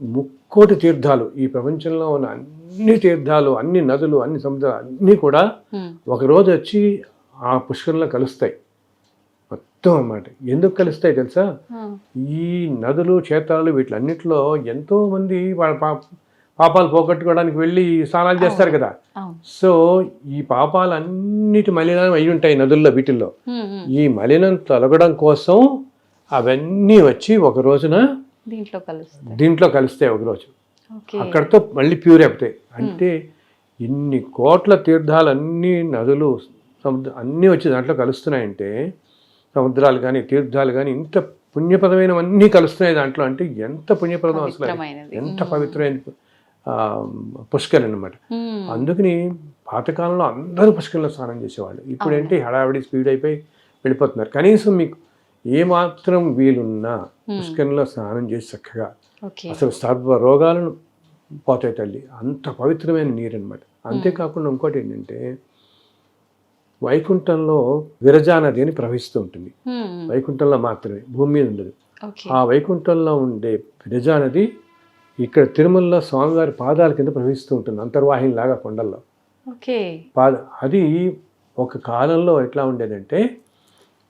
3,000,000 తీర్థాలు, ఈ ప్రపంచంలో ఉన్న అన్ని తీర్థాలు, అన్ని నదులు, అన్ని సముద్రాలు అన్నీ కూడా ఒకరోజు వచ్చి ఆ పుష్కరంలో కలుస్తాయి మొత్తం అన్నమాట. ఎందుకు కలుస్తాయి తెలుసా? ఈ నదులు, క్షేత్రాలు వీటిలన్నిటిలో ఎంతోమంది వాళ్ళ పాపాలు పోగొట్టుకోవడానికి వెళ్ళి స్నానాలు చేస్తారు కదా. సో ఈ పాపాలన్నిటి మలినం అయి ఉంటాయి నదుల్లో, వీటిల్లో. ఈ మలినం తొలగడం కోసం అవన్నీ వచ్చి ఒక రోజున దీంట్లో కలుస్తాయి ఒకరోజు. అక్కడితో మళ్ళీ ప్యూర్ అయిపోతాయి. అంటే ఇన్ని కోట్ల తీర్థాలు, అన్ని నదులు, సముద్రం అన్నీ వచ్చి దాంట్లో కలుస్తున్నాయంటే, సముద్రాలు కానీ తీర్థాలు కానీ ఇంత పుణ్యప్రదమైనవన్నీ కలుస్తున్నాయి దాంట్లో. అంటే ఎంత పుణ్యప్రదం అసలు, ఎంత పవిత్రమైన పుష్కరిణి అన్నమాట. అందుకని పాతకాలంలో అందరూ పుష్కరిణిలో స్నానం చేసేవాళ్ళు. ఇప్పుడు ఏంటి హడావిడి స్పీడ్ అయిపోయి వెళ్ళిపోతున్నారు. కనీసం మీకు ఏమాత్రం వీలున్నా పుష్కరిణిలో స్నానం చేసి చక్కగా అసలు సర్వ రోగాలను పోతాయి తల్లి. అంత పవిత్రమైన నీరు అనమాట. అంతేకాకుండా ఇంకోటి ఏంటంటే, వైకుంఠంలో విరజా నది అని ప్రవహిస్తూ ఉంటుంది. వైకుంఠంలో మాత్రమే, భూమి మీద ఉండదు. ఆ వైకుంఠంలో ఉండే విరజా నది ఇక్కడ తిరుమలలో స్వామివారి పాదాల కింద ప్రవహిస్తూ ఉంటుంది, అంతర్వాహిని లాగా కొండల్లో. అది ఒక కాలంలో ఎట్లా ఉండేదంటే,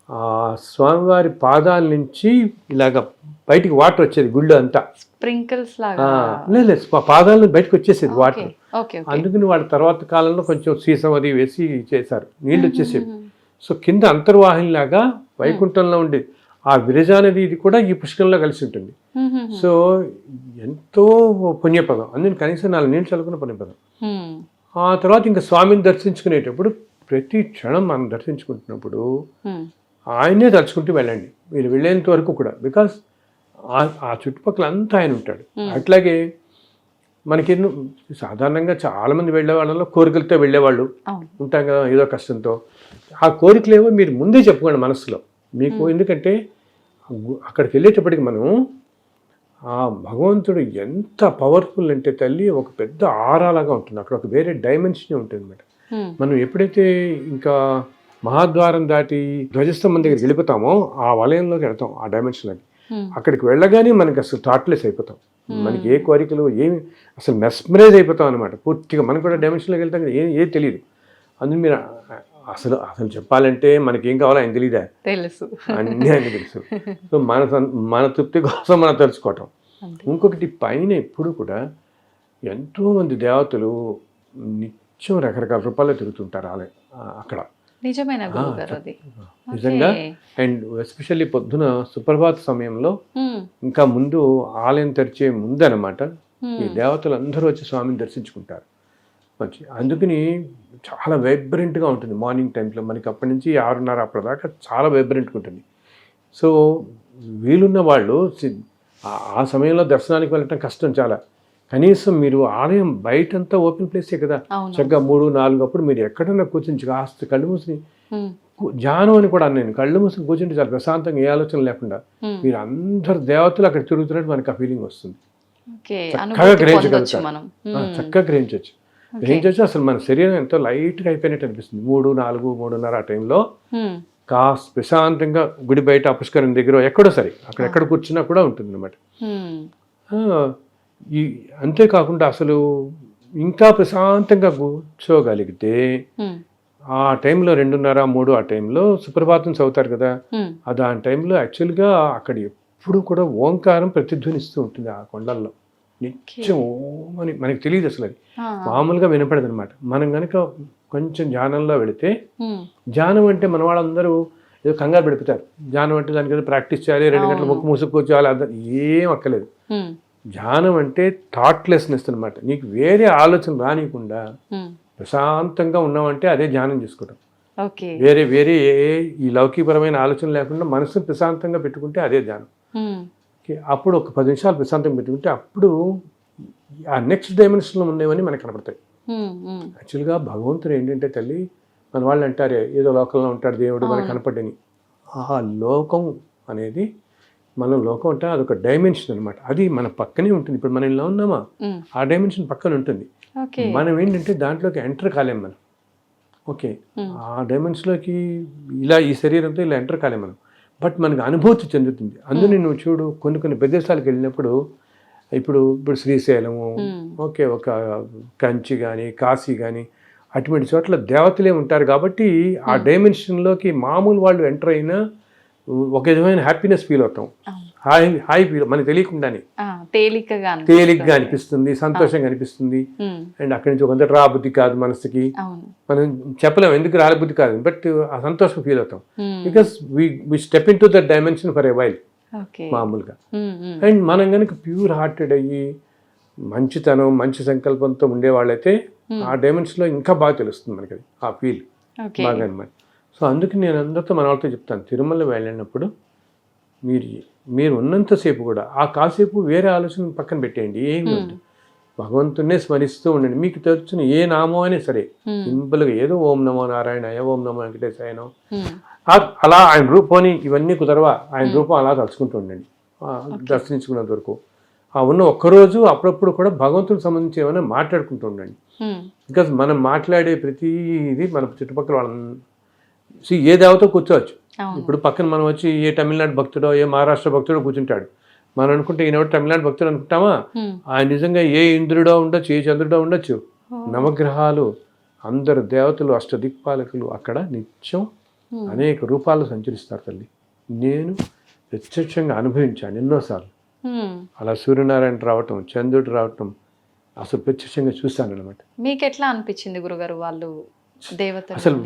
ఆ స్వామివారి పాదాల నుంచి ఇలాగ బయటికి వాటర్ వచ్చేది గుళ్ళు అంతా, స్ప్రింకిల్స్ లాగా. లేదు, పాదాలను బయటకు వచ్చేసేది వాటర్. అందుకని వాళ్ళ తర్వాత కాలంలో కొంచెం సీసం అది వేసి చేశారు, నీళ్ళు వచ్చేసేవి. సో కింద అంతర్వాహిని లాగా వైకుంఠంలో ఉండేది. ఆ విరజా నది ఇది కూడా ఈ పుష్కరంలో కలిసి ఉంటుంది. సో ఎంతో పుణ్యపదం. అందుకని కనీసం 4 నీళ్ళు చల్లుకున్న పుణ్యపదం. ఆ తర్వాత ఇంకా స్వామిని దర్శించుకునేటప్పుడు ప్రతి క్షణం మనం దర్శించుకుంటున్నప్పుడు ఆయనే తలుచుకుంటూ వెళ్ళండి మీరు వెళ్ళేంత వరకు కూడా. బికాస్ ఆ చుట్టుపక్కల అంతా ఆయన ఉంటాడు. అట్లాగే మనకి సాధారణంగా చాలామంది వెళ్ళే వాళ్ళలో కోరికలతో వెళ్ళేవాళ్ళు ఉంటాం కదా, ఏదో కష్టంతో. ఆ కోరికలేవో మీరు ముందే చెప్పుకోండి మనసులో మీకు. ఎందుకంటే అక్కడికి వెళ్ళేటప్పటికి మనం ఆ భగవంతుడు ఎంత పవర్ఫుల్ అంటే తల్లి, ఒక పెద్ద ఆరాలాగా ఉంటుంది అక్కడ, ఒక వేరే డైమెన్షన్ ఉంటుంది అన్నమాట. మనం ఎప్పుడైతే ఇంకా మహాద్వారం దాటి ధ్వజస్తంభం దగ్గరికి వెళ్ళిపోతామో ఆ వలయంలోకి వెళ్తాం, ఆ డైమెన్షన్లోకి. అక్కడికి వెళ్ళగానే మనకి అసలు థాట్లెస్ అయిపోతాం. మనకి ఏ కోరికలు ఏమి, అసలు మెస్మరైజ్ అయిపోతాం అనమాట పూర్తిగా. మనం కూడా డైమెన్షన్లోకి వెళ్తాం కదా, ఏం తెలియదు. అందుకు మీరు అసలు చెప్పాలంటే మనకి ఏం కావాలో ఆయన తెలియదా? తెలుసు, అన్నీ ఆయన తెలుసు. సో మన తృప్తి కోసం మనం తెలుసుకోవటం. ఇంకొకటి పైన ఎప్పుడు కూడా ఎంతోమంది దేవతలు నిత్యం రకరకాల రూపాల్లో తిరుగుతుంటారు అక్కడ. నిజమైన నిజంగా. అండ్ ఎస్పెషల్లీ పొద్దున సుప్రభాత సమయంలో, ఇంకా ముందు ఆలయం తెరిచే ముందు అనమాట, ఈ దేవతలు అందరూ వచ్చి స్వామిని దర్శించుకుంటారు వచ్చి. అందుకని చాలా వైబ్రెంట్గా ఉంటుంది మార్నింగ్ టైంలో. మనకి అప్పటి నుంచి 6:30 అప్పటిదాకా చాలా వైబ్రెంట్గా ఉంటుంది. సో వీలున్న వాళ్ళు ఆ సమయంలో దర్శనానికి వెళ్ళటం కష్టం చాలా. కనీసం మీరు ఆలయం బయటంతా ఓపెన్ ప్లేసే కదా, చక్కగా 3-4 అప్పుడు మీరు ఎక్కడన్నా కూర్చుని కాస్త కళ్ళు మూసి ధ్యానం అని కూడా నేను కళ్ళు మూసి కూర్చుంటే చాలా ప్రశాంతంగా, ఏ ఆలోచన లేకుండా మీరు అందరు దేవతలు అక్కడ తిరుగుతున్నట్టు మనకి ఆ ఫీలింగ్ వస్తుంది. చక్కగా గ్రహించగలుగుతాం, చక్కగా గ్రహించవచ్చు. అసలు మన శరీరం ఎంతో లైట్గా అయిపోయినట్టు అనిపిస్తుంది. 3-4-3:30 ఆ టైంలో కాస్త ప్రశాంతంగా గుడి బయట పుష్కరం దగ్గర ఎక్కడో సరే అక్కడెక్కడ కూర్చున్నా కూడా ఉంటుంది అనమాట. అంతేకాకుండా అసలు ఇంకా ప్రశాంతంగా కూర్చోగలిగితే ఆ టైంలో 2:30-3 ఆ టైంలో సుప్రభాతం చదువుతారు కదా, అది ఆ టైంలో యాక్చువల్గా అక్కడ ఎప్పుడు కూడా ఓంకారం ప్రతిధ్వనిస్తూ ఉంటుంది ఆ కొండల్లో. నిత్యం అని మనకి తెలియదు అసలు, అది మామూలుగా వినపడదు అనమాట. మనం కనుక కొంచెం ధ్యానంలో వెళితే, ధ్యానం అంటే మన వాళ్ళందరూ ఏదో కంగారు పెడుపుతారు. ధ్యానం అంటే దానికి ఏదో ప్రాక్టీస్ చేయాలి, 2 గంటలు ముక్కు మూసుకొచ్చేయాలి, అర్థం ఏం అక్కలేదు. ధ్యానం అంటే థాట్లెస్నెస్ అనమాట. నీకు వేరే ఆలోచన రానియకుండా ప్రశాంతంగా ఉన్నామంటే అదే ధ్యానం చేసుకోవడం. వేరే వేరే ఈ లౌకికపరమైన ఆలోచన లేకుండా మనసును ప్రశాంతంగా పెట్టుకుంటే అదే ధ్యానం. అప్పుడు ఒక 10 నిమిషాలు ప్రశాంతంగా పెట్టుకుంటే అప్పుడు ఆ నెక్స్ట్ డైమెన్షన్లో ఉండేవని మనకు కనపడతాయి. యాక్చువల్గా భగవంతుడు ఏంటంటే తల్లి, మన వాళ్ళు అంటారే ఏదో లోకంలో ఉంటాడు దేవుడు మనకు కనపడని. ఆ లోకం అనేది మనం లోకం అంటే అదొక డైమెన్షన్ అనమాట. అది మన పక్కనే ఉంటుంది. ఇప్పుడు మనం ఇలా ఉన్నామా, ఆ డైమెన్షన్ పక్కన ఉంటుంది. మనం ఏంటంటే దాంట్లోకి ఎంటర్ కాలేం మనం. ఓకే, ఆ డైమెన్షన్లోకి ఇలా ఈ శరీరంతో ఇలా ఎంటర్ కాలేం మనం. బట్ మనకు అనుభూతి చెందుతుంది. అందుకని నువ్వు చూడు, కొన్ని కొన్ని ప్రదేశాలకు వెళ్ళినప్పుడు ఇప్పుడు శ్రీశైలము, ఓకే, ఒక కంచి కానీ కాశీ కానీ అటువంటి చోట్ల దేవతలే ఉంటారు కాబట్టి ఆ డైమెన్షన్లోకి మామూలు వాళ్ళు ఎంటర్ అయినా ఒక విధమైన హ్యాపీనెస్ ఫీల్ అవుతాం. హాయి ఫీల్ మనకు తెలియకుండానే తేలిగ్గా అనిపిస్తుంది, సంతోషంగా అనిపిస్తుంది. అండ్ అక్కడి నుంచి కొంత రాబుద్ధి కాదు మనసుకి, మనం చెప్పలేము ఎందుకు రాబుద్ధి కాదు, బట్ ఆ సంతోషం ఫీల్ అవుతాం. Because we step in to that dimension for a while మామూలుగా. అండ్ మనం కనుక ప్యూర్ హార్టెడ్ అయ్యి మంచితనం మంచి సంకల్పంతో ఉండేవాళ్ళైతే ఆ డైమెన్షన్లో ఇంకా బాగా తెలుస్తుంది మనకి అది, ఆ ఫీల్ బాగా అనమాట. సో అందుకే నేను అందరితో మన వాళ్ళతో చెప్తాను, తిరుమల వెళ్ళినప్పుడు మీరు ఉన్నంతసేపు కూడా ఆ కాసేపు వేరే ఆలోచన పక్కన పెట్టేయండి, ఏమి వద్దు, భగవంతున్నే స్మరిస్తూ ఉండండి. మీకు తెలిసిన ఏ నామం అయినా సరే సింపుల్గా ఏదో ఓం నమో నారాయణ, ఓం నమో వెంకటేశాయనో, అలా ఆయన రూపాన్ని ఇవన్నీ కుదరవా, ఆయన రూపం అలా తలుచుకుంటూ ఉండండి దర్శించుకున్నంత వరకు. ఆ ఉన్న ఒక్కరోజు అప్పుడప్పుడు కూడా భగవంతుడికి సంబంధించి ఏమైనా మాట్లాడుకుంటూ ఉండండి. బికాజ్ మనం మాట్లాడే ప్రతిదీ మన చుట్టుపక్కల వాళ్ళని ఏ దేవతో కూర్చోవచ్చు. ఇప్పుడు పక్కన మనం వచ్చి ఏ తమిళనాడు భక్తుడో ఏ మహారాష్ట్ర భక్తుడో కూర్చుంటాడు, మనం అనుకుంటే ఈయనోడు తమిళనాడు భక్తుడు అనుకుంటామా, ఆయన నిజంగా ఏ ఇంద్రుడో ఉండొచ్చు, ఏ చంద్రుడో ఉండొచ్చు. నవగ్రహాలు, అందరు దేవతలు, అష్టదిక్పాలకులు అక్కడ నిత్యం అనేక రూపాల్లో సంచరిస్తారు తల్లి. నేను ప్రత్యక్షంగా అనుభవించాను ఎన్నోసార్లు. అలా సూర్యనారాయణ రావటం, చంద్రుడు రావటం అసలు ప్రత్యక్షంగా చూశాను అనమాట. మీకు ఎట్లా అనిపించింది గురుగారు వాళ్ళు దేవత? అసలు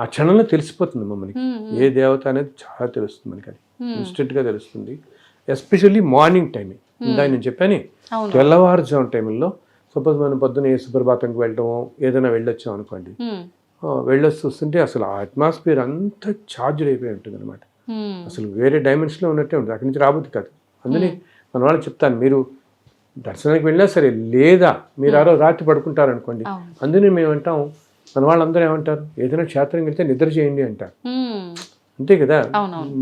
ఆ క్షణంలో తెలిసిపోతుంది మమ్మల్ని ఏ దేవత అనేది చాలా తెలుస్తుంది మనకి, అది ఇన్స్టెంట్గా తెలుస్తుంది. ఎస్పెషల్లీ మార్నింగ్ టైమే, ఇందాక నేను చెప్పాను తెల్లవారుజాము టైంలో. సపోజ్ మనం పొద్దున్న ఏ సుప్రభాతంకి వెళ్ళటమో ఏదైనా వెళ్ళొచ్చాం అనుకోండి, వెళ్ళొచ్చి చూస్తుంటే అసలు ఆ అట్మాస్ఫియర్ అంతా ఛార్జ్డ్ అయిపోయి ఉంటుంది అనమాట. అసలు వేరే డైమెన్షన్లో ఉన్నట్టే ఉంటుంది, అక్కడి నుంచి రాబోద్ది కాదు. అందుకని మన వాళ్ళు చెప్తాను, మీరు దర్శనానికి వెళ్ళినా సరే లేదా మీరు ఆ రోజు రాత్రి పడుకుంటారనుకోండి, అందుకని మేము అంటాం, మన వాళ్ళందరూ ఏమంటారు, ఏదైనా క్షేత్రం వెళ్తే నిద్ర చేయండి అంటారు. అంతే కదా,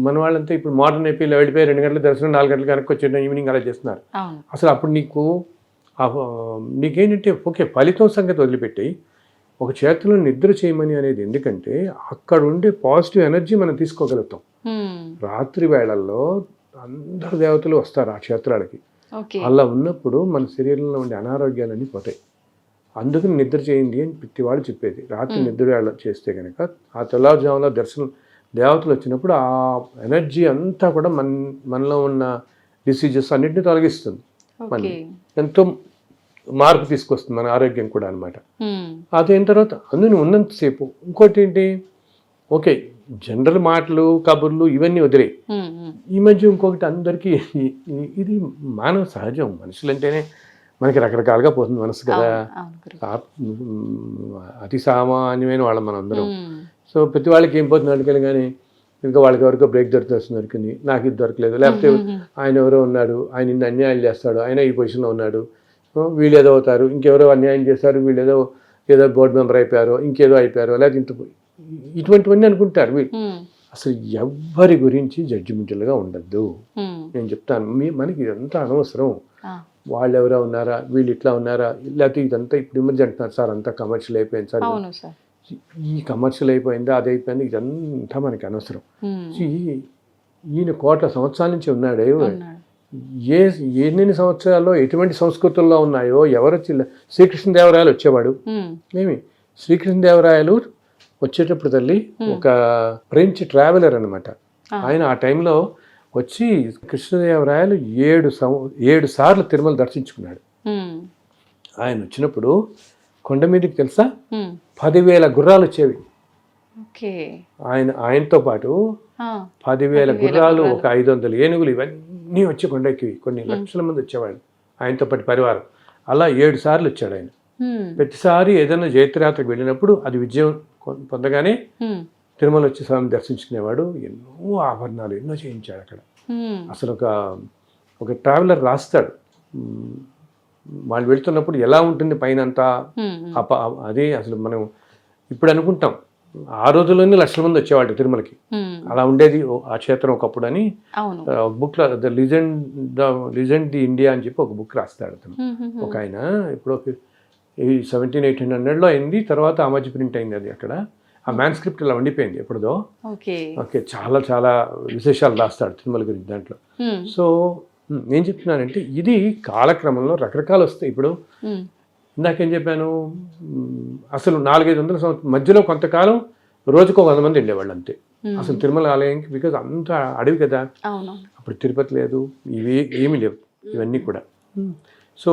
మన వాళ్ళంతా ఇప్పుడు మోడర్న్ అయిపోయి వెళ్ళిపోయి 2 గంటల దర్శనం 4 గంటలకు వెనక్కి వచ్చేయడం, ఈవినింగ్ అలా చేస్తున్నారు. అసలు అప్పుడు నీకేంటంటే ఓకే ఫలితం సంగతి వదిలిపెట్టి ఒక క్షేత్రంలో నిద్ర చేయమని అనేది ఎందుకంటే అక్కడ ఉండే పాజిటివ్ ఎనర్జీ మనం తీసుకోగలుగుతాం. రాత్రి వేళల్లో అందరు దేవతలు వస్తారు ఆ క్షేత్రాలకి. అలా ఉన్నప్పుడు మన శరీరంలో ఉండే అనారోగ్యాలన్నీ పోతాయి. అందుకని నిద్ర చేయండి అని ప్రతివాడు చెప్పేది. రాత్రి నిద్ర చేస్తే కనుక ఆ తెల్లవారుజామున దర్శనం దేవతలు వచ్చినప్పుడు ఆ ఎనర్జీ అంతా కూడా మనలో ఉన్న డిసీజెస్ అన్నింటినీ తొలగిస్తుంది, మన ఎంతో మార్పు తీసుకొస్తుంది మన ఆరోగ్యం కూడా అనమాట. అదైన తర్వాత అందుకని ఉన్నంతసేపు ఇంకోటి ఏంటి, ఓకే జనరల్ మాటలు కబుర్లు ఇవన్నీ వదిలే. ఈ మధ్య ఇంకొకటి అందరికీ ఇది మానవ సహజం, మనుషులంటేనే మనకి రకరకాలుగా పోతుంది మనసు కదా, అతి సామాన్యమైన వాళ్ళం మనం అందరం. సో ప్రతి వాళ్ళకి ఏం పోతుంది అడిగాను, కానీ ఇంకా వాళ్ళకి ఎవరికో బ్రేక్ దొరికింది, నాకు ఇది దొరకలేదు, లేకపోతే ఆయన ఎవరో ఉన్నాడు, ఆయన ఇన్ని అన్యాయాలు చేస్తాడు, ఆయన ఈ పొజిషన్లో ఉన్నాడు, వీళ్ళు ఏదో అవుతారు, ఇంకెవరో అన్యాయం చేశారు, వీళ్ళు ఏదో బోర్డు మెంబర్ అయిపోయారో ఇంకేదో అయిపోయారో, లేకపోతే ఇటువంటివన్నీ అనుకుంటారు వీళ్ళు. అసలు ఎవ్వరి గురించి జడ్జిమెంటల్గా ఉండద్దు. నేను చెప్తాను, మనకి ఇదంతా అనవసరం. వాళ్ళు ఎవరో ఉన్నారా, వీళ్ళు ఇట్లా ఉన్నారా, లేకపోతే ఇదంతా ఇప్పుడు ఇమర్జీ అంటున్నారు సార్ అంతా కమర్షియల్ అయిపోయింది సార్, ఈ కమర్షియల్ అయిపోయిందా అది అయిపోయింది, ఇదంతా మనకి అనవసరం. ఈయన కోట్ల సంవత్సరాల నుంచి ఉన్నాడే, ఎన్ని సంవత్సరాల్లో ఎటువంటి సంస్కృతుల్లో ఉన్నాయో ఎవరు శ్రీకృష్ణదేవరాయలు వచ్చేవాడు. శ్రీకృష్ణదేవరాయలు వచ్చేటప్పుడు తల్లి ఒక ఫ్రెంచ్ ట్రావెలర్ అనమాట. ఆయన ఆ టైంలో వచ్చి కృష్ణదేవరాయలు 7 సార్లు తిరుమల దర్శించుకున్నాడు. ఆయన వచ్చినప్పుడు కొండ మీదకి తెలుసా 10,000 గుర్రాలు వచ్చేవి. ఆయనతో పాటు 10,000 గుర్రాలు, ఒక 500 ఏనుగులు, ఇవన్నీ వచ్చి కొండకి కొన్ని లక్షల మంది వచ్చేవాళ్ళు ఆయనతో పాటు పరివారం. అలా 7 సార్లు వచ్చాడు ఆయన. ప్రతిసారి ఏదైనా జైత్రయాత్రకు వెళ్ళినప్పుడు అది విజయం పొందగానే తిరుమల వచ్చి స్వామిని దర్శించుకునేవాడు. ఎన్నో ఆభరణాలు ఎన్నో చేయించాడు అక్కడ. అసలు ఒక ట్రావెలర్ రాస్తాడు, వాళ్ళు వెళ్తున్నప్పుడు ఎలా ఉంటుంది పైన అంతా అదే అసలు మనం ఇప్పుడు అనుకుంటాం ఆ రోజుల్లోనే లక్షల మంది వచ్చేవాళ్ళు తిరుమలకి, అలా ఉండేది ఆ క్షేత్రం ఒకప్పుడు అని book the legend the India అని చెప్పి ఒక బుక్ రాస్తాడు అతను. ఒక ఆయన ఇప్పుడు 1700-1800లో అయింది, తర్వాత ఆ మధ్య ప్రింట్ అయింది అది. అక్కడ ఆ మ్యాన్స్క్రిప్ట్ ఇలా ఉండిపోయింది ఎప్పుడుదో. ఓకే, చాలా చాలా విశేషాలు రాస్తాడు తిరుమల గురించి దాంట్లో. సో నేను చెప్తున్నానంటే ఇది కాలక్రమంలో రకరకాలు వస్తాయి. ఇప్పుడు ఇందాకేం చెప్పాను, అసలు 400-500 సంవత్సరం మధ్యలో కొంతకాలం రోజుకు 100 మంది ఉండేవాళ్ళు అంతే అసలు తిరుమల ఆలయంకి, బికాజ్ అంత అడవి కదా, అప్పుడు తిరుపతి లేదు, ఇవి ఏమీ లేవు ఇవన్నీ కూడా. సో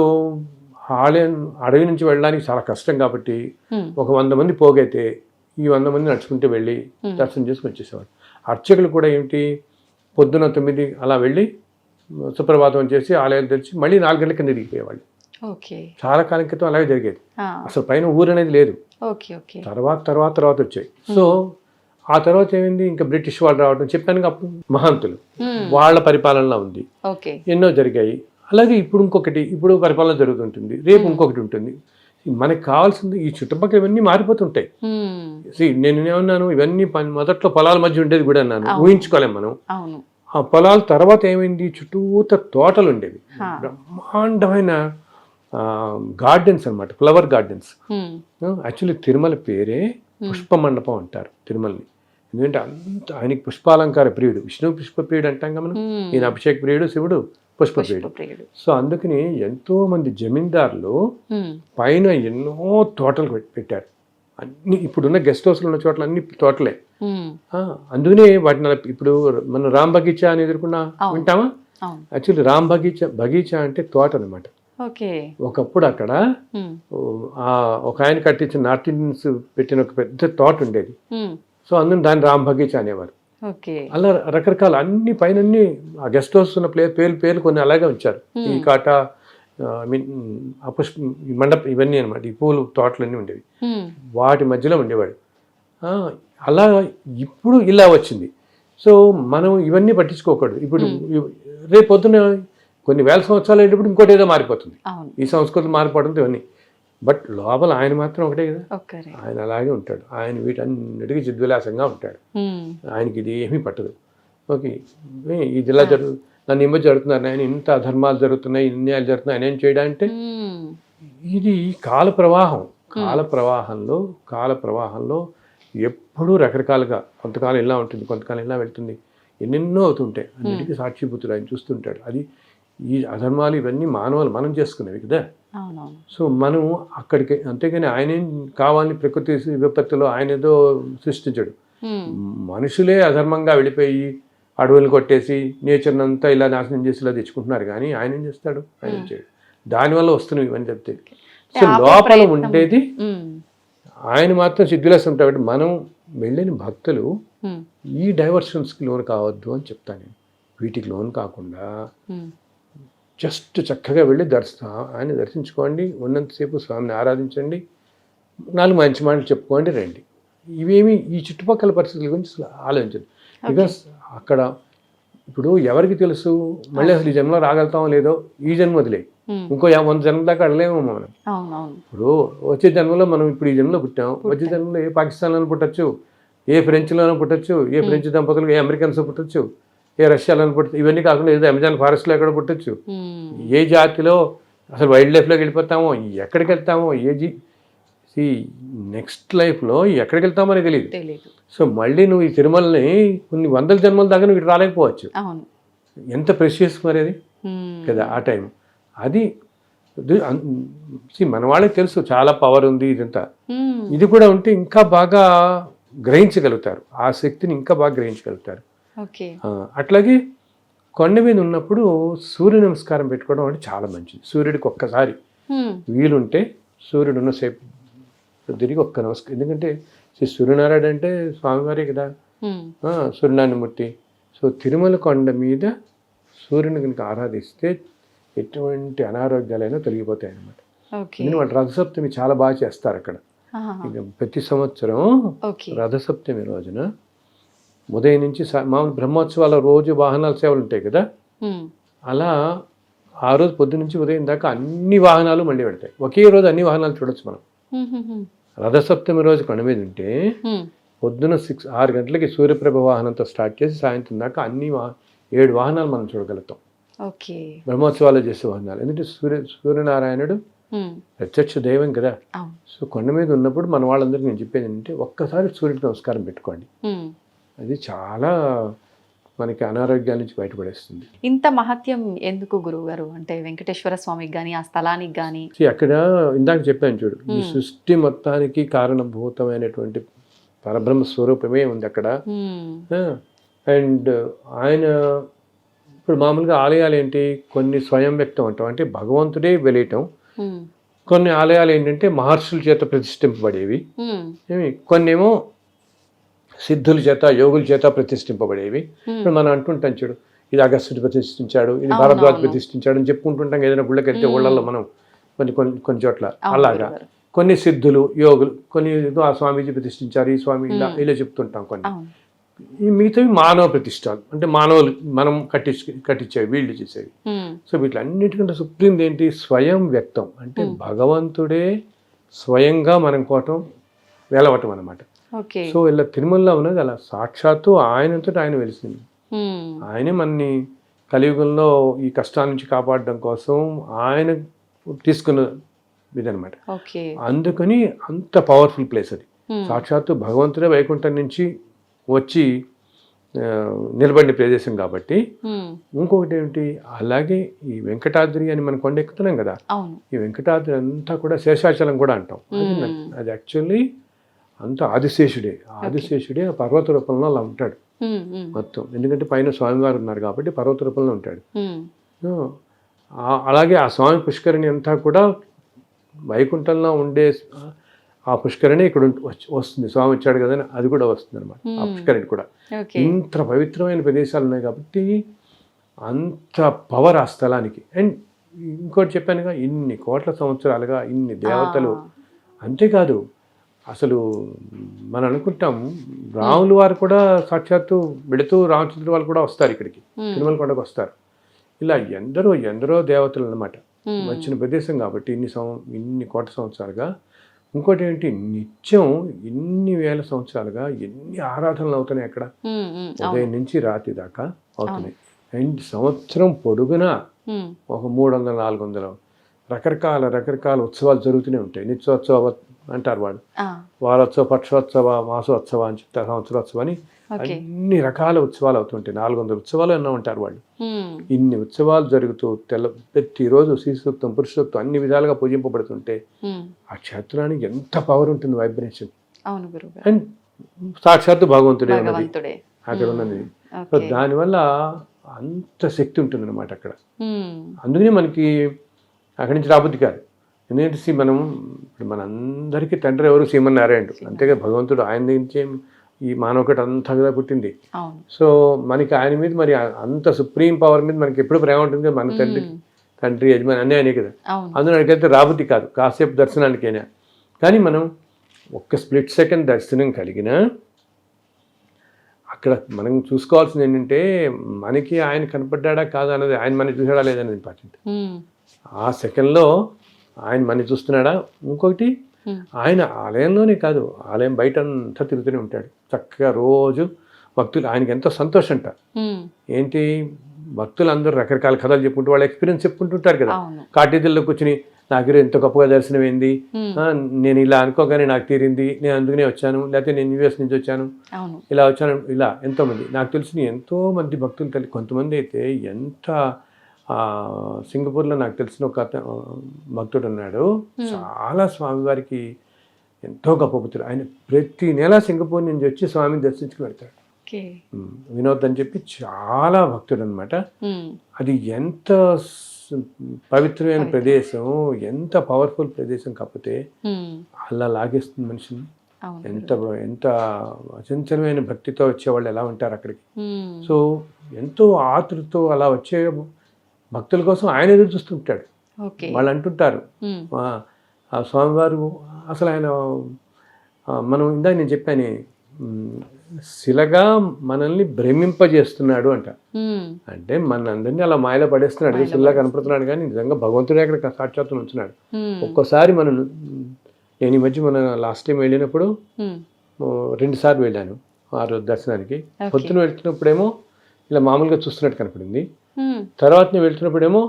ఆలయం అడవి నుంచి వెళ్ళడానికి చాలా కష్టం కాబట్టి ఒక 100 మంది పోగైతే ఈ 100 మంది నడుచుకుంటూ వెళ్ళి దర్శనం చేసుకుని వచ్చేసేవాడు. అర్చకులు కూడా ఏమిటి, పొద్దున 9 అలా వెళ్ళి సుప్రభాతం చేసి ఆలయాలు తెరిచి మళ్ళీ 4 గంటల కింద దిగిపోయేవాళ్ళు. చాలా కాలం క్రితం అలాగే జరిగేది. అసలు పైన ఊరు అనేది లేదు, తర్వాత వచ్చాయి. సో ఆ తర్వాత ఏమైంది, ఇంకా బ్రిటిష్ వాళ్ళు రావడం, చెప్పాను అప్పుడు మహంతులు వాళ్ళ పరిపాలనలో ఉంది, ఎన్నో జరిగాయి. అలాగే ఇప్పుడు ఇంకొకటి, ఇప్పుడు పరిపాలన జరుగుతుంటుంది, రేపు ఇంకొకటి ఉంటుంది. మనకు కావాల్సింది ఈ చుట్టుపక్కల ఇవన్నీ మారిపోతుంటాయి. నేను ఏమన్నాను, ఇవన్నీ మొదట్లో పొలాల మధ్య ఉండేది కూడా అన్నాను, ఊహించుకోలేం మనం. ఆ పొలాల తర్వాత ఏమైంది, చుట్టూత తోటలు ఉండేవి, బ్రహ్మాండమైన గార్డెన్స్ అన్నమాట, ఫ్లవర్ గార్డెన్స్. యాక్చువల్లీ తిరుమల పేరే పుష్ప మండపం అంటారు తిరుమలని, ఎందుకంటే అంత ఆయనకి పుష్పాలంకార ప్రియుడు, విష్ణువు పుష్ప ప్రియుడు అంటాం కదా మనం, ఈయన అభిషేక ప్రియుడు, శివుడు పుష్ప ప్రియుడు. సో అందుకని ఎంతో మంది జమీందారులు పైన ఎన్నో తోటలు పెట్టారు. అన్ని ఇప్పుడున్న గెస్ట్ హౌస్లు ఉన్న చోట్ల అన్ని తోటలే. అందుకనే వాటిని ఇప్పుడు మనం రామ్ బగీచా అని ఎదుర్కొన్నా వింటామా, యాక్చువల్లీ రామ్ బగీచా అంటే తోట అనమాట. ఒకప్పుడు అక్కడ ఒక ఆయన కట్టించిన నార్త్ ఇండియన్స్ పెట్టిన ఒక పెద్ద తోట ఉండేది. సో అందులో దాన్ని రామ్ బగీచా అనేవారు. అలా రకరకాల అన్ని పైన ఆ గెస్ట్ హౌస్ ఉన్న పేర్లు కొన్ని అలాగే ఉంచారు. ఈ కాటా ఈ మండపం ఇవన్నీ అనమాట, ఈ పూలు తోటలన్నీ ఉండేవి, వాటి మధ్యలో ఉండేవాడు. అలా ఇప్పుడు ఇలా వచ్చింది. సో మనం ఇవన్నీ పట్టించుకోకూడదు. ఇప్పుడు రేపు పొద్దున కొన్ని వేల సంవత్సరాలు అయ్యేటప్పుడు ఇంకోటి ఏదో మారిపోతుంది, ఈ సంస్కృతి మారిపోవడంతో ఇవన్నీ. బట్ లోపల ఆయన మాత్రం ఒకటే కదా, ఆయన అలాగే ఉంటాడు. ఆయన వీటన్నిటికీ చిద్విలాసంగా ఉంటాడు, ఆయనకి ఇది ఏమీ పట్టదు. ఓకే, ఇది ఇలా జరుగుతుంది, నన్ను ఏమో జరుగుతున్నారు, ఆయన ఇంత అధర్మాలు జరుగుతున్నాయి, ఇన్యాయాలు జరుగుతున్నాయి, ఆయన ఏం చేయడంటే ఇది కాల ప్రవాహంలో ఎప్పుడూ రకరకాలుగా, కొంతకాలం ఇలా ఉంటుంది, కొంతకాలం ఇలా వెళ్తుంది, ఎన్నెన్నో అవుతుంటాయి. అన్నిటికీ సాక్షిభూతుడు ఆయన చూస్తుంటాడు. అది ఈ అధర్మాలు ఇవన్నీ మనం చేసుకునేవి కదా. సో మనం అక్కడికి, అంతేగాని ఆయనేం కావాలని ప్రకృతి విపత్తులో ఆయన ఏదో సృష్టించడు. మనుషులే అధర్మంగా వెళ్ళిపోయి అడవులు కొట్టేసి నేచర్ని అంతా ఇలా నాశనం చేసి ఇలా తెచ్చుకుంటున్నారు, కానీ ఆయన ఏం చేస్తాడు, ఆయన ఏం చేయడు. దానివల్ల వస్తున్నాయి ఇవన్నీ చెప్తే. సో లోపల ఉండేది ఆయన మాత్రం సిద్ధిలేస్తూ ఉంటాడు. మనం వెళ్ళిన భక్తులు ఈ డైవర్షన్స్కి లోన్ కావద్దు అని చెప్తాను నేను. వీటికి లోన్ కాకుండా జస్ట్ చక్కగా వెళ్ళి ఆయన దర్శించుకోండి, ఉన్నంతసేపు స్వామిని ఆరాధించండి, 4 మంచి మాటలు చెప్పుకోండి, రండి. ఇవేమి ఈ చుట్టుపక్కల పరిస్థితుల గురించి ఆలోచించండి. బికాస్ అక్కడ ఇప్పుడు ఎవరికి తెలుసు మళ్ళీ అసలు ఈ జన్మలో రాగలుగుతామో లేదో, ఈ జన్మ వదిలే ఇంకో 100 జన్మ దాకా అడలేమో మనం. ఇప్పుడు వచ్చే జన్మలో మనం ఇప్పుడు ఈ జన్మలో పుట్టాం, వచ్చే జన్మలో ఏ పాకిస్తాన్లోనూ పుట్టచ్చు, ఏ ఫ్రెంచ్లోనూ పుట్టచ్చు, ఏ ఫ్రెంచ్ దంపతులు ఏ అమెరికన్స్ పుట్టచ్చు, ఏ రష్యాలో పుట్టచ్చు, ఇవన్నీ కాకుండా ఏదో అమెజాన్ ఫారెస్ట్లో ఎక్కడ పుట్టచ్చు, ఏ జాతిలో అసలు వైల్డ్ లైఫ్లోకి వెళ్ళిపోతామో, ఎక్కడికి వెళ్తామో, నెక్స్ట్ లైఫ్లో ఎక్కడికి వెళ్తామో అని తెలియదు. సో మళ్ళీ నువ్వు ఈ తిరుమలని కొన్ని 100 జన్మల దాకా నువ్వు ఇటు రాలేకపోవచ్చు. ఎంత ప్రెషియస్ మరి అది కదా ఆ టైం. అది మన వాళ్ళకి తెలుసు చాలా పవర్ ఉంది ఇదంతా. ఇది కూడా ఉంటే ఇంకా బాగా గ్రహించగలుగుతారు, ఆ శక్తిని ఇంకా బాగా గ్రహించగలుగుతారు. అట్లాగే కొండ మీద ఉన్నప్పుడు సూర్య నమస్కారం పెట్టుకోవడం అంటే చాలా మంచిది. సూర్యుడికి ఒక్కసారి వీలుంటే సూర్యుడు ఉన్నసేపు తిరిగి ఒక్క నమస్కారం. ఎందుకంటే సూర్యనారాయణ అంటే స్వామివారే కదా, సూర్యనారాయణమూర్తి. సో తిరుమల కొండ మీద సూర్యుని కనుక ఆరాధిస్తే ఎటువంటి అనారోగ్యాలైనా తొలగిపోతాయి అన్నమాట. ఎందుకంటే రథసప్తమి చాలా బాగా చేస్తారు అక్కడ. ప్రతి సంవత్సరం రథసప్తమి రోజున ఉదయం నుంచి మామూలు బ్రహ్మోత్సవాల రోజు వాహనాల సేవలు ఉంటాయి కదా, అలా ఆ రోజు పొద్దు నుంచి ఉదయం దాకా అన్ని వాహనాలు మళ్ళీ పెడతాయి. ఒకే రోజు అన్ని వాహనాలు చూడొచ్చు మనం. రథసప్తమి రోజు కొండ మీద ఉంటే పొద్దున 6 గంటలకి సూర్యప్రభ వాహనంతో స్టార్ట్ చేసి సాయంత్రం దాకా అన్ని 7 వాహనాలు మనం చూడగలుగుతాం. ఓకే. బ్రహ్మోత్సవాలు చేసే వాహనాలు. ఎందుకంటే సూర్యనారాయణుడు ప్రత్యక్ష దైవం కదా. సో కొండ మీద ఉన్నప్పుడు మన వాళ్ళందరికీ నేను చెప్పేది ఏంటంటే ఒక్కసారి సూర్యుడికి నమస్కారం పెట్టుకోండి. అది చాలా మనకి అనారోగ్యాల నుంచి బయటపడేస్తుంది. ఇంత మహత్యం ఎందుకు గురువు గారు? అంటే వెంకటేశ్వర స్వామికి కానీ ఆ స్థలానికి కానీ అక్కడ ఇందాక చెప్పాను చూడు, ఈ సృష్టి మొత్తానికి కారణభూతమైనటువంటి పరబ్రహ్మ స్వరూపమే ఉంది అక్కడ. అండ్ ఆయన ఇప్పుడు మామూలుగా ఆలయాలు ఏంటి, కొన్ని స్వయం వ్యక్తం అంటాం, అంటే భగవంతుడే వెలియటం. కొన్ని ఆలయాలు ఏంటంటే మహర్షుల చేత ప్రతిష్ఠింపబడేవి, కొన్ని ఏమో సిద్ధుల చేత యోగుల చేత ప్రతిష్ఠింపబడేవి. ఇప్పుడు మనం అంటుంటాం చూడు, ఇది అగస్త్యుడు ప్రతిష్ఠించాడు, ఇది భారద్వాజ ప్రతిష్ఠించాడు అని చెప్పుకుంటుంటాం. ఏదైనా గుళ్ళకి వెళ్తే ఊళ్ళల్లో మనం కొన్ని చోట్ల అలాగా కొన్ని సిద్ధులు యోగులు, కొన్ని ఆ స్వామీజీ ప్రతిష్ఠించారు, ఈ స్వామి ఇలా చెప్తుంటాం. కొన్ని ఈ మిగతావి మానవ ప్రతిష్టాలు, అంటే మానవులు మనం కట్టించేవి, వీళ్ళు చేసేవి. సో వీటిలన్నిటికంటే సుప్రీం ఏంటి, స్వయం వ్యక్తం, అంటే భగవంతుడే స్వయంగా మనం కోవటం వెలవటం అనమాట. సో ఇలా తిరుమలలో ఉన్నది అలా సాక్షాత్తు ఆయనతో ఆయన వెలిసింది. ఆయనే మనని కలియుగంలో ఈ కష్టాల నుంచి కాపాడడం కోసం ఆయన తీసుకున్న ఇదనమాట. అందుకని అంత పవర్ఫుల్ ప్లేస్ అది. సాక్షాత్తు భగవంతుడే వైకుంఠం నుంచి వచ్చి నిలబడిన ప్రదేశం కాబట్టి. ఇంకొకటి ఏమిటి, అలాగే ఈ వెంకటాద్రి అని మనం కొండ ఎక్కుతున్నాం కదా, ఈ వెంకటాద్రి అంతా కూడా శేషాచలం కూడా అంటాం. అది యాక్చువల్లీ అంతా ఆదిశేషుడే. ఆదిశేషుడే ఆ పర్వత రూపంలో అలా ఉంటాడు మొత్తం. ఎందుకంటే పైన స్వామివారు ఉన్నారు కాబట్టి పర్వత రూపంలో ఉంటాడు. అలాగే ఆ స్వామి పుష్కరిణి అంతా కూడా వైకుంఠంలో ఉండే ఆ పుష్కరిణి ఇక్కడ వస్తుంది. స్వామి వచ్చాడు కదా, అది కూడా వస్తుంది అనమాట. ఆ పుష్కరిణి కూడా ఇంత పవిత్రమైన ప్రదేశాలు ఉన్నాయి కాబట్టి అంత పవర్ ఆ స్థలానికి. అండ్ ఇంకోటి చెప్పానుగా, ఇన్ని కోట్ల సంవత్సరాలుగా ఇన్ని దేవతలు. అంతేకాదు, అసలు మనం అనుకుంటాం రాములు వారు కూడా సాక్షాత్తు వెళుతూ రామచంద్ర వాళ్ళు కూడా వస్తారు ఇక్కడికి, తిరుమల కొండకు వస్తారు. ఇలా ఎందరో దేవతలు అన్నమాట వచ్చిన ప్రదేశం కాబట్టి ఇన్ని కోట్ల సంవత్సరాలుగా. ఇంకోటి ఏంటి, నిత్యం ఇన్ని వేల సంవత్సరాలుగా ఎన్ని ఆరాధనలు అవుతున్నాయి అక్కడ, ఉదయం నుంచి రాత్రి దాకా అవుతున్నాయి. అండ్ సంవత్సరం పొడుగునా ఒక 300-400 రకరకాల ఉత్సవాలు జరుగుతూనే ఉంటాయి. నిత్యోత్సవ అంటారు వాళ్ళు, వారోత్సవ, పక్షోత్సవ, మాసోత్సవ అని చెప్తారు, సంవత్సరోత్సవం అని అన్ని రకాల ఉత్సవాలు అవుతుంటాయి. 400 ఉత్సవాలు ఎన్నో ఉంటారు వాళ్ళు. ఇన్ని ఉత్సవాలు జరుగుతూ ప్రతిరోజు శ్రీసూక్తం, పురుషోక్తం అన్ని విధాలుగా పూజింపబడుతుంటే ఆ క్షేత్రానికి ఎంత పవర్ ఉంటుంది, వైబ్రేషన్. అండ్ సాక్షాత్తు భగవంతుడే ఉన్నది అక్కడ ఉన్నది. సో దానివల్ల అంత శక్తి ఉంటుంది అనమాట అక్కడ. అందుకనే మనకి అక్కడి నుంచి రాబుద్ది కాదు. ఎందుకంటే మనం ఇప్పుడు మనందరికీ తండ్రి ఎవరు, శ్రీమన్నారాయణుడు. అంతేగా భగవంతుడు ఆయన నుంచే ఈ మానవకట అంతా కదా పుట్టింది. సో మనకి ఆయన మీద మరి అంత సుప్రీం పవర్ మీద మనకి ఎప్పుడు ప్రేమ ఉంటుంది కదా. మన తండ్రి యజమాని అన్నీ ఆయనే కదా. అందులో అడిగితే రాబుద్ది కాదు కాసేపు దర్శనానికైనా. కానీ మనం ఒక్క స్ప్లిట్ సెకండ్ దర్శనం కలిగినా అక్కడ మనం చూసుకోవాల్సింది ఏంటంటే, మనకి ఆయన కనపడ్డా కాదా అన్నది, ఆయన మనకి చూసాడా లేదనేది ఇంపార్టెంట్. ఆ సెకండ్లో ఆయన మనని చూస్తున్నాడా. ఇంకొకటి, ఆయన ఆలయంలోనే కాదు, ఆలయం బయట అంతా తిరుగుతూనే ఉంటాడు చక్కగా. రోజు భక్తులు ఆయనకి ఎంతో సంతోషం అంట. ఏంటి, భక్తులు అందరూ రకరకాల కథలు చెప్పుకుంటూ వాళ్ళ ఎక్స్పీరియన్స్ చెప్పుకుంటుంటారు కదా. కాటేజీల్లో కూర్చుని నాకు ఎంతో గొప్పగా దర్శనం అయింది, నేను ఇలా అనుకోగానే నాకు తీరింది, నేను అందుకనే వచ్చాను, లేకపోతే నేను యూఎస్ నుంచి వచ్చాను, ఇలా వచ్చాను, ఇలా ఎంతోమంది నాకు తెలిసిన ఎంతోమంది భక్తులు. కొంతమంది అయితే ఎంత, సింగపూర్లో నాకు తెలిసిన ఒక భక్తుడు ఉన్నాడు, చాలా స్వామివారికి ఎంతో గొప్ప భక్తుడు. ఆయన ప్రతి నెల సింగపూర్ నుంచి వచ్చి స్వామిని దర్శించుకుని వెళ్తాడు. వినోద్ అని చెప్పి చాలా భక్తుడు అనమాట. అది ఎంత పవిత్రమైన ప్రదేశం, ఎంత పవర్ఫుల్ ప్రదేశం కాకపోతే అలా లాగేస్తుంది మనిషిని. ఎంత అచంచలమైన భక్తితో వచ్చేవాళ్ళు ఎలా ఉంటారు అక్కడికి. సో ఎంతో ఆతృతో అలా వచ్చే భక్తుల కోసం ఆయన ఎదురు చూస్తుంటాడు. వాళ్ళు అంటుంటారు ఆ స్వామివారు అసలు ఆయన, మనం ఇందాక నేను చెప్పాను శిలగా మనల్ని భ్రమింపజేస్తున్నాడు అంట. అంటే మనందరినీ అలా మాయలో పడేస్తున్నాడు, ఏదో శిలగా కనపడుతున్నాడు, కానీ నిజంగా భగవంతుడే అక్కడ సాక్షాత్తుగా ఉంటున్నాడు. ఒక్కోసారి నేను ఈ మధ్య లాస్ట్ టైం వెళ్ళినప్పుడు 2 సార్లు వెళ్ళాను ఆ రోజు దర్శనానికి. పొద్దున వెళ్తున్నప్పుడేమో ఇలా మామూలుగా చూస్తున్నట్టు కనపడింది, తర్వాత నేను వెళ్తున్నప్పుడేమో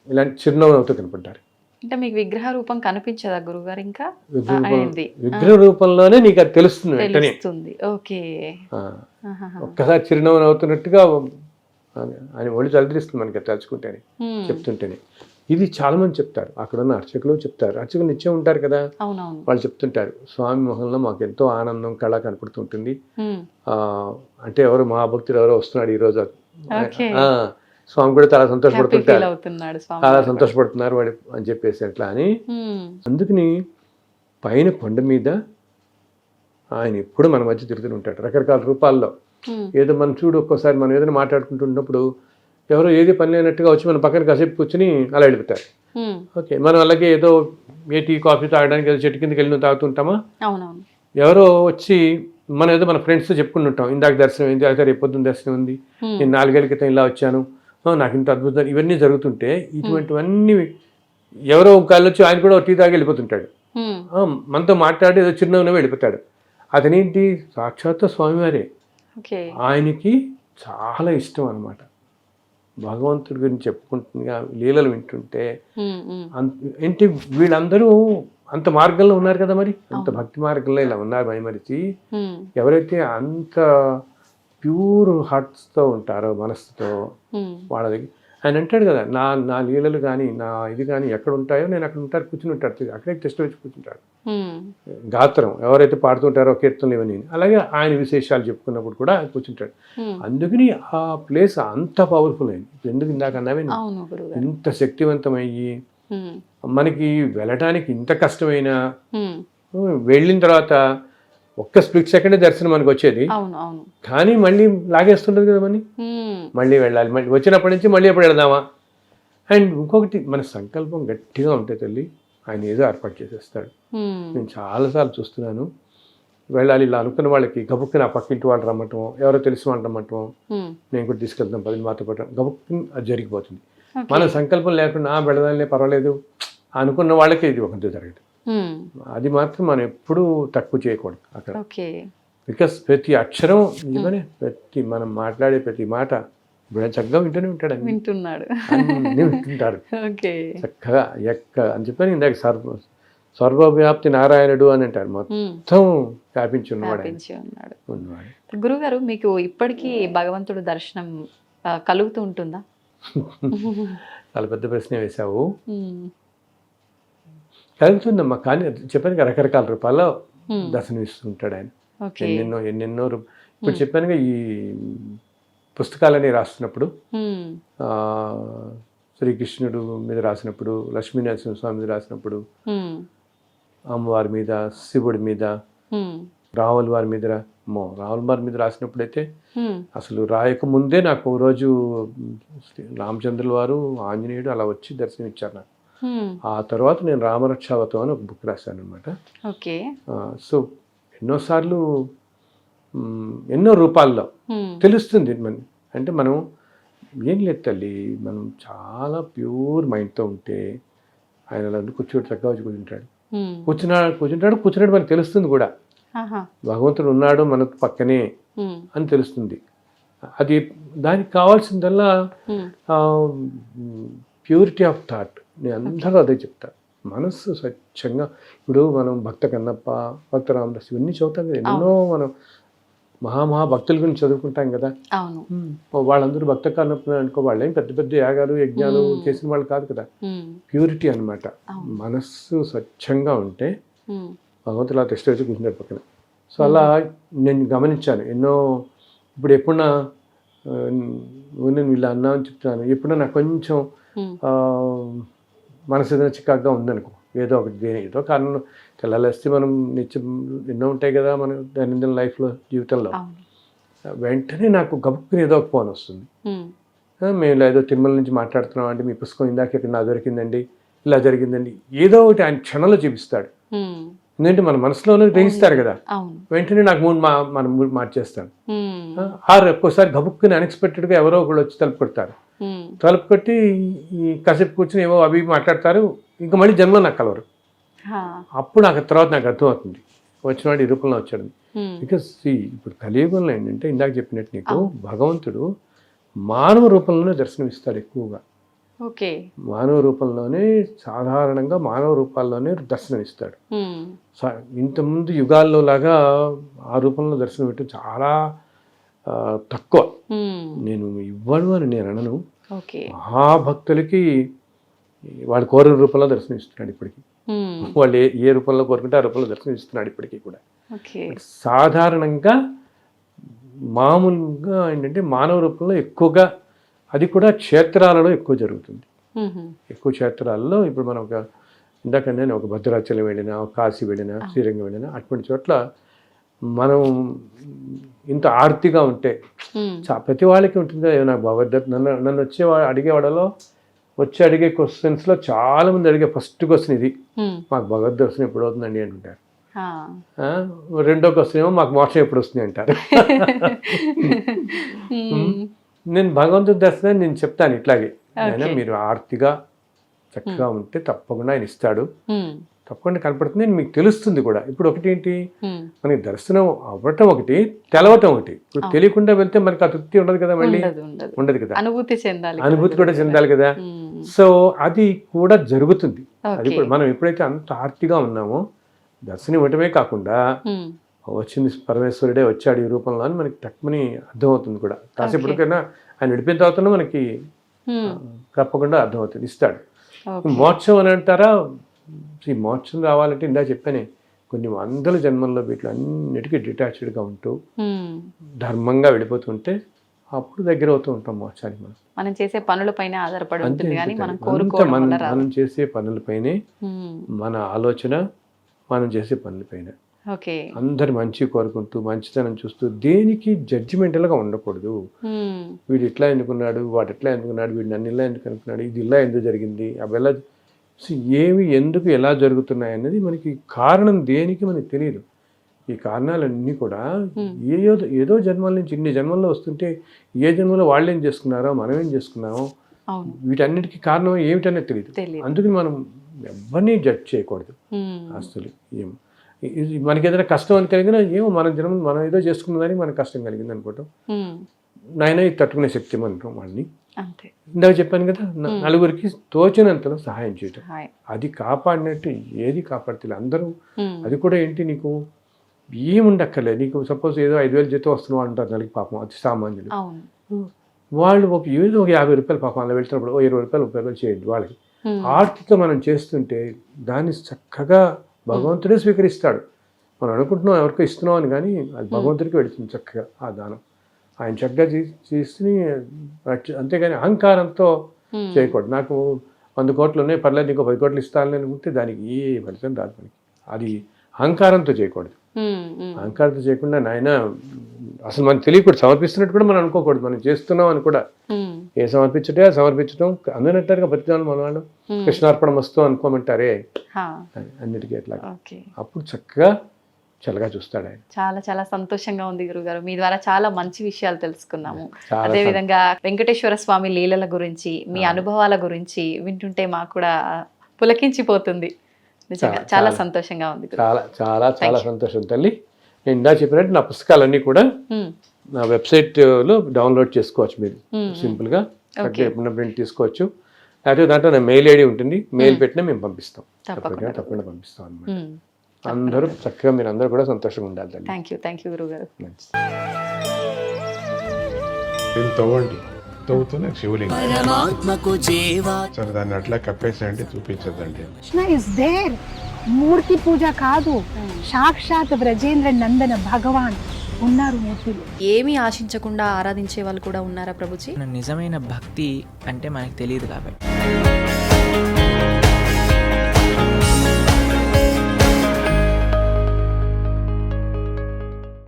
ఇలాంటి చిరునవ్వు అవుతూ కనపడ్డారు. అంటే మీకు విగ్రహ రూపం కనిపించదా గురుగారు? ఇంకా విగ్రహ రూపంలోనే నీకు అది తెలుస్తుంది వెంటనే. ఓకే, ఒక్కసారి చిరునవ్వు నవ్వుతున్నట్టుగా ఆయన ఒళ్ళు తలదిరిస్తుంది మనకి తలుచుకుంటేనే, చెప్తుంటేనే. ఇది చాలా మంది చెప్తారు, అక్కడ ఉన్న అర్చకులు చెప్తారు, అర్చకులు నిత్యం ఉంటారు కదా, వాళ్ళు చెప్తుంటారు స్వామి మొహంలో మాకు ఎంతో ఆనందం కళ కనపడుతుంటుంది. అంటే ఎవరు మహాభక్తులు ఎవరో వస్తున్నాడు ఈ రోజు, స్వామి కూడా చాలా సంతోషపడుతుంటారు, చాలా సంతోషపడుతున్నారు వాడు అని చెప్పేసి అట్లా అని. అందుకని పైన కొండ మీద ఆయన ఎప్పుడు మన మధ్య తిరుగుతూ ఉంటాడు రకరకాల రూపాల్లో. ఏదో మనం చూడు, ఒక్కోసారి మనం ఏదైనా మాట్లాడుకుంటున్నప్పుడు ఎవరో ఏది పని లేనట్టుగా వచ్చి మన పక్కన కాసేపు కూర్చుని అలా వెళ్ళిపోతారు. ఓకే, మనం అలాగే ఏదో ఏ టీ కాఫీ తాగడానికి ఏదో చెట్టు కిందకి వెళ్ళి తాగుతుంటామా, ఎవరో వచ్చి మనం ఏదో మన ఫ్రెండ్స్తో చెప్పుకుని ఉంటాం, ఇందాక దర్శనం ఏంది, అయితే రేపు పొద్దున్న దర్శనం ఉంది, నేను 4 ఏళ్ల క్రితం ఇలా వచ్చాను, నాకు ఇంత అద్భుతం, ఇవన్నీ జరుగుతుంటే ఇటువంటివన్నీ ఎవరో ఒక కాళ్ళు వచ్చి ఆయన కూడా టీ తాగి వెళ్ళిపోతుంటాడు, మనతో మాట్లాడి ఏదో చిరునవ్వునే వెళ్ళిపోతాడు. అతనేంటి సాక్షాత్ స్వామివారే. ఆయనకి చాలా ఇష్టం అన్నమాట భగవంతుడి గురించి చెప్పుకుంటున్నా లీలలు వింటుంటే. ఏంటి వీళ్ళందరూ అంత మార్గంలో ఉన్నారు కదా, మరి అంత భక్తి మార్గంలో ఇలా ఉన్నారు మైమరిచి. ఎవరైతే అంత ప్యూర్ హార్ట్స్తో ఉంటారో, మనస్సుతో, వాళ్ళ దగ్గర ఆయన అంటాడు కదా, నా లీలలు కానీ నా ఇది కానీ ఎక్కడ ఉంటాయో నేను అక్కడ ఉంటారు, కూర్చుని ఉంటారు, అక్కడే టెస్ట్ వచ్చి కూర్చుంటాడు. గాత్రం ఎవరైతే పాడుతుంటారో కీర్తనలు ఇవన్నీ, అలాగే ఆయన విశేషాలు చెప్పుకున్నప్పుడు కూడా కూర్చుంటాడు. అందుకని ఆ ప్లేస్ అంత పవర్ఫుల్ అయింది. ఎందుకు ఇందాకన్నావే, ఇంత శక్తివంతమయ్యి మనకి వెళ్ళటానికి ఇంత కష్టమైన, వెళ్ళిన తర్వాత ఒక్క స్ప్లిట్ సెకండ్ దర్శనం మనకు వచ్చేది, కానీ మళ్ళీ లాగేస్తుంటది కదా, మళ్ళీ వెళ్ళాలి, మళ్ళీ వచ్చినప్పటి నుంచి మళ్ళీ ఎప్పుడు వెళదామా. అండ్ ఇంకొకటి, మన సంకల్పం గట్టిగా ఉంటే తల్లి ఆయన ఏదో ఏర్పాటు చేసేస్తాడు. నేను చాలాసార్లు చూస్తున్నాను, వెళ్ళాలి ఇలా అనుకున్న వాళ్ళకి గబుక్కుని ఆ పక్కింటి వాళ్ళు రమ్మటం, ఎవరో తెలిసిన వాళ్ళు రమ్మటం, నేను కూడా తీసుకెళ్తాం 10 మాతో పాటు, గబుక్కుని అది జరిగిపోతుంది. మన సంకల్పం లేకుండా వెళదాలే పర్వాలేదు అనుకున్న వాళ్ళకి ఇది ఒకటి జరగదు. అది మాత్రం మనం ఎప్పుడూ తక్కువ చేయకూడదు అక్కడ. బికాస్ ప్రతి అక్షరం నిజమనే, ప్రతి మనం మాట్లాడే ప్రతి మాట చక్కగా వింటున్నాడు, వింటుంటారు చక్కగా అని చెప్పని ఇందాక సర్వవ్యాప్తి నారాయణుడు అని అంటారు, మొత్తం వ్యాపించి ఉన్నవాడు. గురుగారు, మీకు ఇప్పటికీ భగవంతుడు దర్శనం కలుగుతూ ఉంటుందా? చాలా పెద్ద ప్రశ్న వేశావు. కలుగుతుందమ్మా, కానీ చెప్పాను రకరకాల రూపాల్లో దర్శనమిస్తుంటాడు ఆయన. ఎన్నెన్నో ఇప్పుడు చెప్పానుగా, ఈ పుస్తకాలని రాస్తున్నప్పుడు శ్రీకృష్ణుడు మీద రాసినప్పుడు, లక్ష్మీనరసింహస్వామి మీద రాసినప్పుడు, అమ్మవారి మీద, శివుడి మీద, రాముల వారి మీద, రాముల వారి మీద రాసినప్పుడైతే అసలు రాయక ముందే నాకు రోజు రామచంద్రుల వారు, ఆంజనేయుడు అలా వచ్చి దర్శనం ఇచ్చారు నాకు. ఆ తర్వాత నేను రామరక్షావతం అని ఒక బుక్ రాశాను అనమాట. సో ఎన్నోసార్లు ఎన్నో రూపాల్లో తెలుస్తుంది అంటే మనం ఏం లేదు తల్లి, మనం చాలా ప్యూర్ మైండ్తో ఉంటే ఆయన అలా కూర్చోటి చక్కగా వచ్చి కూర్చున్నాడు మనకు తెలుస్తుంది కూడా, భగవంతుడు ఉన్నాడు మన పక్కనే అని తెలుస్తుంది. అది దానికి కావాల్సిందల్లా ప్యూరిటీ ఆఫ్ థాట్. నేను అందరూ అదే చెప్తా, మనస్సు స్వచ్ఛంగా. ఇప్పుడు మనం భక్త కన్నప్ప, భక్త రామదాస్ ఇవన్నీ చదువుతాం కదా, ఎన్నో మనం మహాభక్తుల గురించి చదువుకుంటాం కదా. వాళ్ళందరూ భక్త కన్నప్ప అనుకో, వాళ్ళేం పెద్ద పెద్ద యాగాలు యజ్ఞాలు చేసిన వాళ్ళు కాదు కదా. ప్యూరిటీ అనమాట, మనస్సు స్వచ్ఛంగా ఉంటే భగవంతుడు అలా టెస్ట్ వచ్చి కూర్చున్నాడు పక్కన. సో అలా నేను గమనించాను ఎన్నో. ఇప్పుడు ఎప్పుడన్నా నేను ఇలా అన్నా అని చెప్తున్నాను, ఎప్పుడన్నా నాకు కొంచెం మనసు ఏదైనా చికాగ్గా ఉందనుకో, ఏదో ఒకటి ఏదో కారణం, తెల్లాలేస్తే మనం నిత్యం ఎన్నో ఉంటాయి కదా మన దైనందిన లైఫ్లో, జీవితంలో. వెంటనే నాకు గబుక్కుని ఏదో ఒక ఫోన్ వస్తుంది, మేము ఏదో తిరుమల నుంచి మాట్లాడుతున్నాం అండి, మీ పుస్తకం ఇందాక ఇక్కడ నాకు దొరికిందండి, ఇలా జరిగిందండి, ఏదో ఒకటి ఆయన క్షణంలో చూపిస్తాడు. ఎందుకంటే మన మనసులోనే గ్రహిస్తారు కదా, అవును. వెంటనే నాకు మన మూడ్ మార్చేస్తాను. ఉమ్, ఆరు ఒక్కోసారి గబుక్కుని అన్ఎక్స్పెక్టెడ్గా ఎవరో ఒకళ్ళు వచ్చి తలుపు కొడతారు. ఉమ్, తలుపు కొట్టి ఈ కాసేపు కూర్చొని ఏవో అవి మాట్లాడతారు, ఇంకా మళ్ళీ జన్మలో నాకు కలవరు. హా, అప్పుడు తర్వాత నాకు అర్థమవుతుంది వచ్చినవాడు ఈ రూపంలో వచ్చాడు. ఉమ్, బికాస్ ఇప్పుడు కలియుగంలో ఏంటంటే ఇందాక చెప్పినట్టు నీకు భగవంతుడు మానవ రూపంలోనే దర్శనమిస్తాడు ఎక్కువగా. ఓకే. మానవ రూపంలోనే, సాధారణంగా మానవ రూపాల్లోనే దర్శనమిస్తాడు. ఉమ్, ఇంతకుముందు యుగాల్లో లాగా ఆ రూపంలో దర్శనం పెట్టడం చాలా తక్కువ. ఉమ్, నేను ఇవ్వను అని నేను అనను. ఓకే. మహాభక్తులకి వాడు కోరిన రూపంలో దర్శనమిస్తున్నాడు ఇప్పటికీ. ఉమ్, వాళ్ళు ఏ రూపంలో కోరుకుంటే ఆ రూపంలో దర్శనమిస్తున్నాడు ఇప్పటికీ కూడా. ఓకే. సాధారణంగా మామూలుగా ఏంటంటే మానవ రూపంలో ఎక్కువగా, అది కూడా క్షేత్రాలలో ఎక్కువ జరుగుతుంది. ఉహు, ఎక్కువ క్షేత్రాల్లో ఇప్పుడు మనం ఇందాక నేను ఒక భద్రాచలం వెళ్ళినా, ఒక కాశీ వెళ్ళినా, శ్రీరంగం వెళ్ళినా, అటువంటి చోట్ల మనం ఇంత ఆర్తిగా ఉంటే ఉమ్, ప్రతి వాళ్ళకి ఉంటుంది. నాకు భగవద్గీత నన్ను అడిగేవాడలో వచ్చి అడిగే క్వశ్చన్స్లో చాలామంది అడిగే ఫస్ట్ క్వశ్చన్ ఇది, ఉమ్, మాకు భగవద్ దర్శనం ఎప్పుడు అవుతుందండి అంటుంటారు. హా, రెండో క్వశ్చన్ ఏమో మాకు మోక్షం ఎప్పుడు వస్తుంది అంటారు. ఉమ్, నేను భగవంతుడి దర్శనం నేను చెప్తాను ఇట్లాగే, ఆయన Okay. మీరు ఆర్తిగా చక్కగా ఉంటే తప్పకుండా ఆయన ఇస్తాడు, ఉమ్, తప్పకుండా కనపడుతుంది అని మీకు తెలుస్తుంది కూడా. ఇప్పుడు ఒకటి ఏంటి, ఉమ్, మనకి దర్శనం అవ్వటం ఒకటి, తెలవటం ఒకటి. ఇప్పుడు తెలియకుండా వెళ్తే మనకి ఆ తృప్తి ఉండదు కదా, మళ్ళీ ఉండదు, ఉండదు. ఉండదు కదా, అనుభూతి చెందాలి. అనుభూతి కూడా చెందాలి కదా. ఉమ్, సో అది కూడా జరుగుతుంది. అది ఓకే. కూడా మనం ఎప్పుడైతే అంత ఆర్తిగా ఉన్నామో దర్శనం ఇవ్వటమే కాకుండా ఉమ్, వచ్చింది పరమేశ్వరుడే వచ్చాడు ఈ రూపంలో అని మనకి తక్కువని అర్థమవుతుంది కూడా. కాసేపటికైనా ఆయన విడిపోయిన తర్వాత మనకి ఉమ్, తప్పకుండా అర్థమవుతుంది, ఇస్తాడు. ఓకే. మోక్షం అని అంటారా, ఈ మోక్షం రావాలంటే ఇందా చెప్పానే కొన్ని వందల జన్మల్లో వీటిలో అన్నిటికీ డిటాచ్డ్గా ఉంటూ ఉమ్, ధర్మంగా వెళ్ళిపోతుంటే అప్పుడు దగ్గర అవుతూ ఉంటాం మోక్షానికి. మనం చేసే పనులపైన ఆధారపడి అంతే ఉంటుంది కానీ మనం అంతే. కోరుకోవడం మనం వల్ల రాదు. మనం చేసే పనులపైనే, ఉమ్, మన ఆలోచన, మనం చేసే పనులపైన ఓకే. అందరి మంచి కోరుకుంటూ మంచితనం చూస్తూ దేనికి జడ్జిమెంటల్గా ఉండకూడదు. ఉమ్, వీడు ఇట్లా ఎందుకున్నాడు, వాడు ఎట్లా ఎందుకున్నాడు, వీడు నన్ను ఇలా ఎందుకు అనుకున్నాడు, ఇది ఇలా ఎందుకు జరిగింది, అవి ఎలా ఏమి ఎందుకు ఎలా జరుగుతున్నాయి అనేది మనకి కారణం దేనికి మనకి తెలియదు. ఈ కారణాలన్నీ కూడా ఏదో జన్మల నుంచి ఇన్ని జన్మల్లో వస్తుంటే ఏ జన్మలో వాళ్ళు ఏం చేసుకున్నారో మనం ఏం చేసుకున్నామో అవును, వీటన్నిటికీ కారణం ఏమిటనేది తెలియదు. అందుకని మనం ఎవరిని జడ్జ్ చేయకూడదు. ఉమ్, అసలు ఏం మనకి ఏదైనా కష్టం అని కలిగినా ఏమో మన జన్మ మనం ఏదో చేసుకున్నదని మనకు కష్టం కలిగింది అనుకోవటం, ఉమ్, నాయన ఇది తట్టుకునే శక్తి అంటాం వాళ్ళని. అంతే. ఇందాక చెప్పాను కదా, నలుగురికి తోచినంతలో సహాయం చేయటం, హాయ్. అది కాపాడినట్టు ఏది కాపాడుతుంది అందరూ. ఉమ్, అది కూడా ఏంటి, నీకు ఏముండక్కర్లేదు. నీకు సపోజ్ ఏదో 5,000 జీతం వస్తున్నావు అంటారు నెలకి, పాపం అతి సామాన్యులు. అవును. వాళ్ళు ఏదో ఒక 50 రూపాయలు పాపం అలా వెళ్తున్నప్పుడు 20 రూపాయలు 30 రూపాయలు చేయండి వాళ్ళకి. ఆర్థిక మనం చేస్తుంటే దాన్ని చక్కగా భగవంతుడే స్వీకరిస్తాడు. మనం అనుకుంటున్నాం ఎవరికో ఇస్తున్నాం అని, కానీ అది భగవంతుడికి వెళుతుంది చక్కగా ఆ దానం. ఆయన చక్కగా చేసి, అంతేగాని అహంకారంతో చేయకూడదు. నాకు 100 కోట్లు ఉన్నాయి, పర్లేదు నీకు 10 కోట్లు ఇస్తానని అనుకుంటే దానికి ఏ ఫలితం రాదు మనకి. అది అహంకారంతో చేయకూడదు. అహంకారంతో చేయకుండా నాయన అసలు మనకు తెలియకూడదు, సమర్పిస్తున్నట్టు కూడా మనం అనుకోకూడదు. మనం చేస్తున్నాం అని కూడా ఏ సమర్పించటే సమర్పించడం అందనంటారుగా ప్రతిదానం మన వాళ్ళు కృష్ణార్పణ వస్తూ అనుకోమంటారే అన్నిటికీ అట్లా. అప్పుడు చక్కగా చల్లగా చూస్తాడు ఆయన. చాలా చాలా సంతోషంగా ఉంది గురుగారు, మీ ద్వారా చాలా మంచి విషయాలు తెలుసుకున్నాము. అదే విధంగా వెంకటేశ్వర స్వామి లీలల గురించి, మీ అనుభవాల గురించి వింటుంటే మాకు కూడా పులకించిపోతుంది. నిజంగా చాలా సంతోషంగా ఉంది. చాలా చాలా చాలా సంతోషం తల్లి. నేను ఇందా చెప్పినట్టు నా పుస్తకాలన్నీ కూడా నా వెబ్సైట్లో డౌన్లోడ్ చేసుకోవచ్చు. మీరు సింపుల్గా ఎప్పుడైనా ప్రింట్ తీసుకోవచ్చు. లేకపోతే దాంట్లో నా మెయిల్ ఐడి ఉంటుంది, మెయిల్ పెట్టినా మేము పంపిస్తాం, తప్పకుండా పంపిస్తాం అన్నమాట. అందరూ చక్కగా మీరు అందరూ కూడా సంతోషంగా ఉండాలి తల్లి. థ్యాంక్ యూ గురుగారు. తవ్వండి, తవ్వుతూనే శివలింగం. సరే దాన్ని అట్లా కప్పేసేయండి, చూపించదండి. Krishna is there. మూర్తి పూజ కాదు, సాక్షాత్ బ్రజేంద్ర నందన భగవాన్ ఉన్నారు మూర్తిలో. ఏమీ ఆశించకుండా ఆరాధించే వాళ్ళు కూడా ఉన్నారా ప్రభుజీ? నిజమైన భక్తి అంటే మనకు తెలియదు కాబట్టి